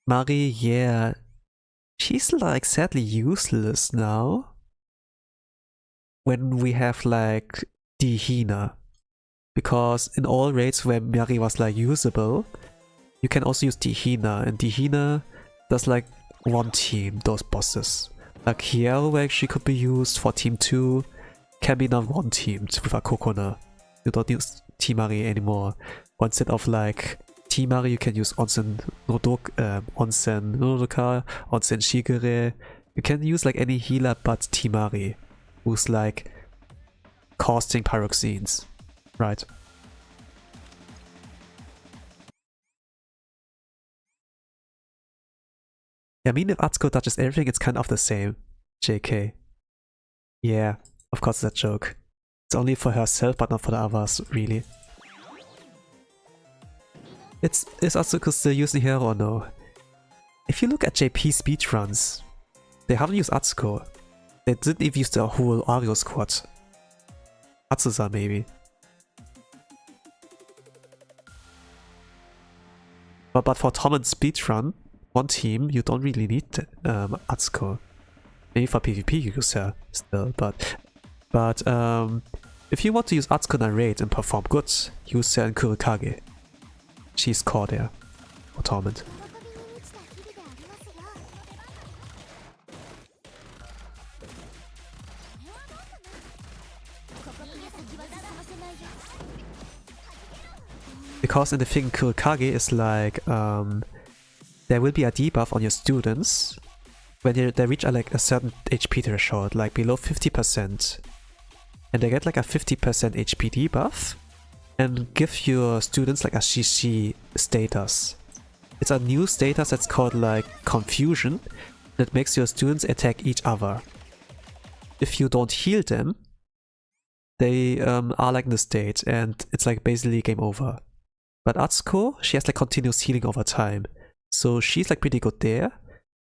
S1: Mari, yeah, she's like sadly useless now. When we have like Dihina. Because in all raids where Mari was like usable, you can also use Dihina, and Dihina does like one team those bosses. Like Hiero, where she could be used for team 2, can be now one teamed with a Kokona. You don't use Timari anymore. Or instead of like Timari, you can use Onsen Nodoka, Onsen Shigure. You can use like any healer but Timari, who's like casting pyroxenes, right? Yeah, I mean if Atsuko touches everything, it's kind of the same. JK. Yeah, of course it's a joke. It's only for herself but not for the others, really. Is Atsuko still using her or no? If you look at JP speedruns, they haven't used Atsuko. They didn't even use the whole Ario squad. Atsuza maybe. But for Torment speedrun, one team, you don't really need Atsuko. Maybe for PvP you use her still, but if you want to use Atsuko in a raid and perform good, use her in Kurikage. She's core there for Torment. Because in the thing Kurikage is like there will be a debuff on your students when they reach like a certain HP threshold, like below 50%. And they get like a 50% HP debuff and give your students like a Shishi status. It's a new status that's called like Confusion that makes your students attack each other. If you don't heal them, they are like in the state and it's like basically game over. But Atsuko, she has like continuous healing over time. So she's like pretty good there.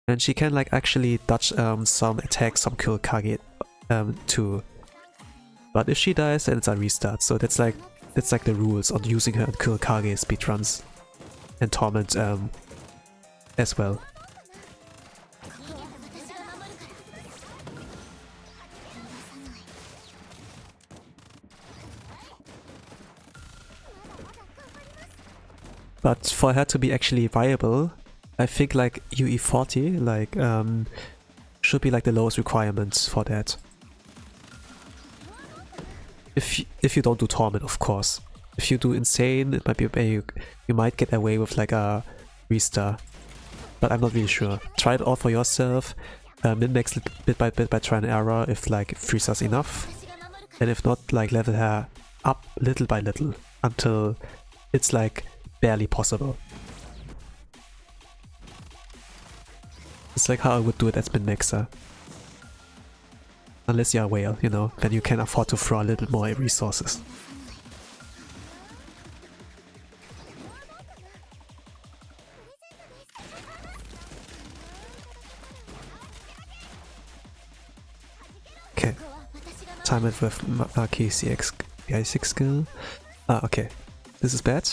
S1: And she can like actually dodge some attacks from Kurikage too. But if she dies, then it's a restart. So that's like the rules on using her in Kurikage speedruns. And Torment as well. But for her to be actually viable, I think like UE40 like should be like the lowest requirements for that. If you don't do Torment, of course. If you do Insane, it might be you might get away with like a restart. But I'm not really sure. Try it all for yourself. Min-max bit by bit by try and error if like Frieza's enough. And if not, like level her up little by little until it's like barely possible. It's like how I would do it as min-maxer. Unless you're a whale, you know, then you can afford to throw a little more resources. Okay. Time it with KCX BI6 skill. Ah, okay. This is bad.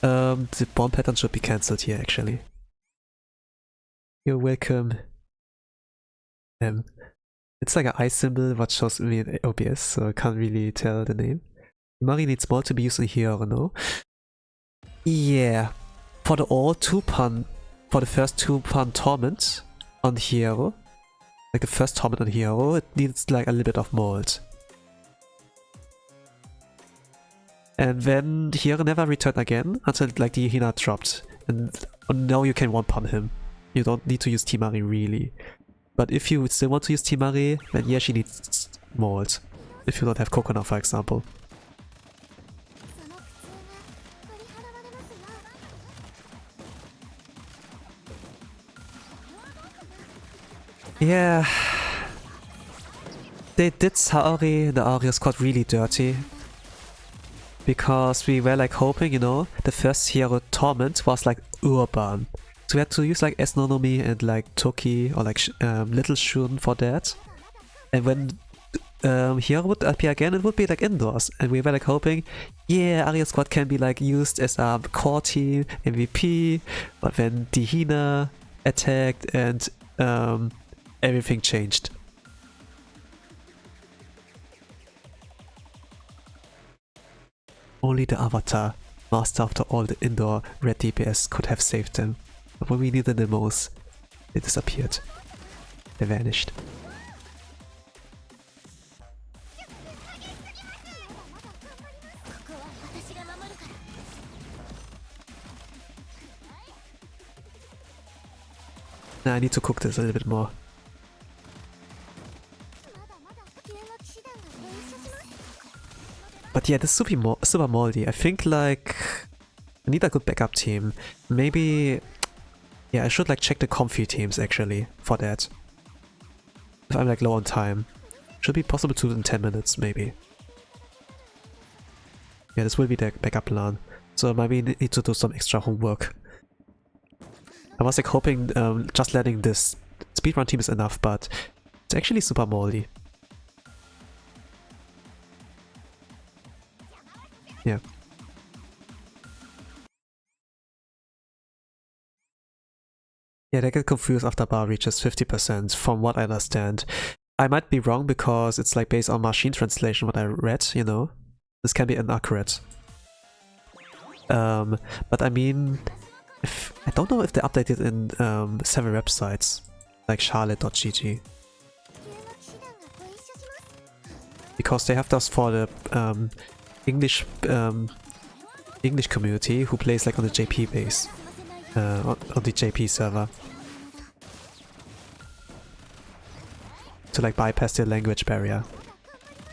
S1: The bomb pattern should be cancelled here, actually. You're welcome. It's like an eye symbol what shows me in OBS, so I can't really tell the name. Mari needs more to be used in here or no? Yeah. For the first 2-pun Torment on Hero, like the first Torment on Hero, it needs like a little bit of mold. And then Hero never returned again until like the Hina dropped. And now you can one-pun him. You don't need to use Timari really. But if you still want to use Timari, then yeah, she needs mold. If you don't have coconut, for example. Yeah. they did Saori, the Aria squad, really dirty. Because we were like hoping, you know, the first hero Torment was like urban. So we had to use like S.Mimori and like Toki or like Little Shun for that. And when hero would appear again, it would be like indoors. And we were like hoping, yeah, Aria squad can be like used as a core team, MVP. But then Dihina attacked and everything changed. Only the Avatar, master after all the indoor red DPS, could have saved them. But when we needed them most, they disappeared. They vanished. Now I need to cook this a little bit more. But yeah, this is super moldy. I think like I need a good backup team. Maybe yeah, I should like check the comfy teams actually for that. If I'm like low on time. Should be possible to do in 10 minutes maybe. Yeah, this will be the backup plan. So maybe need to do some extra homework. I was like hoping just letting this speedrun team is enough, but it's actually super moldy. Yeah. Yeah, they get confused after bar reaches 50% from what I understand. I might be wrong because it's like based on machine translation what I read, you know? This can be inaccurate. But I mean, I don't know if they updated in several websites, like charlotte.gg. Because they have those for the English community who plays like on the JP base, on the JP server, to like bypass the language barrier.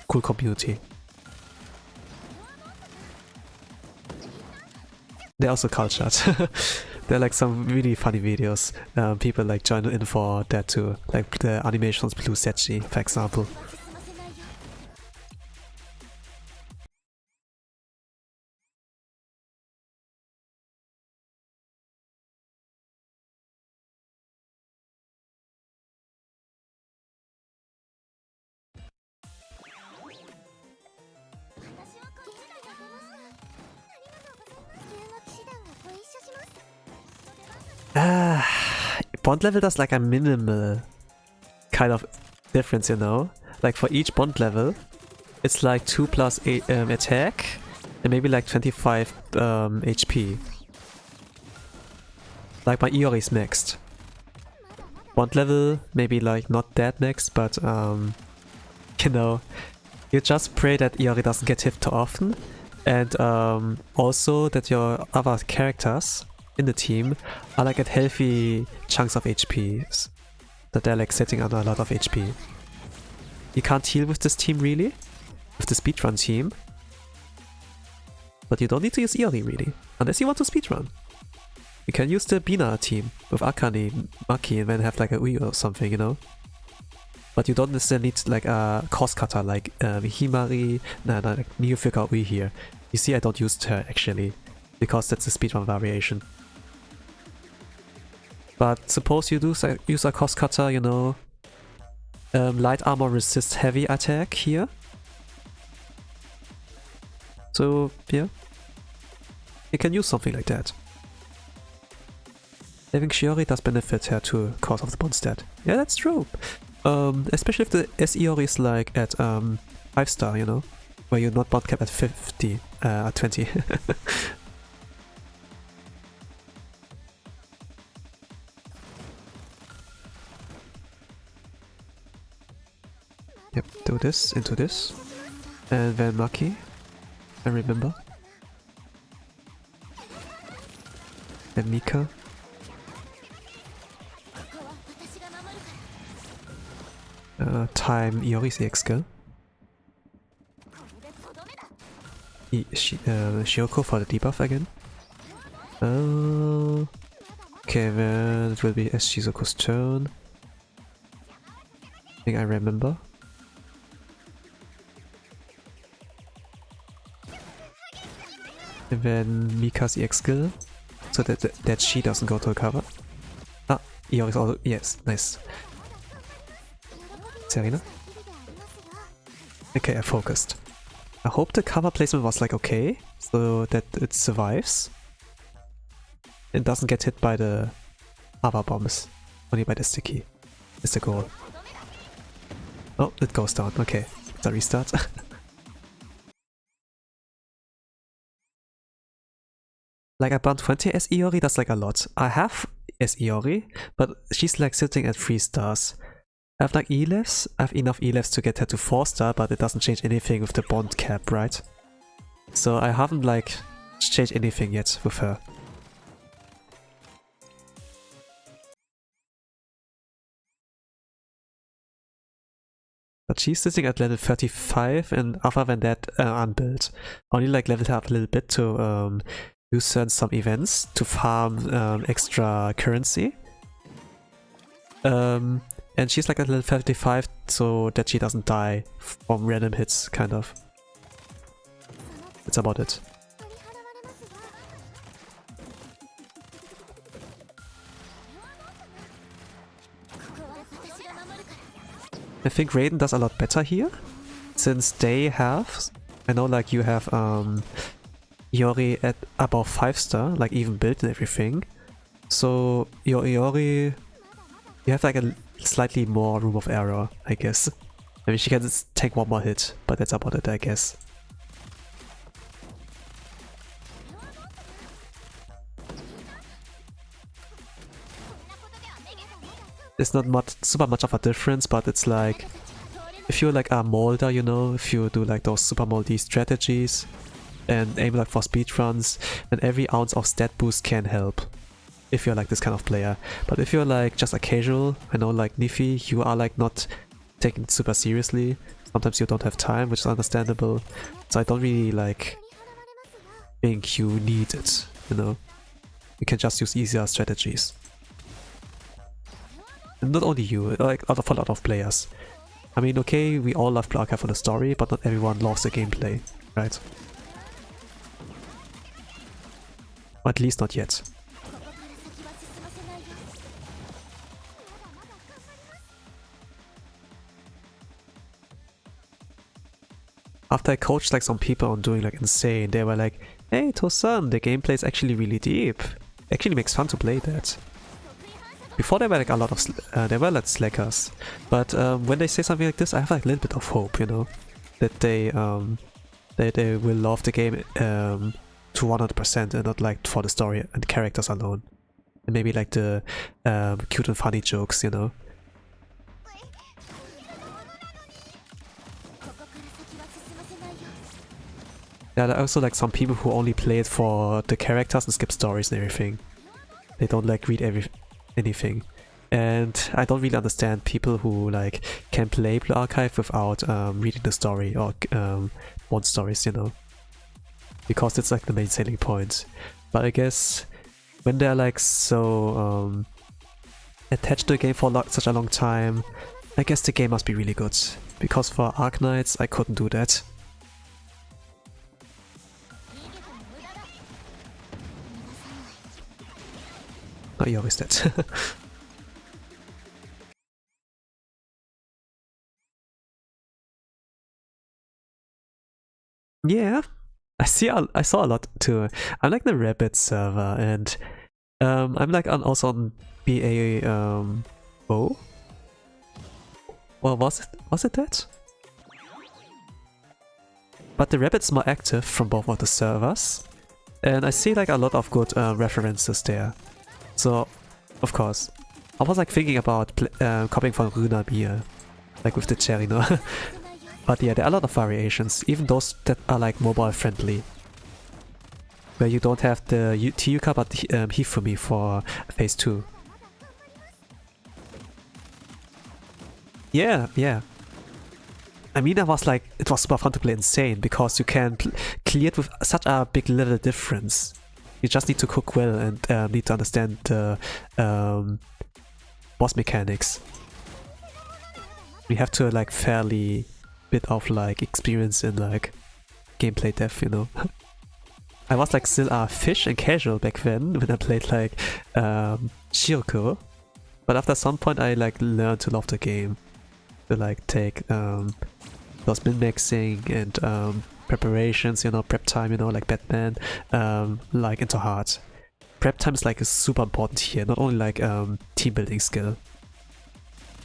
S1: Cool community. They're also cultured. There are like some really funny videos. People like join in for that too, like the animations Blue Setchi, for example. Bond level does like a minimal kind of difference, you know? Like for each bond level, it's like 2 plus attack and maybe like 25 HP. Like my Iori is maxed. Bond level, maybe like not that maxed, but you know, you just pray that Iori doesn't get hit too often, and also that your other characters in the team are like at healthy chunks of HPs, that they're like sitting on a lot of HP. You can't heal with this team really, with the speedrun team, but you don't need to use Iori really, unless you want to speedrun. You can use the Bina team with Akane, Maki, and then have like a Ui or something, you know? But you don't necessarily need like a cost cutter like Himari, like Neofika Ui here. You see I don't use her actually, because that's a speedrun variation. But suppose you do use a cost cutter, you know, light armor resists heavy attack here. So yeah, you can use something like that. Having Shiori does benefit her too, cause of the bond stat. Yeah, that's true. Especially if the S.Iori is like at 5-star, you know, where you're not bond cap at 50, at 20. Yep, do this into this, and then Maki. I remember. And Mika. Time Iori's EX skill. Shiro Kuro for the debuff again. Okay, then it will be S. Shizuku's turn. I think I remember. And then Mika's EX skill, so that she doesn't go to the cover. Ah, Iori's also, yes, nice. Serena? Okay, I focused. I hope the cover placement was like okay, so that it survives. It doesn't get hit by the lava bombs, only by the sticky. Is the goal. Oh, it goes down, okay. It's a restart. Like I burned 20 as Iori, that's like a lot. I have as Iori, but she's like sitting at 3 stars. I have like E-levs, I have enough E-levs to get her to 4 star, but it doesn't change anything with the bond cap, right? So I haven't like changed anything yet with her. But she's sitting at level 35 and other than that unbuilt. Only like leveled her up a little bit to use some events to farm extra currency. And she's like at level 35 so that she doesn't die from random hits, kind of. That's about it. I think Raiden does a lot better here, since they have, I know like you have Iori at above 5 star, like even built and everything. So your Iori, you have like a slightly more room of error, I guess. I mean, she can just take one more hit, but that's about it, I guess. It's not super much of a difference, but it's like, if you're like a molder, you know, if you do like those super moldy strategies and aim like for speedruns, then every ounce of stat boost can help. If you're like this kind of player. But if you're like just a casual, I know like Nifi, you are like not taking it super seriously. Sometimes you don't have time, which is understandable. So I don't really like think you need it, you know. You can just use easier strategies. And not only you, like for a lot of players. I mean, okay, we all love Blue Archive for the story, but not everyone loves the gameplay, right? Or at least not yet. After I coached like some people on doing like insane, they were like, hey Tosan, the gameplay is actually really deep. It actually makes fun to play that. Before they were like a lot of, they were like slackers. But when they say something like this, I have like a little bit of hope, you know? That they will love the game to 100% and not like for the story and the characters alone. And maybe like the cute and funny jokes, you know? Yeah, there are also like some people who only play it for the characters and skip stories and everything. They don't like read anything. And I don't really understand people who like can play Blue Archive without reading the story or bond stories, you know. Because it's like the main selling point. But I guess when they're like so attached to the game for such a long time, I guess the game must be really good. Because for Arknights, I couldn't do that. Oh, you always did. Yeah, I saw a lot too. I'm like the Rabbit server, and I'm like also on BA O. Well, was it that? But the Rabbit's more active from both of the servers, and I see like a lot of good references there. So, of course, I was like thinking about copying from Runa Beer, like with the cherry, no? But yeah, there are a lot of variations, even those that are like mobile friendly. Where you don't have the Tiyuka but Hifumi for phase 2. Yeah, yeah. I mean, it was super fun to play Insane, because you can clear it with such a big level difference. You just need to cook well and need to understand the boss mechanics. You have to like fairly bit of like experience in like gameplay depth, you know. I was like still a fish and casual back then when I played like Shiro Kuro. But after some point I like learned to love the game. To like take those min-maxing and preparations, you know, prep time, you know, like Batman, like into heart. Prep time is like super important here, not only like team building skill.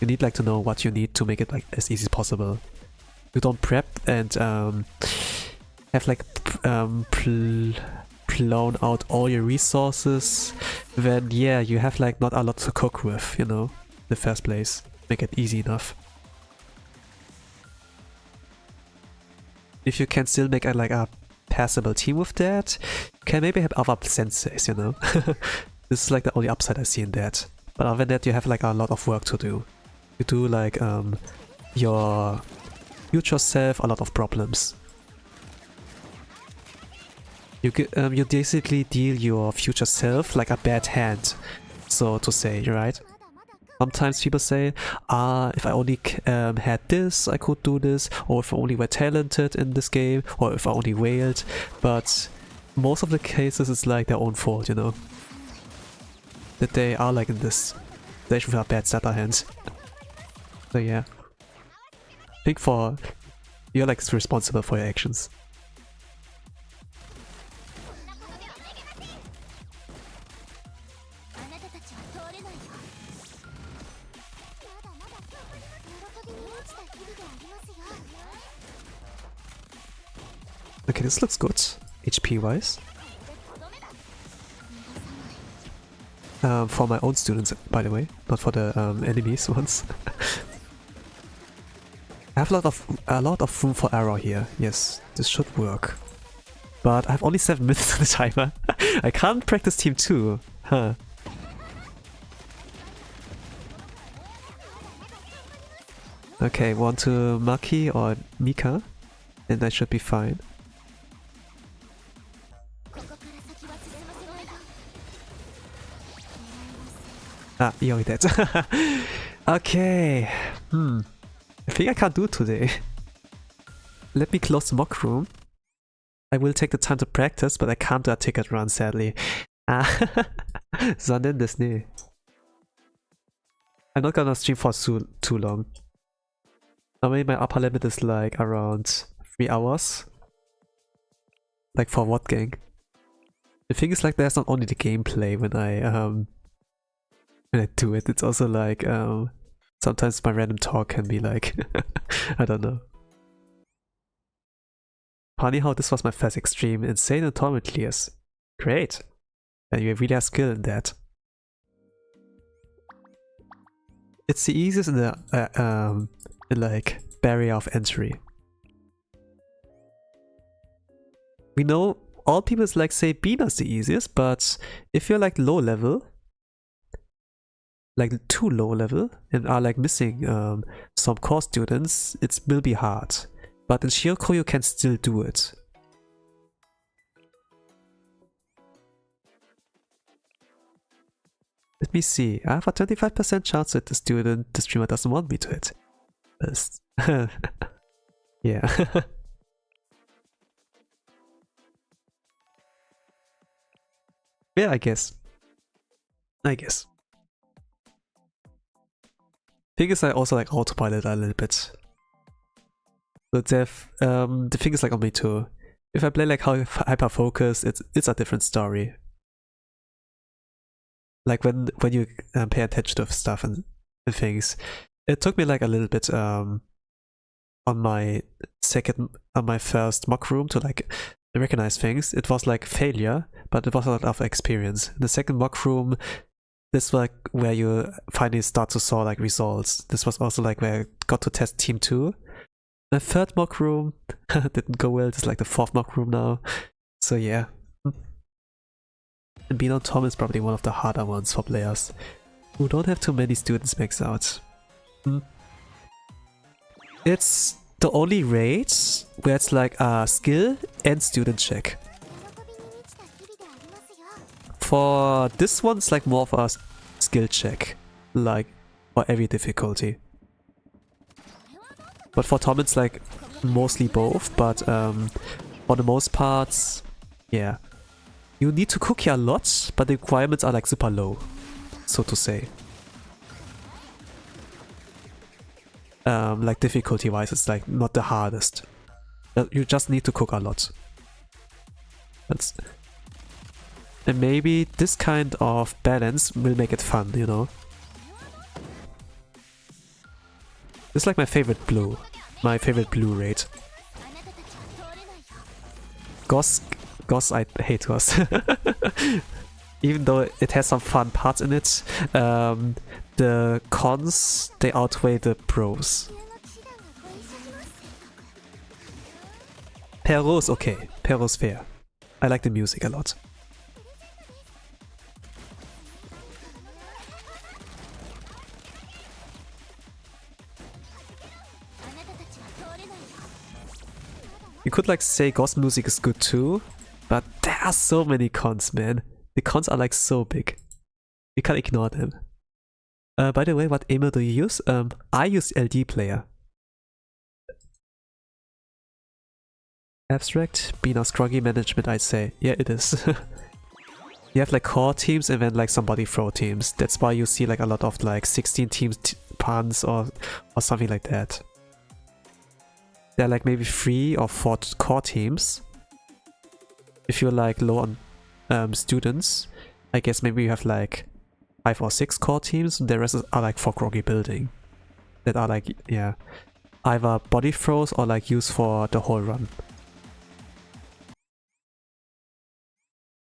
S1: You need like to know what you need to make it like as easy as possible. You don't prep and have like blown out all your resources, then yeah, you have like not a lot to cook with, you know, in the first place. Make it easy enough. If you can still make like a passable team with that, you can maybe have other senseis, you know. This is like the only upside I see in that. But other than that, you have like a lot of work to do. You do like your future self a lot of problems. You basically deal your future self like a bad hand, so to say, right? Sometimes people say, if I only had this, I could do this, or if I only were talented in this game, or if I only wailed, but most of the cases it's like their own fault, you know? That they are like in this station with a bad starter hand. So yeah. I think you're like responsible for your actions. Okay, this looks good, HP wise. For my own students, by the way, not for the enemies ones. I have a lot of room for error here. Yes, this should work. But I have only 7 minutes on the timer. I can't practice team 2, huh? Okay, one to Maki or Mika, and I should be fine. Ah, you're dead. Okay. I think I can't do it today. Let me close the mock room. I will take the time to practice, but I can't do a ticket run, sadly. Zanen desu ne. I'm not gonna stream for too long. Normally my upper limit is like around 3 hours. Like for what gang? The thing is like there's not only the gameplay when I do it, it's also like sometimes my random talk can be like I don't know. Funny how this was my first extreme. Insane and Torment clears. Great. And you really have skill in that. It's the easiest in the like barrier of entry. We know all people like say Bina's the easiest, but if you're like low level, like too low level, and are like missing some core students, it will be hard. But in Shiro Kuro you can still do it. Let me see. I have a 25% chance that the streamer doesn't want me to hit. Yeah. Yeah, I guess. Thing is, I also like autopilot a little bit. So the thing is like on me too. If I play like hyper focus, it's a different story. Like when you pay attention to stuff and things. It took me like a little bit on my first mock room to like recognize things. It was like failure, but it was a lot of experience. In the second mock room, this was like where you finally start to saw like results. This was also like where I got to test team 2. The third mock room didn't go well. It's like the 4th mock room now. So yeah. And being on Tom is probably one of the harder ones for players who don't have too many students max out. It's the only raid where it's like a skill and student check. For this one, it's like more of a skill check, like for every difficulty. But for Tom, it's like mostly both, but for the most parts, yeah, You need to cook here a lot, but the requirements are like super low, so to say. Like difficulty wise, it's like not the hardest. You just need to cook a lot. And maybe this kind of balance will make it fun, you know? This is like my favorite blue raid. Goss, I hate Goss. Even though it has some fun parts in it, the cons, they outweigh the pros. Perro's okay. Perro's fair. I like the music a lot. You could like say Ghost music is good too, but there are so many cons, man. The cons are like so big. You can't ignore them. By the way, what email do you use? I use LD Player. Abstract, being a scroggy management, I'd say. Yeah, it is. You have like core teams and then like some body throw teams. That's why you see like a lot of like 16 teams puns or something like that. There are like maybe 3 or 4 core teams. If you're like low on students, I guess maybe you have like 5 or 6 core teams. The rest are like for groggy building. That are like, yeah, either body throws or like used for the whole run.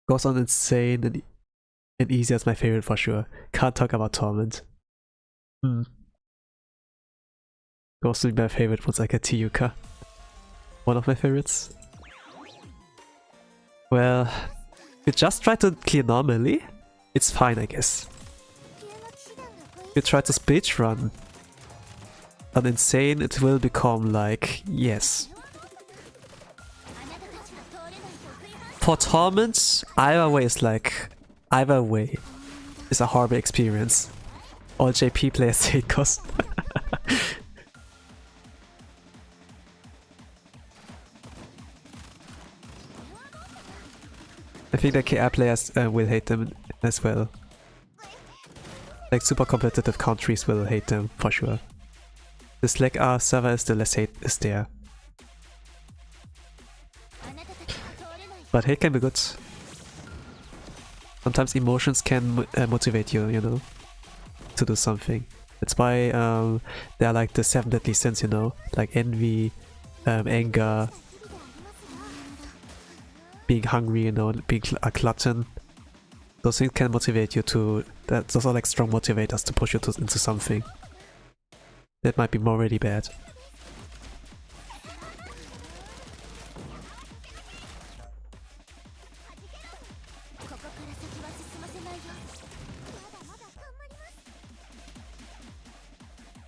S1: Goes on insane and easy is my favorite for sure. Can't talk about Torment. Goes to be my favorite was like a Tiyuka. One of my favorites. Well, you just try to clear normally, it's fine I guess. You try to speedrun an insane, it will become like, yes. For Torment, either way is a horrible experience. All JP players hate cost. I think the KR players will hate them as well. Like super competitive countries will hate them for sure. The Slack R server is the less hate is there. But hate can be good. Sometimes emotions can motivate you, you know, to do something. That's why there are like the 7 deadly sins, you know, like envy, anger, being hungry, you know, being a glutton. Those things can motivate you to, those are like strong motivators to push you into something. That might be morally bad.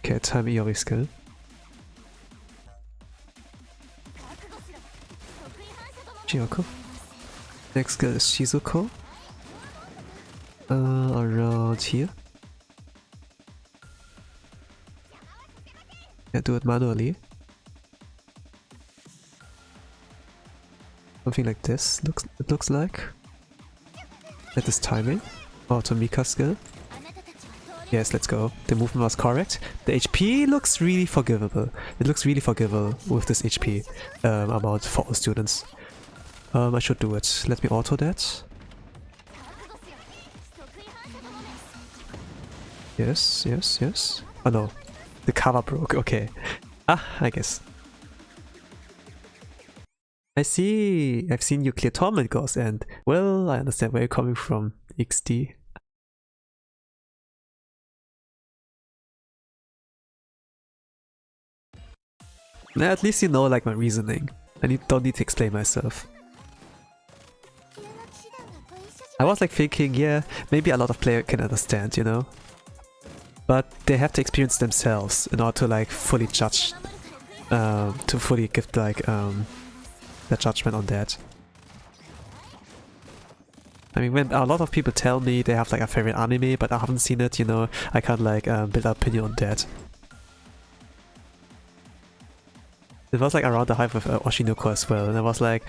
S1: Okay, time Iori skill. Shiro. Next skill is Shizuko. Around here. Yeah, do it manually. Something like this. It looks like. That is timing. Auto Mika skill. Yes, let's go. The movement was correct. The HP looks really forgivable. It looks really forgivable with this HP amount for all students. I should do it. Let me auto that. Yes, yes, yes. Oh no. The cover broke. Okay. Ah, I guess. I see. I've seen you clear Torment Ghost and, well, I understand where you're coming from, XD. Nah, at least you know like my reasoning. I don't need to explain myself. I was like thinking, yeah, maybe a lot of players can understand, you know? But they have to experience themselves in order to like fully judge, to fully give like their judgment on that. I mean, when a lot of people tell me they have like a favorite anime, but I haven't seen it, you know, I can't like build an opinion on that. It was like around the hype of Oshinoko as well, and I was like,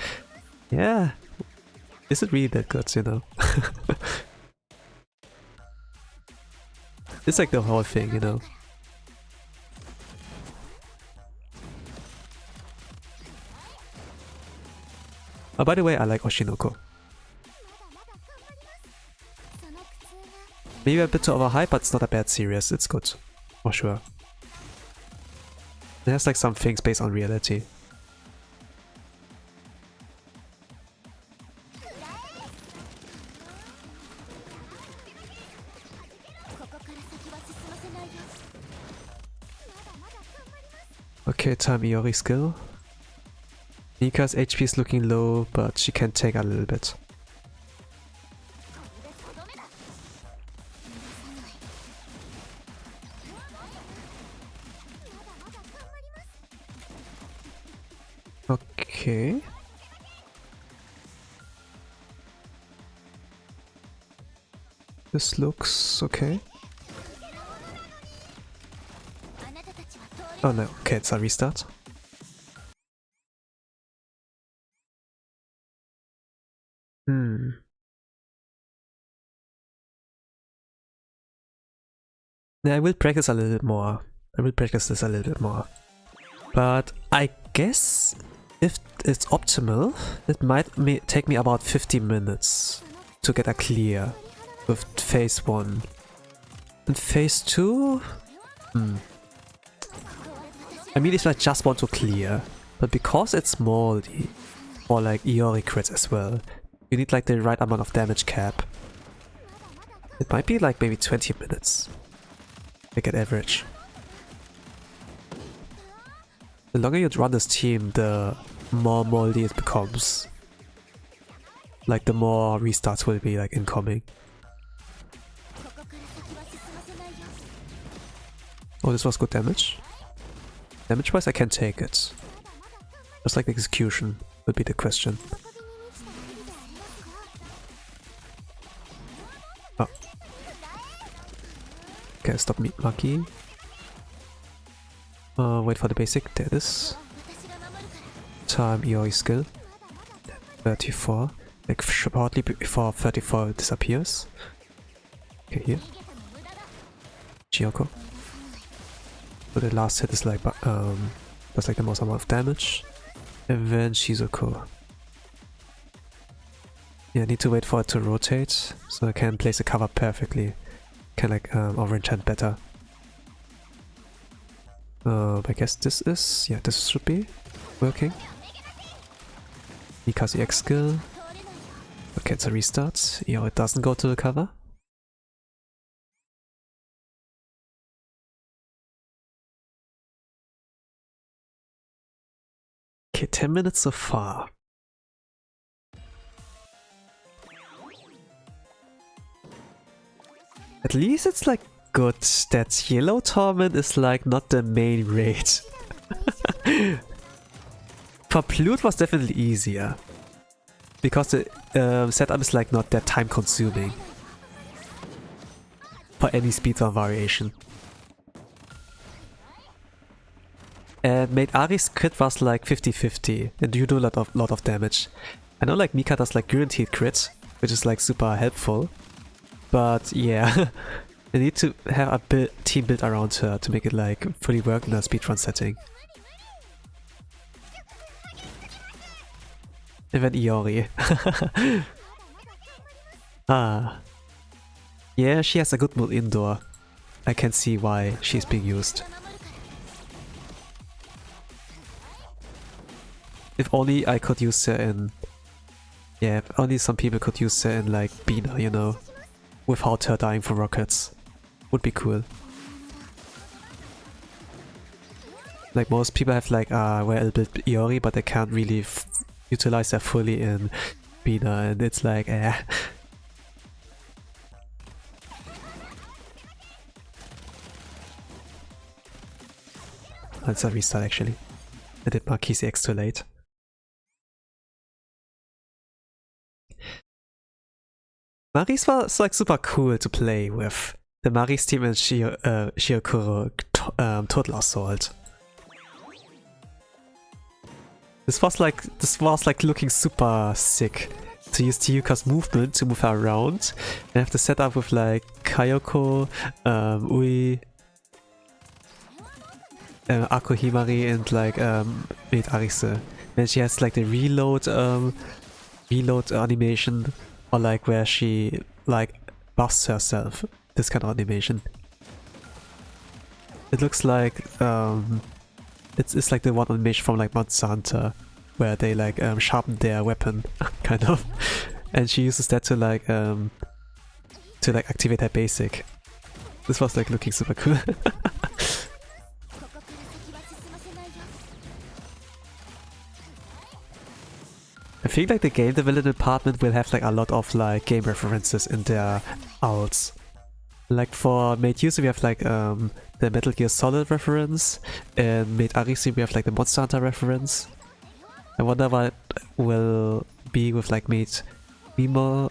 S1: yeah, Is it really that good, you know? It's like the whole thing, you know? Oh, by the way, I like Oshinoko. Maybe a bit too overhyped, but it's not a bad series. It's good. For sure. It has like some things based on reality. Okay, time Iori skill. Nika's HP is looking low, but she can take a little bit. Okay. This looks okay. Oh no, okay, it's a restart. Yeah, I will practice a little bit more. I will practice this a little bit more. But I guess if it's optimal, it might take me about 50 minutes to get a clear with phase 1. And phase 2? I mean, if I just want to clear, but because it's moldy, or like Iori crits as well, you need like the right amount of damage cap. It might be like maybe 20 minutes. Like at average. The longer you run this team, the more moldy it becomes. Like the more restarts will be like incoming. Oh, this was good damage. Damage wise I can take it. Just like execution would be the question. Oh. Okay, stop me, Maki. Wait for the basic. There it is. Time Iori skill. 34. Like shortly before 34 disappears. Okay, here. Gyoko. So the last hit is like does like the most amount of damage. And then Shizuko. Yeah, I need to wait for it to rotate so I can place the cover perfectly. Can like overenchant better. I guess this is... yeah, this should be working. Mika's EX skill. Okay, it's a restart. Yeah, it doesn't go to the cover. Okay, 10 minutes so far. At least it's like good that yellow Torment is like not the main raid. For Plute was definitely easier. Because the setup is like not that time consuming. For any speedrun variation. And made Ari's crit was like 50-50 and you do a lot of damage. I know like Mika does like guaranteed crit, which is like super helpful. But yeah, I need to have a team built around her to make it like fully work in a speedrun setting. And then Iori. Ah. Yeah, she has a good mood indoor. I can see why she's being used. If only I could use her in... yeah, if only some people could use her in like Bina, you know? Without her dying for rockets. Would be cool. Like most people have like well-built Iori, but they can't really utilize her fully in Bina, and it's like That's a restart actually. I did Marquise X too late. Maris was like super cool to play with. The Maris team and Shiro Kuro Total Assault. This was like looking super sick. to use Tiyuka's movement to move her around. And I have to set up with like Kyoko, Ui, Ako Himari and like Maid Arise. And she has like the reload animation, or like where she like buffs herself. This kind of animation. It looks like it's like the one animation from like Monster Hunter, where they like sharpen their weapon, kind of. And she uses that to like activate her basic. This was like looking super cool. I think like the game development department will have like a lot of like game references in their outs. Like for Maid Yuzu we have like the Metal Gear Solid reference, and Maid Arisi we have like the Monster Hunter reference. I wonder what will be with like Maid Midori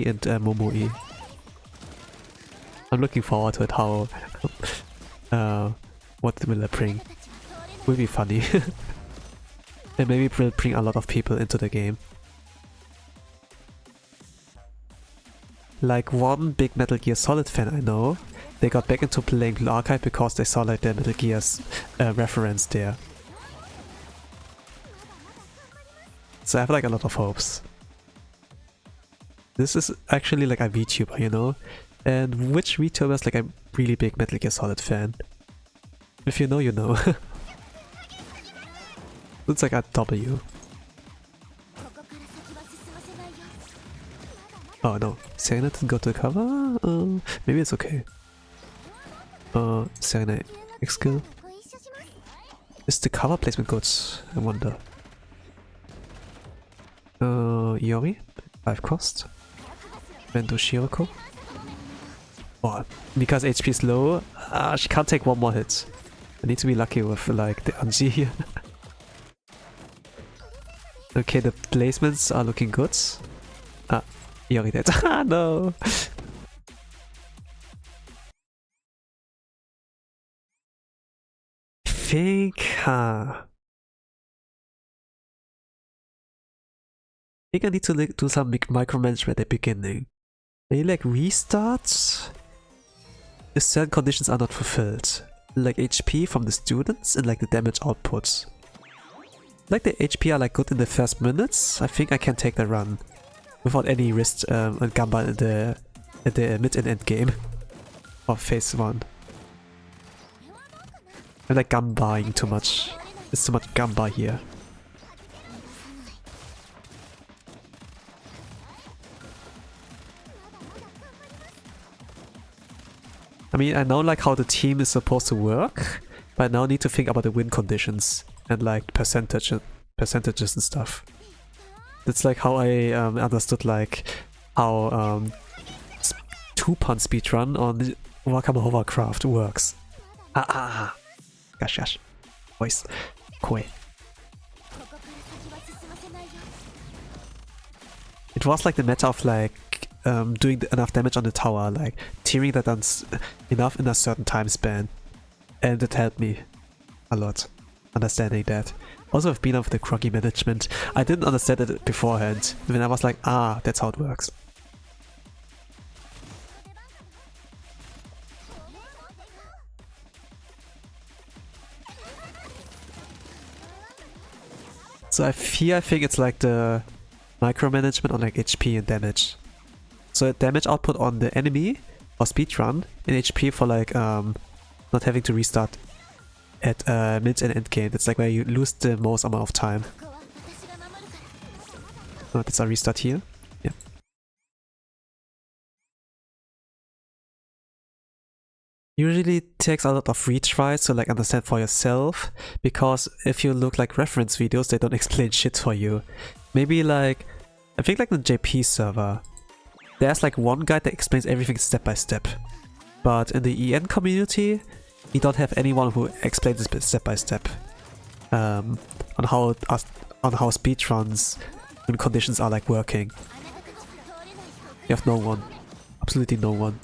S1: and Momoi. I'm looking forward to it, how what will it bring. Will be funny. And maybe it will bring a lot of people into the game. Like one big Metal Gear Solid fan I know, they got back into playing Blue Archive because they saw like the Metal Gear's reference there. So I have like a lot of hopes. This is actually like a VTuber, you know? And which VTuber is like a really big Metal Gear Solid fan? If you know, you know. Looks like a W. Oh no, Serena didn't go to the cover? Maybe it's okay. Serena X skill. Is the cover placement good? I wonder. Yori, 5 cost. Then do Shiro Kuro. Oh, Mika's HP is low. She can't take one more hit. I need to be lucky with like the Anji here. Okay, the placements are looking good. Yori dead. Ah, no! I think I need to like, do some micromanagement at the beginning. Maybe like restart if certain conditions are not fulfilled. Like HP from the students and like the damage outputs. Like the HP are like good in the first minutes, I think I can take the run without any risk and gamba in the mid and end game of phase 1. I'm like gambaing too much. There's too much gamba here. I mean, I know like how the team is supposed to work, but I now need to think about the win conditions and like percentages and stuff. That's like how I understood like how 2-pun speedrun on Wakama Hovercraft works. Gosh. Voice. Koi. It was like the matter of like doing enough damage on the tower, like tearing that down enough in a certain time span. And it helped me a lot, understanding that. Also with being of the Kroggy management, I didn't understand it beforehand. When I was like, that's how it works. So I think it's like the micromanagement on like HP and damage. So damage output on the enemy or speedrun, and HP for like not having to restart at mid and end game. That's like where you lose the most amount of time. Oh, that's a restart here. Yeah. Usually it takes a lot of retries to like understand for yourself, because if you look like reference videos, they don't explain shit for you. Maybe like, I think like the JP server, there's like one guy that explains everything step by step. But in the EN community, we don't have anyone who explains this step by step on how speedruns and conditions are like working. You have no one, absolutely no one.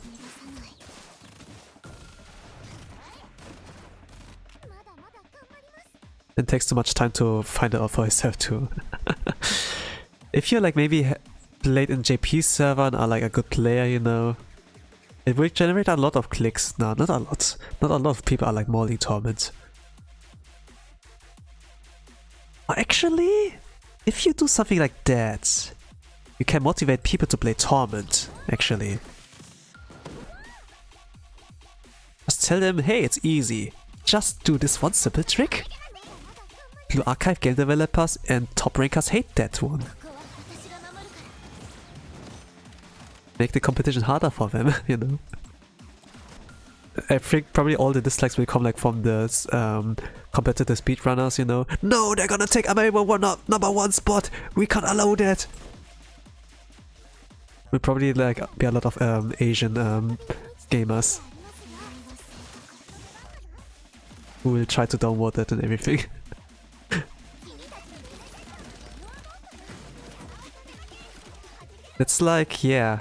S1: It takes too much time to find it out for yourself too. if you like maybe played in JP server and are like a good player, you know, it will generate a lot of clicks. No, not a lot. Not a lot of people are like modding Torment. Actually, if you do something like that, you can motivate people to play Torment, actually. Just tell them, hey, it's easy. Just do this one simple trick. Blue Archive game developers and top rankers hate that one. Make the competition harder for them, you know. I think probably all the dislikes will come like from the competitive speedrunners, you know. No, they're gonna take American number one spot. We can't allow that. Will probably like be a lot of Asian gamers who will try to downvote it and everything. It's like, yeah.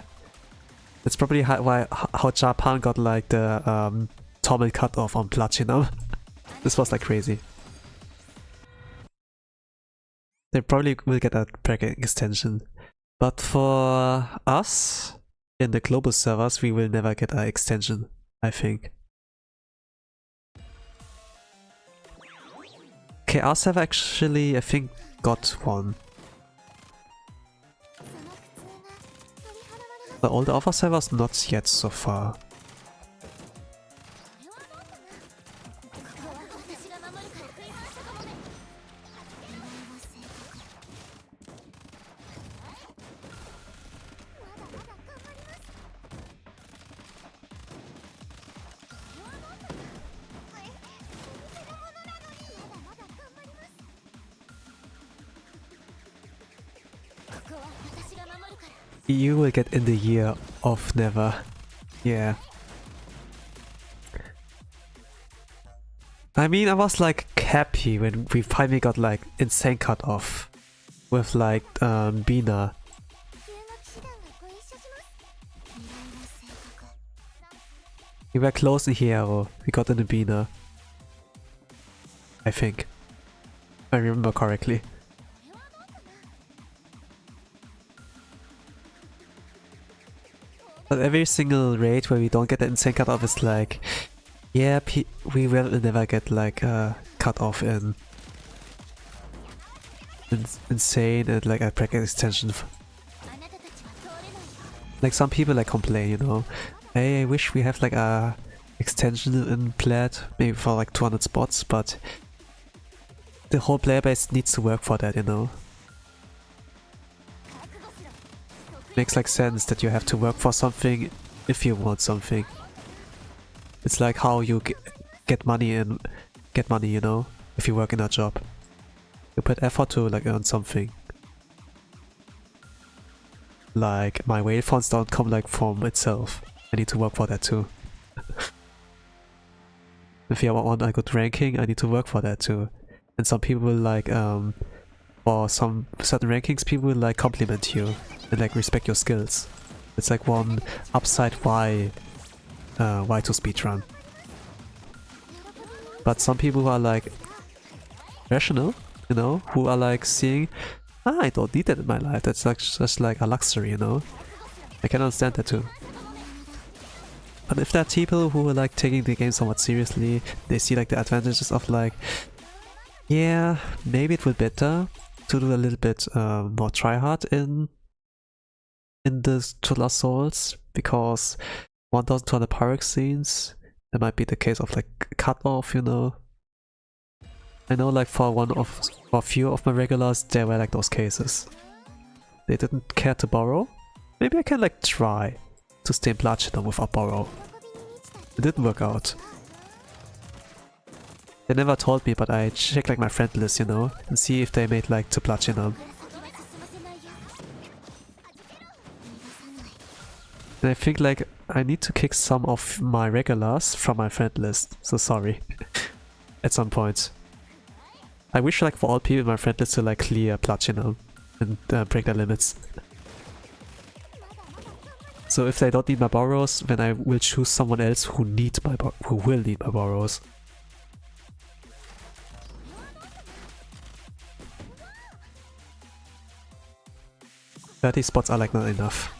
S1: That's probably how Japan got like the Torment cutoff on Platinum. This was like crazy. They probably will get a bracket extension. But for us, in the global servers, we will never get an extension, I think. Okay, our server actually, I think, got one. But all the other servers not yet so far. You will get in the year of never. Yeah. I mean, I was like happy when we finally got like insane cutoff with like Bina. We were close in Hero. We got in the Bina. I think. If I remember correctly. But every single raid where we don't get the insane cutoff is like, yeah, we will never get like a cutoff in insane and like a bracket extension. Like some people like complain, you know, hey, I wish we have like a extension in Plat, maybe for like 200 spots, but the whole player base needs to work for that, you know. Makes like sense that you have to work for something if you want something. It's like how you get money, you know, if you work in a job. You put effort to like earn something. Like my whale funds don't come like from itself. I need to work for that too. If you want a good ranking, I need to work for that too. And some people will like for some certain rankings, people will like compliment you and like respect your skills. It's like one upside why to speedrun. But some people who are like rational, you know, who are like seeing, I don't need that in my life, that's like just like a luxury, you know. I can understand that too. But if there are people who are like taking the game somewhat seriously, they see like the advantages of like, yeah, maybe it would be better to do a little bit more tryhard in the Total Souls, because 1200 Pyrex scenes, that might be the case of like cutoff, you know. I know like for a few of my regulars, there were like those cases. They didn't care to borrow. Maybe I can like try to stay in Platinum without borrow. It didn't work out. They never told me, but I checked like my friend list, you know, and see if they made like to Platinum. And I think like I need to kick some of my regulars from my friend list, so sorry. At some point. I wish like for all people in my friend list to like clear Platinum and break their limits. So if they don't need my borrows, then I will choose someone else who will need my borrows. 30 spots are like not enough.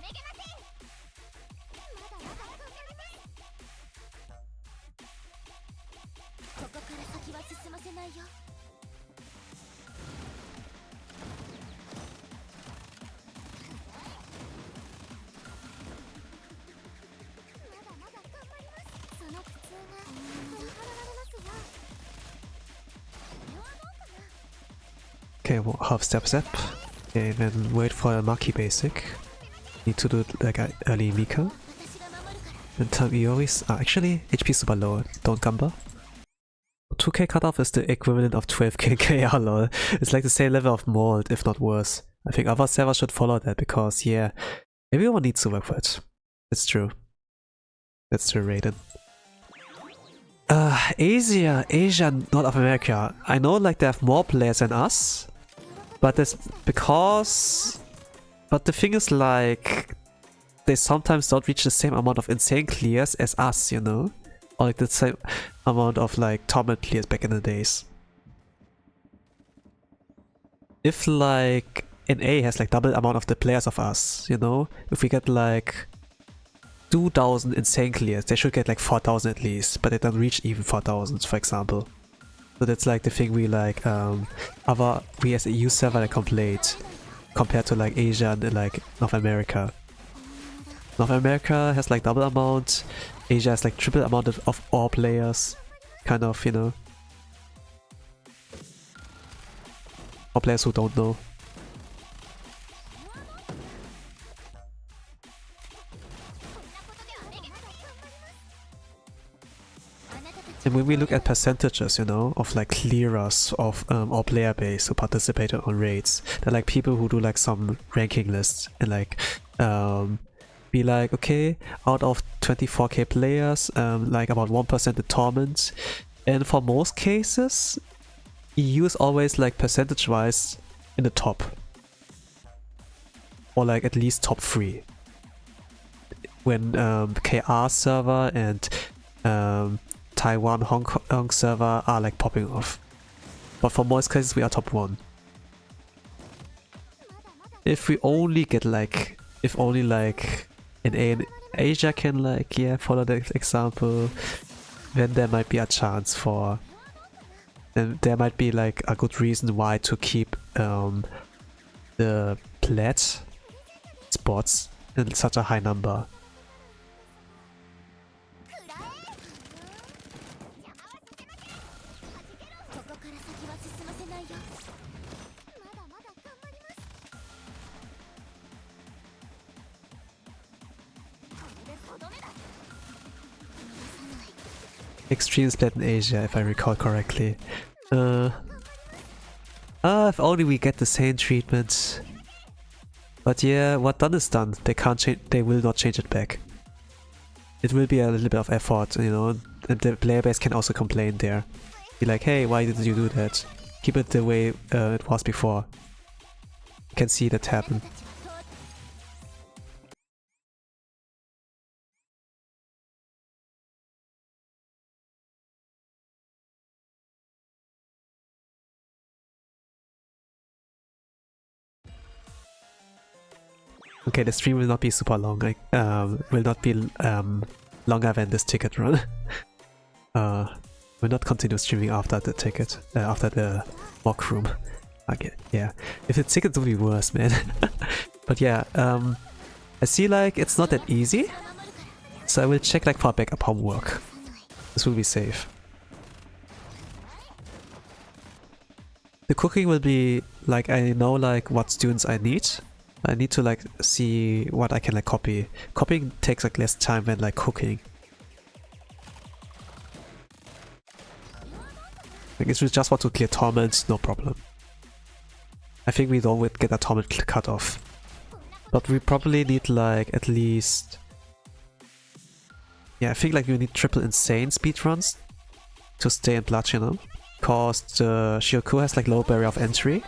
S1: Okay, well, half step. Okay, then wait for a Maki basic. Need to do like an early Mika. And time Iori's actually HP super low, don't gamble. 2k cutoff is the equivalent of 12k KR lol. It's like the same level of mold, if not worse. I think other servers should follow that because yeah, everyone needs to work for it. It's true. That's true, Raiden. Asia, North America. I know like they have more players than us. But that's because... But the thing is like... They sometimes don't reach the same amount of insane clears as us, you know? Or like the same amount of like Torment clears back in the days. If like NA has like double amount of the players of us, you know? If we get like 2000 insane clears, they should get like 4000 at least, but they don't reach even 4000, for example. So that's like the thing we like, we as a EU server like complained compared to like Asia and like North America. North America has like double amount, Asia has like triple amount of all players, kind of, you know. For players who don't know. And when we look at percentages, you know, of like clearers of our player base who participated on raids, they're like people who do like some ranking lists and like be like, okay, out of 24k players, like about 1% the Torment. And for most cases, EU is always like percentage-wise in the top. Or like at least top 3. When KR server and Taiwan, Hong Kong server are like popping off. But for most cases we are top 1. If we only get like, if only like in Asia can like, yeah, follow the example, then there might be a chance for, then there might be like a good reason why to keep the plat spots in such a high number. Extreme split in Asia, if I recall correctly. If only we get the same treatment. But yeah, what done is done. They can't change. They will not change it back. It will be a little bit of effort, you know. And the player base can also complain there. Be like, hey, why didn't you do that? Keep it the way it was before. You can see that happen. Okay, the stream will not be super long. Like, will not be longer than this ticket run. Will not continue streaming after the ticket, after the mock room. Okay, yeah. If the tickets would be worse, man. But yeah, I see like it's not that easy, so I will check like for backup homework. This will be safe. The cooking will be like, I know like what students I need. I need to like see what I can like copy. Copying takes like less time than like cooking. Like if we just want to clear Torment, no problem. I think we don't get a Torment cut off. But we probably need like at least... Yeah, I think like we need triple insane speedruns to stay in Blood, you know? Because the Shiro Kuro has like low barrier of entry.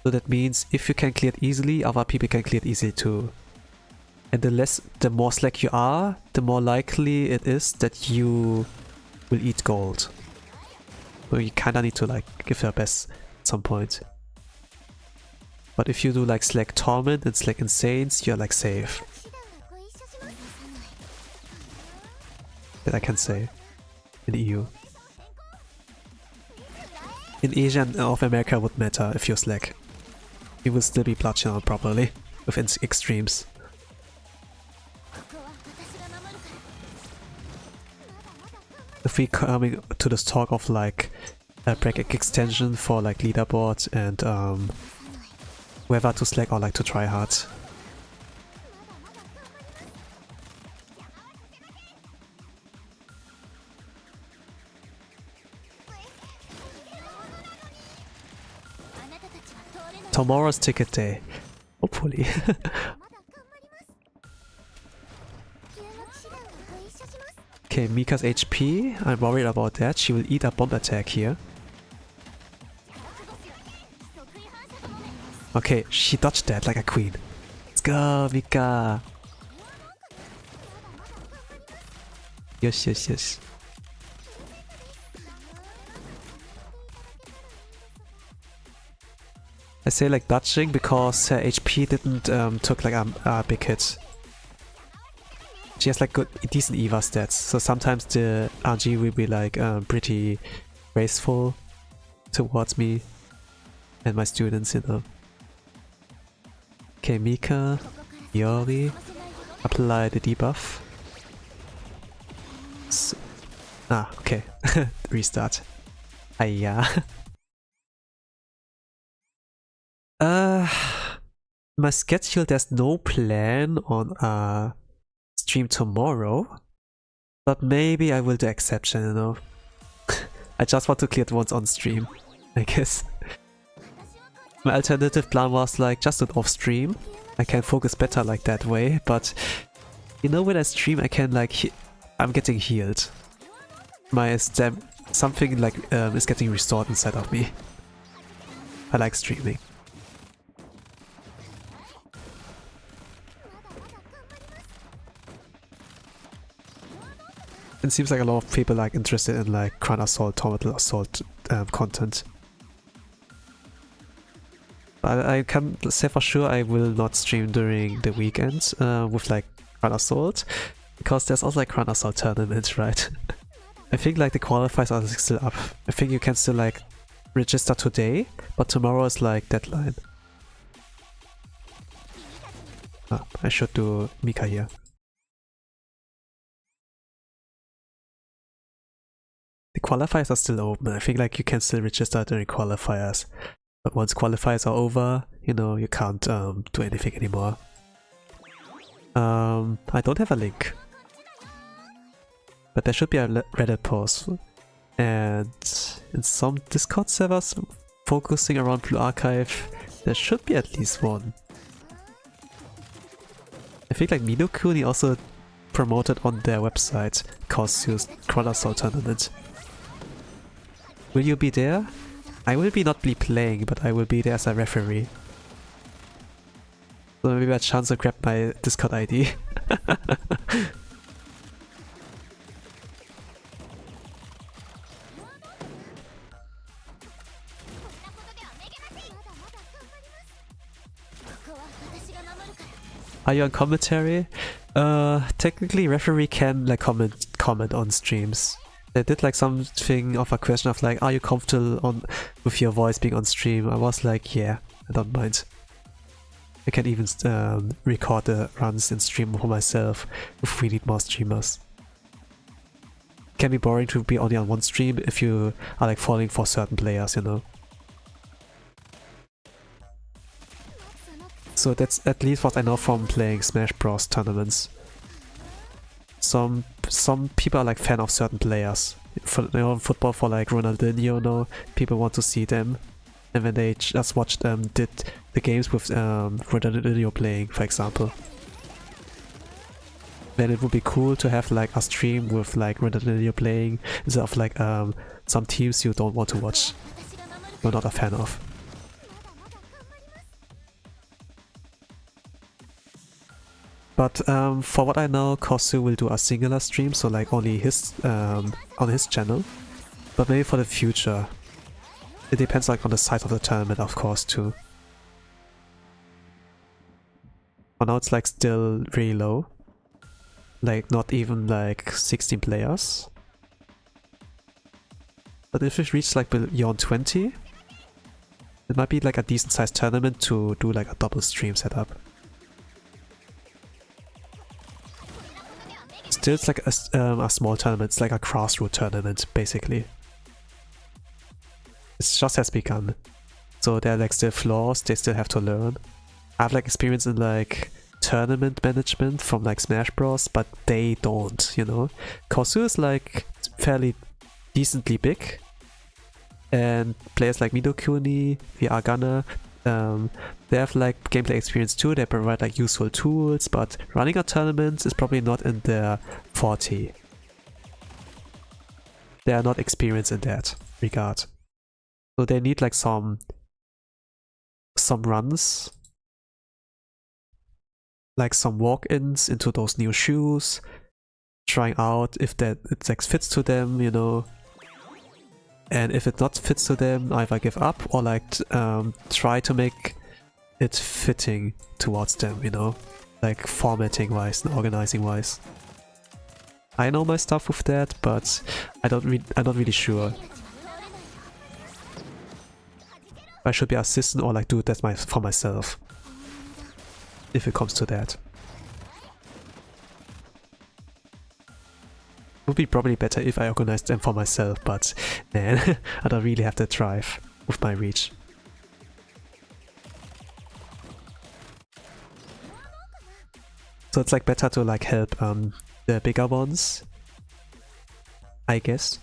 S1: So that means if you can clear it easily, other people can clear it easily too. And the more slack you are, the more likely it is that you will eat gold. So you kinda need to like give your best at some point. But if you do like select Torment and select Insanes, you're like safe. That I can say. In the EU. In Asia and North America it would matter if you slack. You will still be bludgeoned properly with extremes. If we coming to this talk of like a bracket extension for like leaderboard and whether to slack or like to try hard. Tomorrow's ticket day. Hopefully. Okay, Mika's HP. I'm worried about that. She will eat a bomb attack here. Okay, she dodged that like a queen. Let's go, Mika! Yes, yes, yes. I say like dodging because her HP didn't took like a big hit. She has like decent EVA stats, so sometimes the RG will be like pretty graceful towards me and my students, you know. Okay, Mika, Yori, apply the debuff. So, okay, restart. Aiya. My schedule, there's no plan on stream tomorrow, but maybe I will do exception, you know. I just want to clear it once on stream, I guess. My alternative plan was like just do it off stream. I can focus better like that way, but you know when I stream I can like I'm getting healed. My something like is getting restored inside of me. I like streaming. It seems like a lot of people like interested in like Crown Assault, Torment Assault content. But I can say for sure I will not stream during the weekend with like Crown Assault, because there's also like Crown Assault tournaments, right? I think like the qualifiers are still up. I think you can still like register today, but tomorrow is like deadline. I should do Mika here. The qualifiers are still open. I think like you can still register during qualifiers. But once qualifiers are over, you know, you can't do anything anymore. I don't have a link. But there should be a Reddit post. And in some Discord servers focusing around Blue Archive, there should be at least one. I think like Minokuni also promoted on their website Kossu's Crown Assault tournament. Will you be there? I will not be playing, but I will be there as a referee. So maybe a chance to grab my Discord ID. Are you on commentary? Technically referee can like comment on streams. They did like something of a question of like, are you comfortable with your voice being on stream? I was like, yeah, I don't mind. I can even record the runs in stream for myself if we need more streamers. It can be boring to be only on one stream if you are like falling for certain players, you know. So that's at least what I know from playing Smash Bros tournaments. Some people are like fan of certain players. For, you know, in football for like Ronaldinho, you know, people want to see them. And when they just watched did the games with Ronaldinho playing, for example. Then it would be cool to have like a stream with like Ronaldinho playing instead of like some teams you don't want to watch. You're not a fan of. But for what I know, Kossu will do a singular stream, so like only his on his channel. But maybe for the future. It depends like on the size of the tournament, of course, too. For now it's like still really low. Like not even like 16 players. But if it reaches like beyond 20, it might be like a decent sized tournament to do like a double stream setup. Still it's like a small tournament, it's like a grassroots tournament basically. It just has begun. So there are like still flaws, they still have to learn. I have like experience in like tournament management from like Smash Bros, but they don't, you know. Kosu is like fairly decently big, and players like Midokuni, VR Gunner, they have like gameplay experience too, they provide like useful tools, but running a tournament is probably not in their forte. They are not experienced in that regard. So they need like some runs, like some walk-ins into those new shoes, trying out if it like fits to them, you know. And if it not fits to them, either give up or like try to make it fitting towards them, you know, like formatting wise and organizing wise. I know my stuff with that, but I'm not really sure. I should be an assistant or like do that for myself, if it comes to that. It would be probably better if I organized them for myself, but man, I don't really have the drive with my reach. So it's like better to like help the bigger ones, I guess.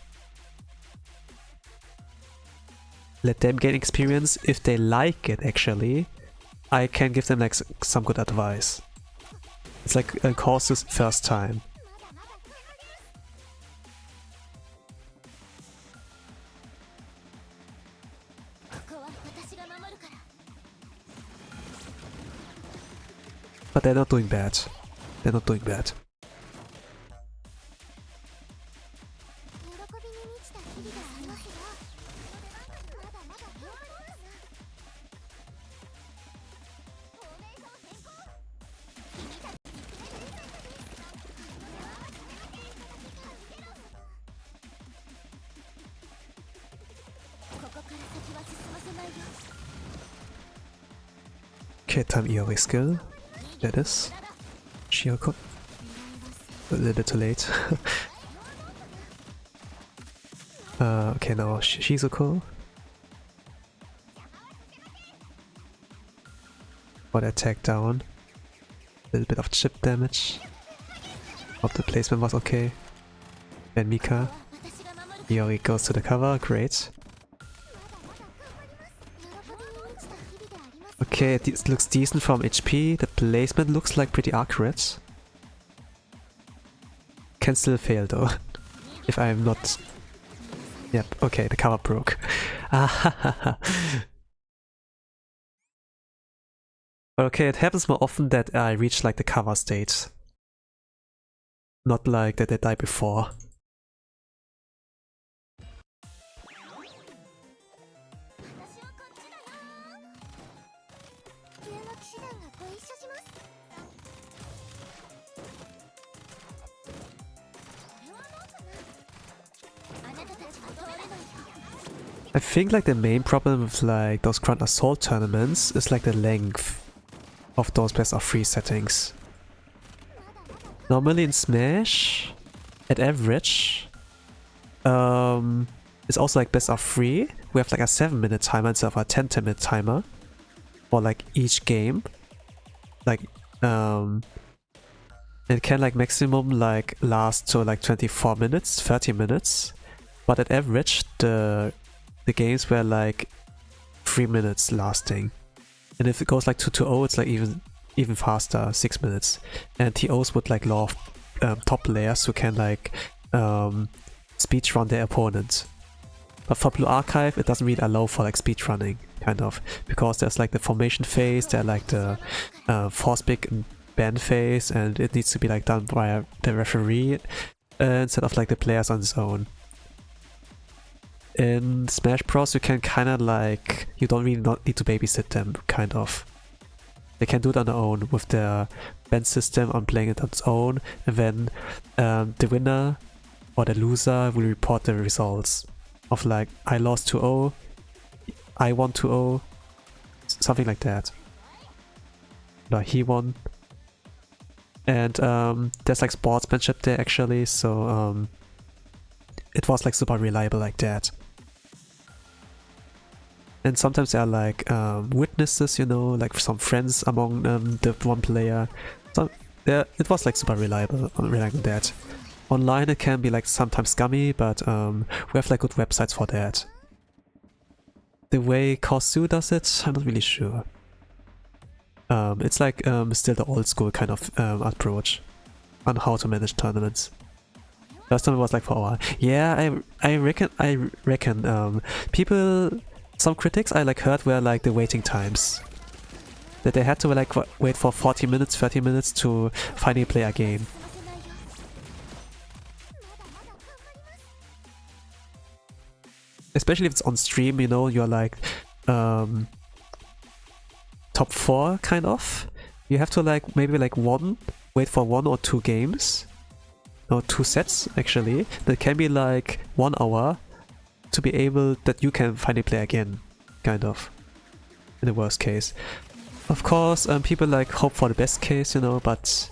S1: Let them gain experience. If they like it actually, I can give them like some good advice. It's like a course's first time. But they're not doing bad. They're not doing bad. Okay, time EOA skill. That is. Shiro Kuro. A little bit too late. Okay, now Shizuko. For the attack down. A little bit of chip damage. Hope the placement was okay. Then Mika. Iori goes to the cover, great. Okay, this looks decent from HP. The placement looks like pretty accurate. Can still fail though. If I'm not... Yep, okay, the cover broke. Okay, it happens more often that I reach like the cover state. Not like that I die before. I think like the main problem with like those Grand Assault tournaments is like the length of those best of 3 settings. Normally in Smash, at average, it's also like best of 3. We have like a 7-minute timer instead of a 10-minute timer for like each game. Like it can like maximum like last to like 24 minutes, 30 minutes. But at average, the games were like 3 minutes lasting. And if it goes like 2-0, it's like even faster, 6 minutes. And TOs would like love top players who can like speedrun their opponent. But for Blue Archive, it doesn't really allow for like speedrunning, kind of. Because there's like the formation phase, there's like the force pick and ban phase, and it needs to be like done by the referee instead of like the players on his own. In Smash Bros, you can kind of like, you don't really need to babysit them, kind of. They can do it on their own with their band system on playing it on its own, and then the winner or the loser will report the results of like, I lost 2-0, I won 2-0, something like that. No, he won. And there's like sportsmanship there actually, so it was like super reliable like that. And sometimes there are like witnesses, you know, like some friends among the one player. So yeah, it was like super reliable on that. Online it can be like sometimes scummy, but we have like good websites for that. The way Kosu does it, I'm not really sure. It's like still the old school kind of approach on how to manage tournaments. Last time it was like for a while. Yeah, I reckon people, some critics I like heard were like the waiting times. That they had to like wait for 40 minutes, 30 minutes to finally play a game. Especially if it's on stream, you know, you're like top 4 kind of. You have to like maybe like wait for 1 or 2 games. No, 2 sets actually. That can be like 1 hour to be able that you can finally play again, kind of. In the worst case. Of course, people like hope for the best case, you know, but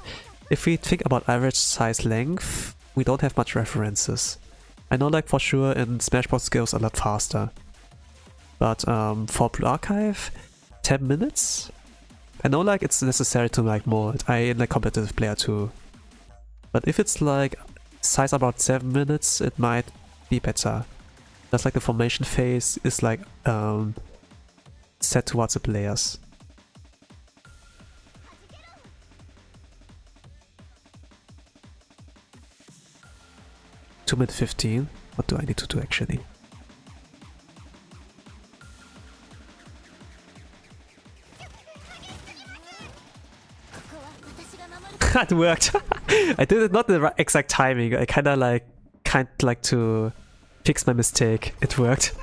S1: if we think about average size length, we don't have much references. I know like for sure in Smash Bros. It goes a lot faster. But for Blue Archive, 10 minutes? I know like it's necessary to like mold. I am a competitive player too. But if it's like size about 7 minutes, it might be better. Just like the formation phase is like set towards the players. Minute 15. What do I need to do actually? It worked. I did it not the right exact timing. I kind of like to fix my mistake. It worked.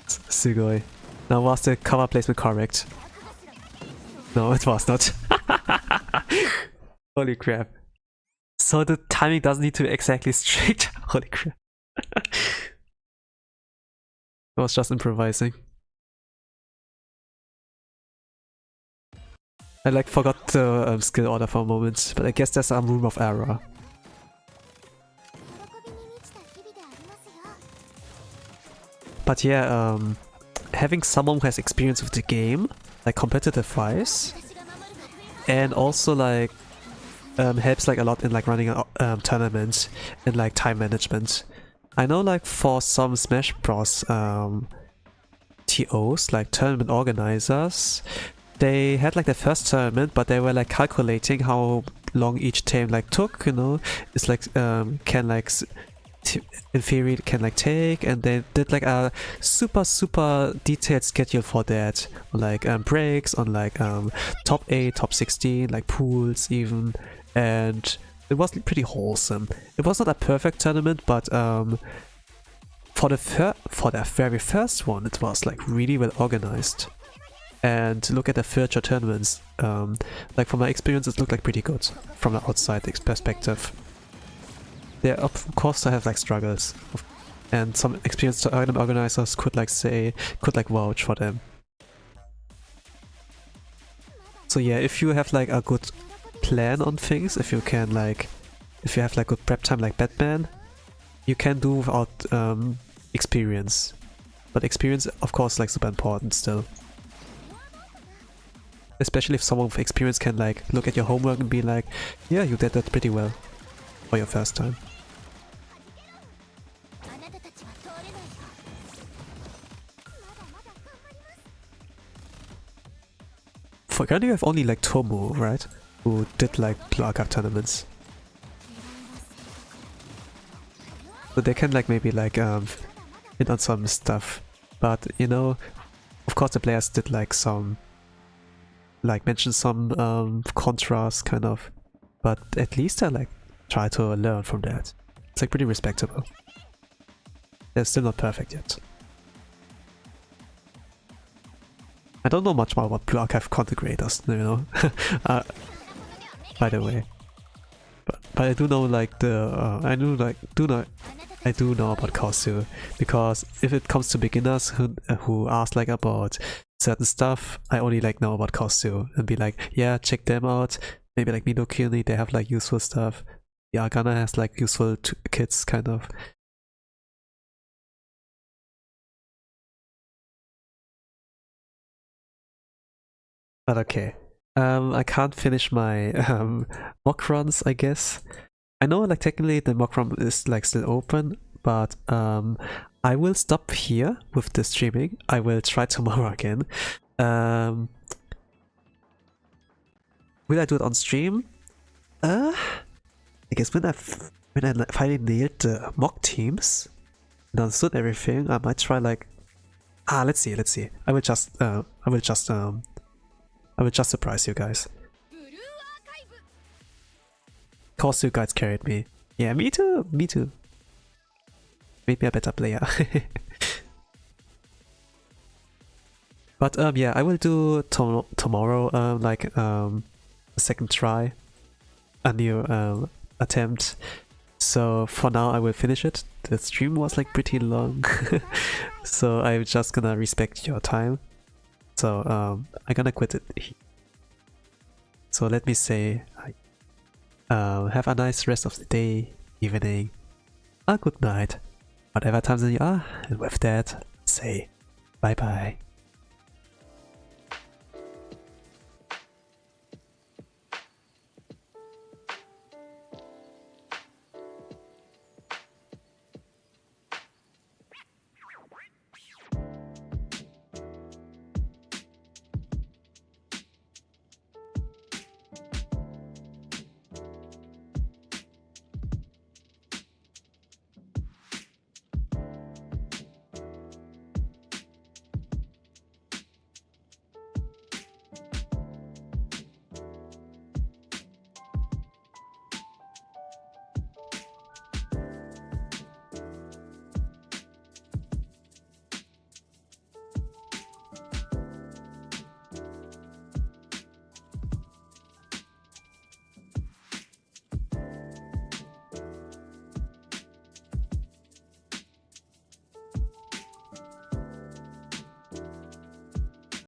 S1: Sugoi. Now was the cover placement correct? No, it was not. Holy crap. So the timing doesn't need to be exactly strict. Holy crap. I was just improvising. I like forgot the skill order for a moment, but I guess there's some room of error. But yeah, having someone who has experience with the game, like competitive wise, and also like helps like a lot in like running a tournament and like time management. I know like for some Smash Bros TOs, like tournament organizers, they had like their first tournament, but they were like calculating how long each team like took, you know. It's like can like in theory it can like take, and they did like a super detailed schedule for that, like breaks on like top 8, top 16, like pools even, and it was pretty wholesome. It was not a perfect tournament, but for the very first one it was like really well organized. And look at the future tournaments, like from my experience it looked like pretty good from the outside perspective. There of course I have like struggles, and some experienced tournament organizers could like vouch for them. So yeah, if you have like a good plan on things, if you have like good prep time like Batman, you can do without experience. But experience of course like super important still. Especially if someone with experience can like look at your homework and be like, yeah, you did that pretty well for your first time. For currently you have only like Tomu, right? Who did like Blue Archive tournaments. So they can like maybe like hit on some stuff. But you know, of course the players did like some mention some contrast kind of, but at least I like try to learn from that. It's like pretty respectable. They're still not perfect yet. I don't know much more about Blue Archive content creators, you know. By the way, but I do know like I do know about Kosu, because if it comes to beginners who ask like about certain stuff, I only like know about Kosu and be like, yeah, check them out. Maybe like Midokuni, they have like useful stuff. Yeah, Agana has like useful kits kind of. But okay. I can't finish my mock runs, I guess. I know like technically the mock run is like still open, but I will stop here with the streaming. I will try tomorrow again. Will I do it on stream? I guess when I finally nailed the mock teams and understood everything, I might try like let's see. I will just surprise you guys. Of course you guys carried me. Yeah, me too. Made me a better player. But yeah, I will do tomorrow like a second try, a new attempt. So for now I will finish it. The stream was like pretty long. So I'm just gonna respect your time. So I'm gonna quit it. So let me say have a nice rest of the day, evening, a good night, whatever time you are, and with that, say bye bye.